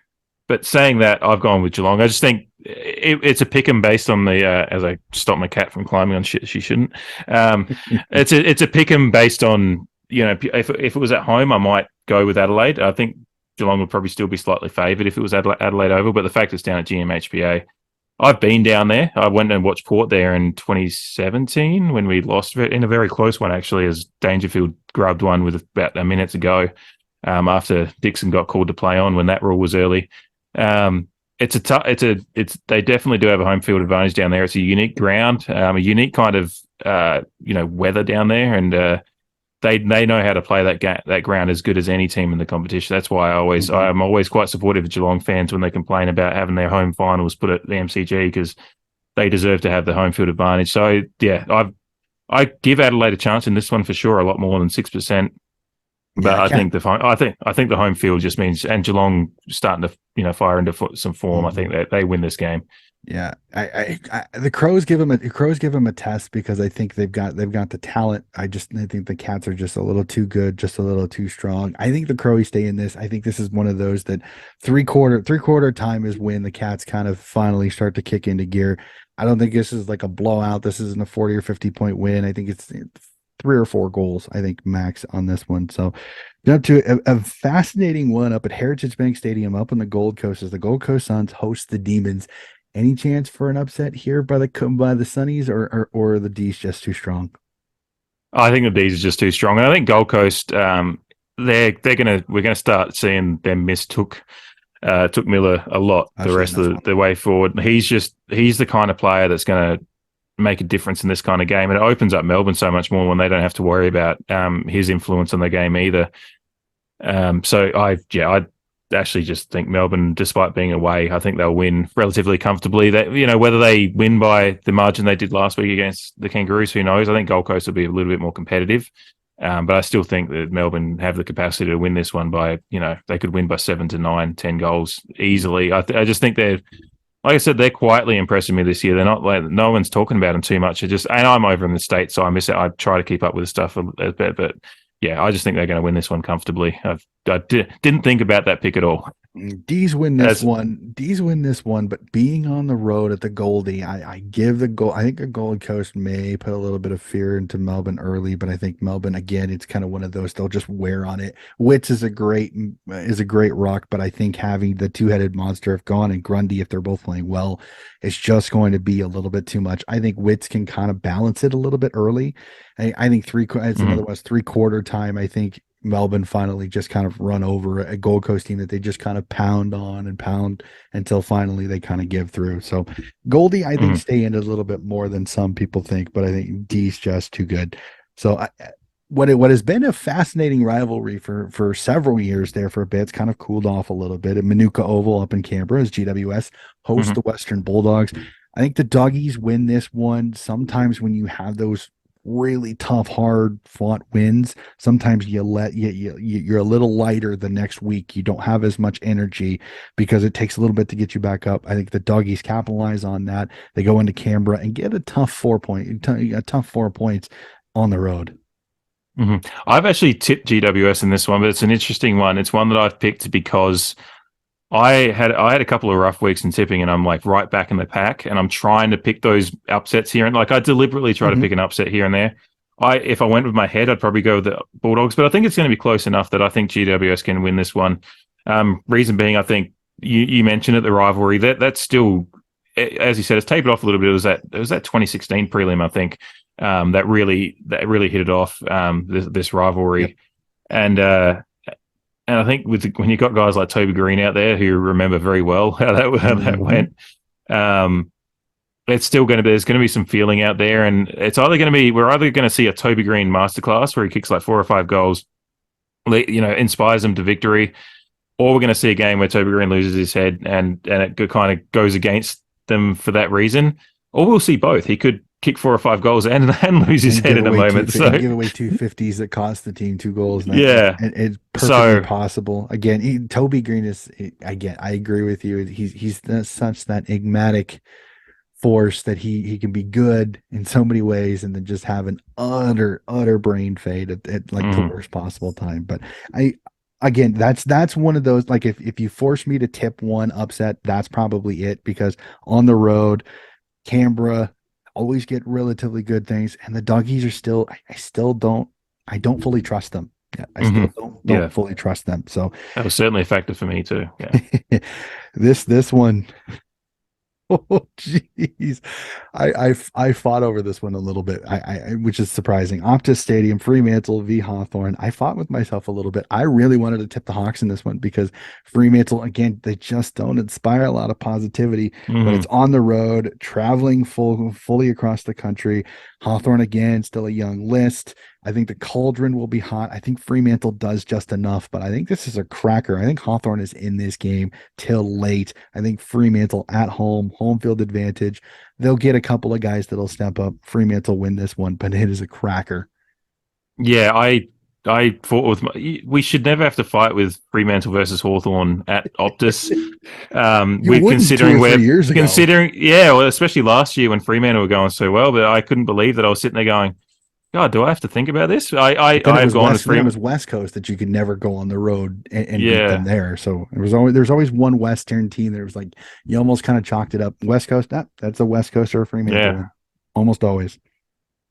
But saying that, I've gone with Geelong. I just think it's a pick 'em based on the as I stop my cat from climbing on shit she shouldn't. It's a pick 'em based on, if it was at home, I might go with Adelaide. I think Geelong would probably still be slightly favoured if it was Adelaide Oval, but the fact it's down at GMHBA, I've been down there. I went and watched Port there in 2017 when we lost in a very close one, actually, as Dangerfield grubbed one with about a minute to go after Dixon got called to play on when that rule was early. They definitely do have a home field advantage down there. It's a unique ground, a unique kind of weather down there, and they know how to play that ground as good as any team in the competition. That's why I'm always quite supportive of Geelong fans when they complain about having their home finals put at the MCG, because they deserve to have the home field advantage. So yeah, I give Adelaide a chance in this one for sure, a lot more than 6%. But I think the home field just means, and Geelong starting to fire into some form. I think they win this game. Yeah, the Crows give them a test, because I think they've got the talent. I think the Cats are just a little too good, just a little too strong. I think the Crowies stay in this. I think this is one of those that three quarter time is when the Cats kind of finally start to kick into gear. I don't think this is like a blowout. This isn't a 40 or 50 point win. I think it's 3 or 4 goals, I think, max on this one. So up to a fascinating one up at Heritage Bank Stadium up on the Gold Coast as the Gold Coast Suns host the Demons. Any chance for an upset here by the Sunnies, or the D's just too strong? I think the D's are just too strong. And I think Gold Coast, we're gonna start seeing them miss Took Miller a lot the rest of the way forward. He's the kind of player that's gonna make a difference in this kind of game, and it opens up Melbourne so much more when they don't have to worry about his influence on the game either. So I actually just think Melbourne, despite being away, I think they'll win relatively comfortably. That whether they win by the margin they did last week against the Kangaroos, who knows? I think Gold Coast will be a little bit more competitive, but I still think that Melbourne have the capacity to win this one by they could win by 7 to 9, 10 goals easily. I just think they're, like I said, they're quietly impressing me this year. They're not no one's talking about them too much. And I'm over in the States, so I miss it. I try to keep up with the stuff a bit, but yeah, I just think they're going to win this one comfortably. I didn't think about that pick at all. D's win this one, but being on the road at the Goldie, I give the goal. I think the Gold Coast may put a little bit of fear into Melbourne early, but I think Melbourne, again, it's kind of one of those, they'll just wear on it. Witts is a great rock, but I think having the two-headed monster of Gawn and Grundy, if they're both playing well, it's just going to be a little bit too much. I think Witts can kind of balance it a little bit early. I think three-quarter time, I think Melbourne finally just kind of run over a Gold Coast team that they just kind of pound until finally they kind of give through. So Goldie, I think, stay in a little bit more than some people think, but I think D's just too good. So what has been a fascinating rivalry for several years there for a bit, it's kind of cooled off a little bit at Manuka Oval up in Canberra as GWS hosts the Western Bulldogs. I think the Doggies win this one. Sometimes when you have those really tough, hard fought wins, sometimes you're a little lighter the next week. You don't have as much energy because it takes a little bit to get you back up. I think the Doggies capitalize on that. They go into Canberra and get a tough 4 points on the road. I've actually tipped GWS in this one, but it's an interesting one. It's one that I've picked because I had a couple of rough weeks in tipping, and I'm like right back in the pack, and I'm trying to pick those upsets here, and like I deliberately try to pick an upset here and there. If I went with my head, I'd probably go with the Bulldogs, but I think it's going to be close enough that I think GWS can win this one. Reason being, I think you mentioned it, the rivalry that's still, as you said, it's tapered off a little bit. It was that 2016 prelim, I think, that really hit it off, this rivalry. Yep. And I think when you got guys like Toby Green out there who remember very well how that went, it's still going to be, there's going to be some feeling out there, and it's either going to be, we're either going to see a Toby Green masterclass where he kicks like 4 or 5 goals, inspires them to victory, or we're going to see a game where Toby Green loses his head and it kind of goes against them for that reason, or we'll see both. He could kick 4 or 5 goals and lose his head in a moment. So give away 250s that cost the team 2 goals. And it's perfectly possible. Again, Toby Green is, again, I agree with you. He's such that enigmatic force that he can be good in so many ways and then just have an utter brain fade at like the worst possible time. But again, that's one of those, like if you force me to tip one upset, that's probably it, because on the road, Canberra always get relatively good things, and the Doggies are still, I don't fully trust them. Yeah, I still don't fully trust them. So that was certainly a factor for me too. Yeah. this one, oh jeez, I fought over this one a little bit, which is surprising. Optus Stadium, Fremantle v Hawthorn. I fought with myself a little bit. I really wanted to tip the Hawks in this one because Fremantle, again, they just don't inspire a lot of positivity. But it's on the road, traveling fully across the country. Hawthorn, again, still a young list. I think the cauldron will be hot. I think Fremantle does just enough, but I think this is a cracker. I think Hawthorn is in this game till late. I think Fremantle at home field advantage. They'll get a couple of guys that'll step up. Fremantle win this one, but it is a cracker. Yeah, I fought with we should never have to fight with Fremantle versus Hawthorn at Optus. We're considering, well, especially last year when Fremantle were going so well, but I couldn't believe that I was sitting there going, God, do I have to think about this? I've gone to Fremantle. It was West Coast that you could never go on the road and beat them there. So there's always one Western team that was like, you almost kind of chalked it up. West Coast, that's a West Coast or a Fremantle. Yeah. Almost always.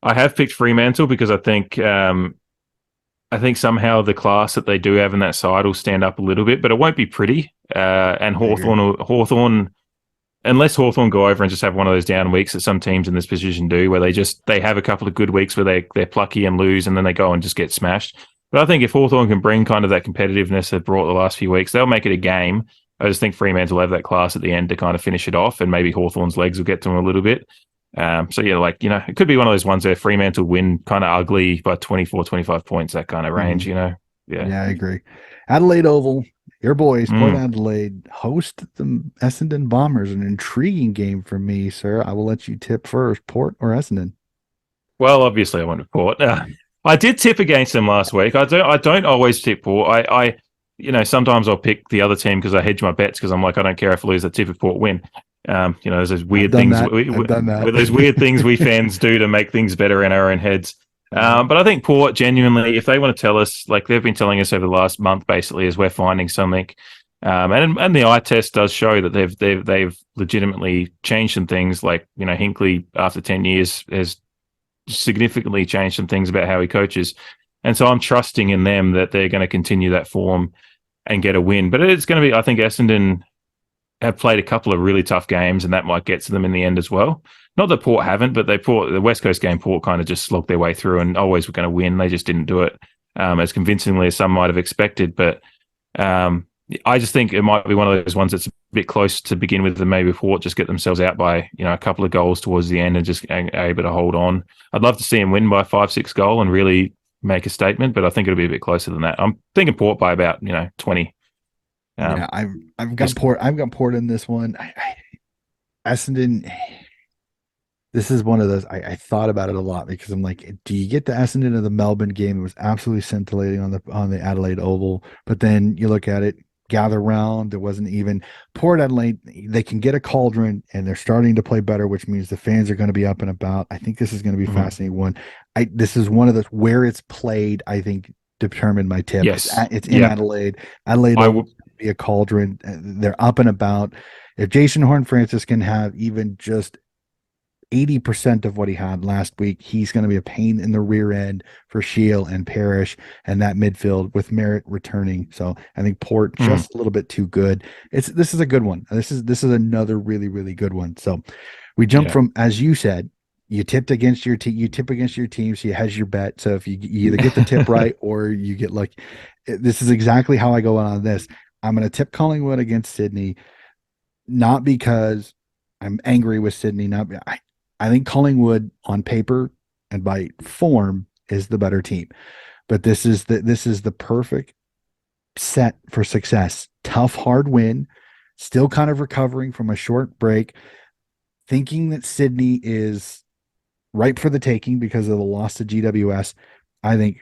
I have picked Fremantle because I think somehow the class that they do have in that side will stand up a little bit, but it won't be pretty. And Hawthorn, unless Hawthorn go over and just have one of those down weeks that some teams in this position do, where they have a couple of good weeks where they're plucky and lose, and then they go and just get smashed. But I think if Hawthorn can bring kind of that competitiveness they've brought the last few weeks, they'll make it a game. I just think Fremantle will have that class at the end to kind of finish it off, and maybe Hawthorn's legs will get to them a little bit. It could be one of those ones where Fremantle win kind of ugly by 24, 25 points, that kind of range, Yeah, I agree. Adelaide Oval, your boys, Port Adelaide, host the Essendon Bombers. An intriguing game for me, sir. I will let you tip first, Port or Essendon. Well, obviously I went with Port. I did tip against them last week. I don't always tip Port. I sometimes I'll pick the other team because I hedge my bets because I'm like, I don't care if I lose, I tip if Port win. There's those weird things. Those weird things we fans do to make things better in our own heads. But I think Port, genuinely, if they want to tell us, like they've been telling us over the last month, basically, as we're finding something, and the eye test does show that they've legitimately changed some things. Like Hinkley, after 10 years, has significantly changed some things about how he coaches, and so I'm trusting in them that they're going to continue that form and get a win. But it's going to be, I think, Essendon have played a couple of really tough games, and that might get to them in the end as well. Not that Port haven't, but the West Coast game, Port kind of just slogged their way through and always were going to win. They just didn't do it as convincingly as some might have expected. But I just think it might be one of those ones that's a bit close to begin with, and maybe Port just get themselves out by a couple of goals towards the end and just are able to hold on. I'd love to see them win by 5-6 goal and really make a statement, but I think it'll be a bit closer than that. I'm thinking Port by about 20. I've got Port. I've got Port in this one. Essendon. This is one of those. I thought about it a lot because I'm like, do you get the Essendon of the Melbourne game? It was absolutely scintillating on the Adelaide Oval, but then you look at it. gather round. There wasn't even Port Adelaide. They can get a cauldron, and they're starting to play better, which means the fans are going to be up and about. I think this is going to be a Mhm. fascinating one. This is one of the where it's played. I think determined my tip. Yes. It's in Yeah. Adelaide. Adelaide I will w- be a cauldron. They're up and about. If Jason Horn-Francis can have even just 80% of what he had last week, he's going to be a pain in the rear end for Shield and Parrish and that midfield with Merritt returning. So I think Port mhm. just a little bit too good. This is a good one. This is another really, really good one. So we jump Yeah. from, as you said, you tipped against your team, you tip against your team, so you hedge your bet. So if you either get the tip right or you get lucky. This is exactly how I go on this. I'm going to tip Collingwood against Sydney, not because I'm angry with Sydney. Not I think Collingwood on paper and by form is the better team, but this is the perfect set for success. Tough, hard win, still kind of recovering from a short break, thinking that Sydney is ripe for the taking because of the loss to GWS. I think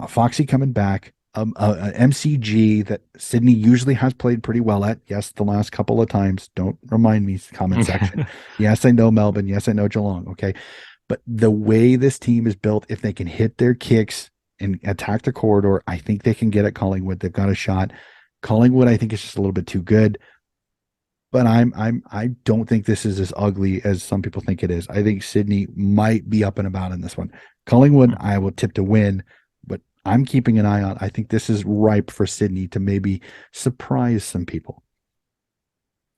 Foxy coming back, a MCG that Sydney usually has played pretty well at. Yes, the last couple of times. Don't remind me, comment section. Yes, I know Melbourne. Yes, I know Geelong. Okay. But the way this team is built, if they can hit their kicks and attack the corridor, I think they can get at Collingwood. They've got a shot. Collingwood, I think, is just a little bit too good. But I don't think this is as ugly as some people think it is. I think Sydney might be up and about in this one. Collingwood, I will tip to win, but I'm keeping an eye on. I think this is ripe for Sydney to maybe surprise some people.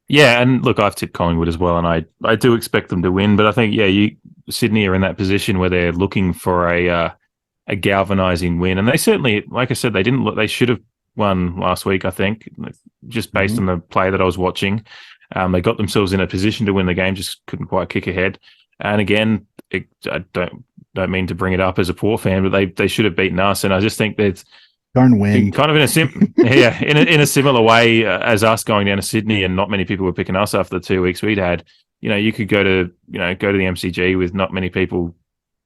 Yeah, and look, I've tipped Collingwood as well, and I do expect them to win. But I think Sydney are in that position where they're looking for a galvanizing win, and they certainly, like I said, they didn't look. They should have won last week. I think just based on the play that I was watching, they got themselves in a position to win the game, just couldn't quite kick ahead. And again, I don't mean to bring it up as a poor fan, but they should have beaten us, and I just think that Darn wind. kind of in a similar way as us going down to Sydney, and not many people were picking us after the 2 weeks we'd had. You could go to the MCG with not many people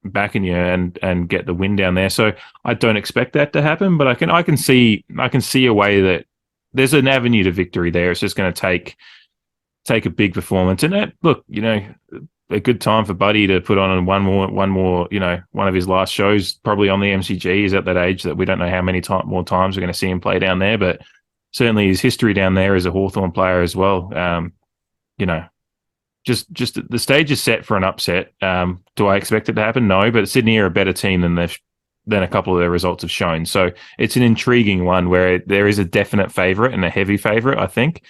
backing you and get the win down there. So I don't expect that to happen, but I can see a way that there's an avenue to victory there. It's just going to take a big performance. And that, look, a good time for Buddy to put on one more, one of his last shows, probably on the MCG. He's at that age that we don't know how many more times we're going to see him play down there, but certainly his history down there as a Hawthorn player as well. Just the stage is set for an upset. Do I expect it to happen? No, but Sydney are a better team than a couple of their results have shown. So it's an intriguing one where there is a definite favourite and a heavy favourite, I think.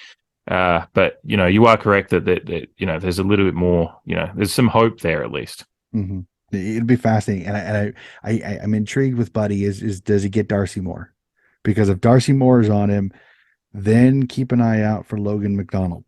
But you are correct that there's a little bit more. There's some hope there at least. Mm-hmm. It'd be fascinating, and I'm intrigued with Buddy. Is does he get Darcy Moore? Because if Darcy Moore is on him, then keep an eye out for Logan McDonald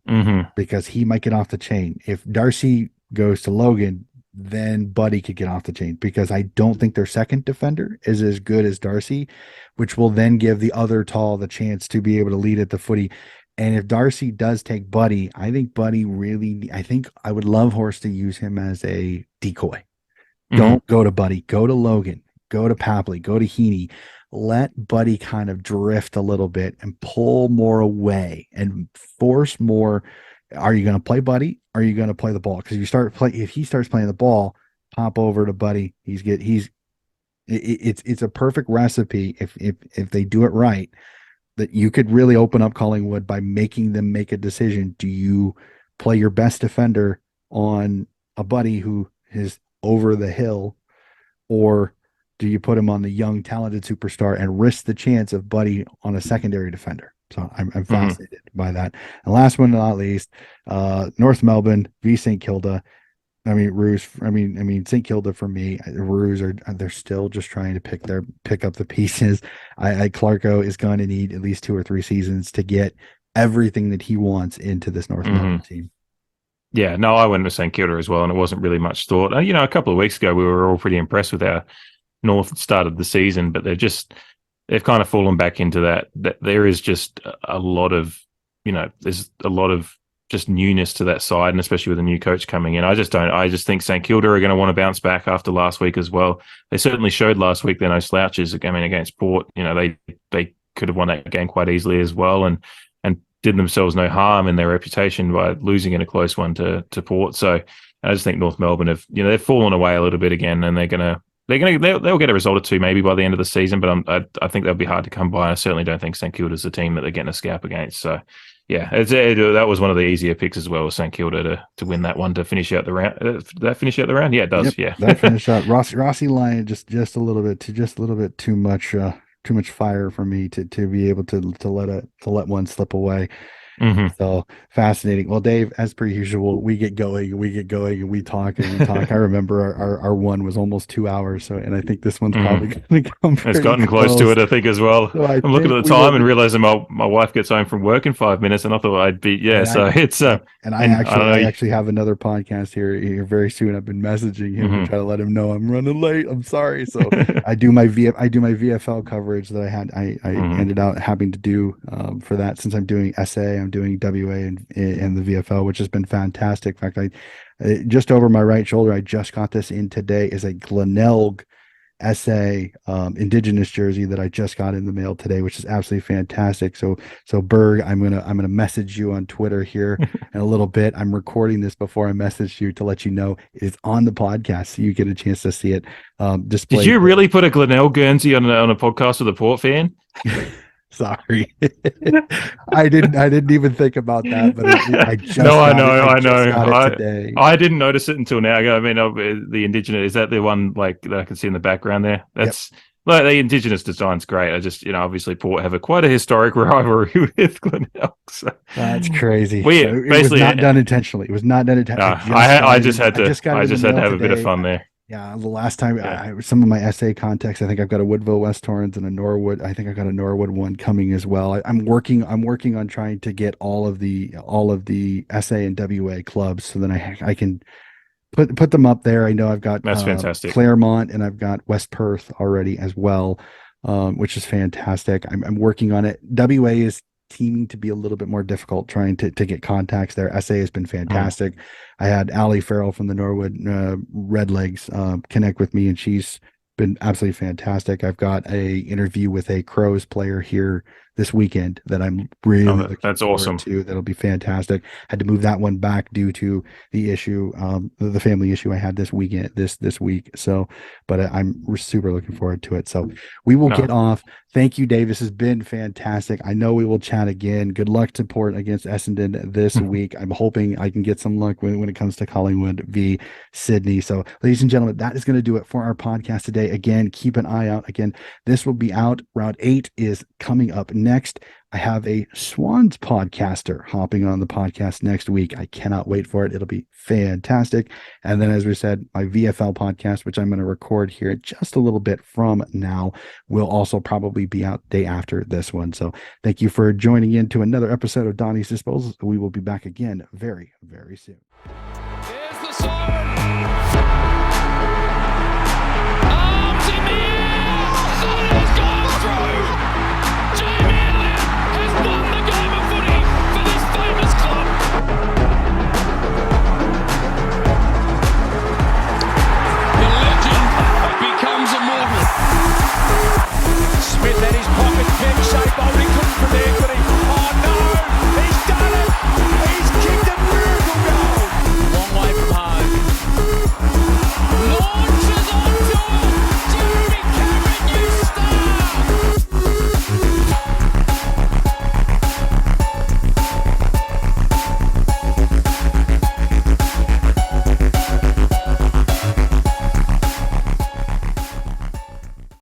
because he might get off the chain. If Darcy goes to Logan, then Buddy could get off the chain because I don't think their second defender is as good as Darcy, which will then give the other tall the chance to be able to lead at the footy. And if Darcy does take Buddy, I think I would love Horst to use him as a decoy. Don't go to Buddy, go to Logan, go to Papley, go to Heaney. Let Buddy kind of drift a little bit and pull more away and force more. Are you going to play Buddy? Or are you going to play the ball? Because if he starts playing the ball, pop over to Buddy. It's a perfect recipe if they do it right, that you could really open up Collingwood by making them make a decision. Do you play your best defender on a Buddy who is over the hill, or do you put him on the young, talented superstar and risk the chance of Buddy on a secondary defender? So I'm fascinated by that. And last one but not least, North Melbourne v St Kilda. Roos. St Kilda for me. Roos they're still just trying to pick up the pieces. Clarko is going to need at least 2 or 3 seasons to get everything that he wants into this North Melbourne team. Yeah, no, I went with St Kilda as well, and it wasn't really much thought. A couple of weeks ago, we were all pretty impressed with our North start of the season, but they've kind of fallen back into that there is just a lot of, there's a lot of just newness to that side, and especially with a new coach coming in. I just think St Kilda are going to want to bounce back after last week as well. They certainly showed last week they're no slouches against Port. They could have won that game quite easily as well, and did themselves no harm in their reputation by losing in a close one to Port. So I just think North Melbourne have, they've fallen away a little bit again, and they'll get a result or two maybe by the end of the season, but I think they'll be hard to come by. I certainly don't think St Kilda's the team that they're getting a scalp against. So yeah, that was one of the easier picks as well, St Kilda to win that one to finish out the round. Did that finish out the round? Yeah, it does. Yep, Yeah, that finish out. Rossi Lyon just a little bit too much fire for me to be able to let one slip away. Mm-hmm. So fascinating. Well, Dave, as per usual, we get going and we talk and we talk. I remember our one was almost 2 hours. So, and I think this one's probably going to come. It's gotten close to it, I think, as well. So I'm looking at the time and realizing my wife gets home from work in 5 minutes, and I thought I'd be I actually have another podcast here very soon. I've been messaging him to try to let him know I'm running late. I'm sorry. So I do my VFL coverage that I ended up having to do for that, since I'm doing SA. I'm doing WA and the VFL, which has been fantastic. In fact, I just over my right shoulder, I just got this in today, is a Glenelg SA Indigenous jersey that I just got in the mail today, which is absolutely fantastic. So Berg, I'm gonna message you on Twitter here in a little bit. I'm recording this before I message you to let you know it is on the podcast, so you get a chance to see it. Displayed. Did you really put a Glenelg Guernsey on a podcast with a Port fan? Sorry, I didn't even think about that. But I know. Today. I didn't notice it until now. I mean, the Indigenous, is that the one like that I can see in the background there? That's like the Indigenous design's great. I just, obviously Port have quite a historic rivalry with Glenelg. So. That's crazy. It was not done intentionally. It was not done intentionally. I just had to have a bit of fun there. Yeah, the last time some of my SA contacts, I think I've got a Woodville West Torrens and a Norwood. I think I've got a Norwood one coming as well. I'm working on trying to get all of the SA and WA clubs, so then I can put them up there. I know I've got that's fantastic. Claremont, and I've got West Perth already as well, which is fantastic. I'm working on it. WA is teaming to be a little bit more difficult trying to get contacts there. SA has been fantastic. I had Allie Farrell from the Norwood Redlegs connect with me, and she's been absolutely fantastic. I've got a interview with a Crows player here this weekend that I'm really looking forward to. That'll be fantastic. Had to move that one back due to the issue, the family issue I had this weekend, this week. So, but I'm super looking forward to it. So we will get off. Thank you, Dave. This has been fantastic. I know we will chat again. Good luck to Port against Essendon this week. I'm hoping I can get some luck when it comes to Collingwood v Sydney. So, ladies and gentlemen, that is going to do it for our podcast today. Again, keep an eye out. Again, this will be out. Round 8 is coming up next. I have a Swans podcaster hopping on the podcast next week. I cannot wait for it. It'll be fantastic. And then, as we said, my VFL podcast, which I'm going to record here just a little bit from now, will also probably be out day after this one. So thank you for joining in to another episode of Donnie's Disposals. We will be back again very, very soon.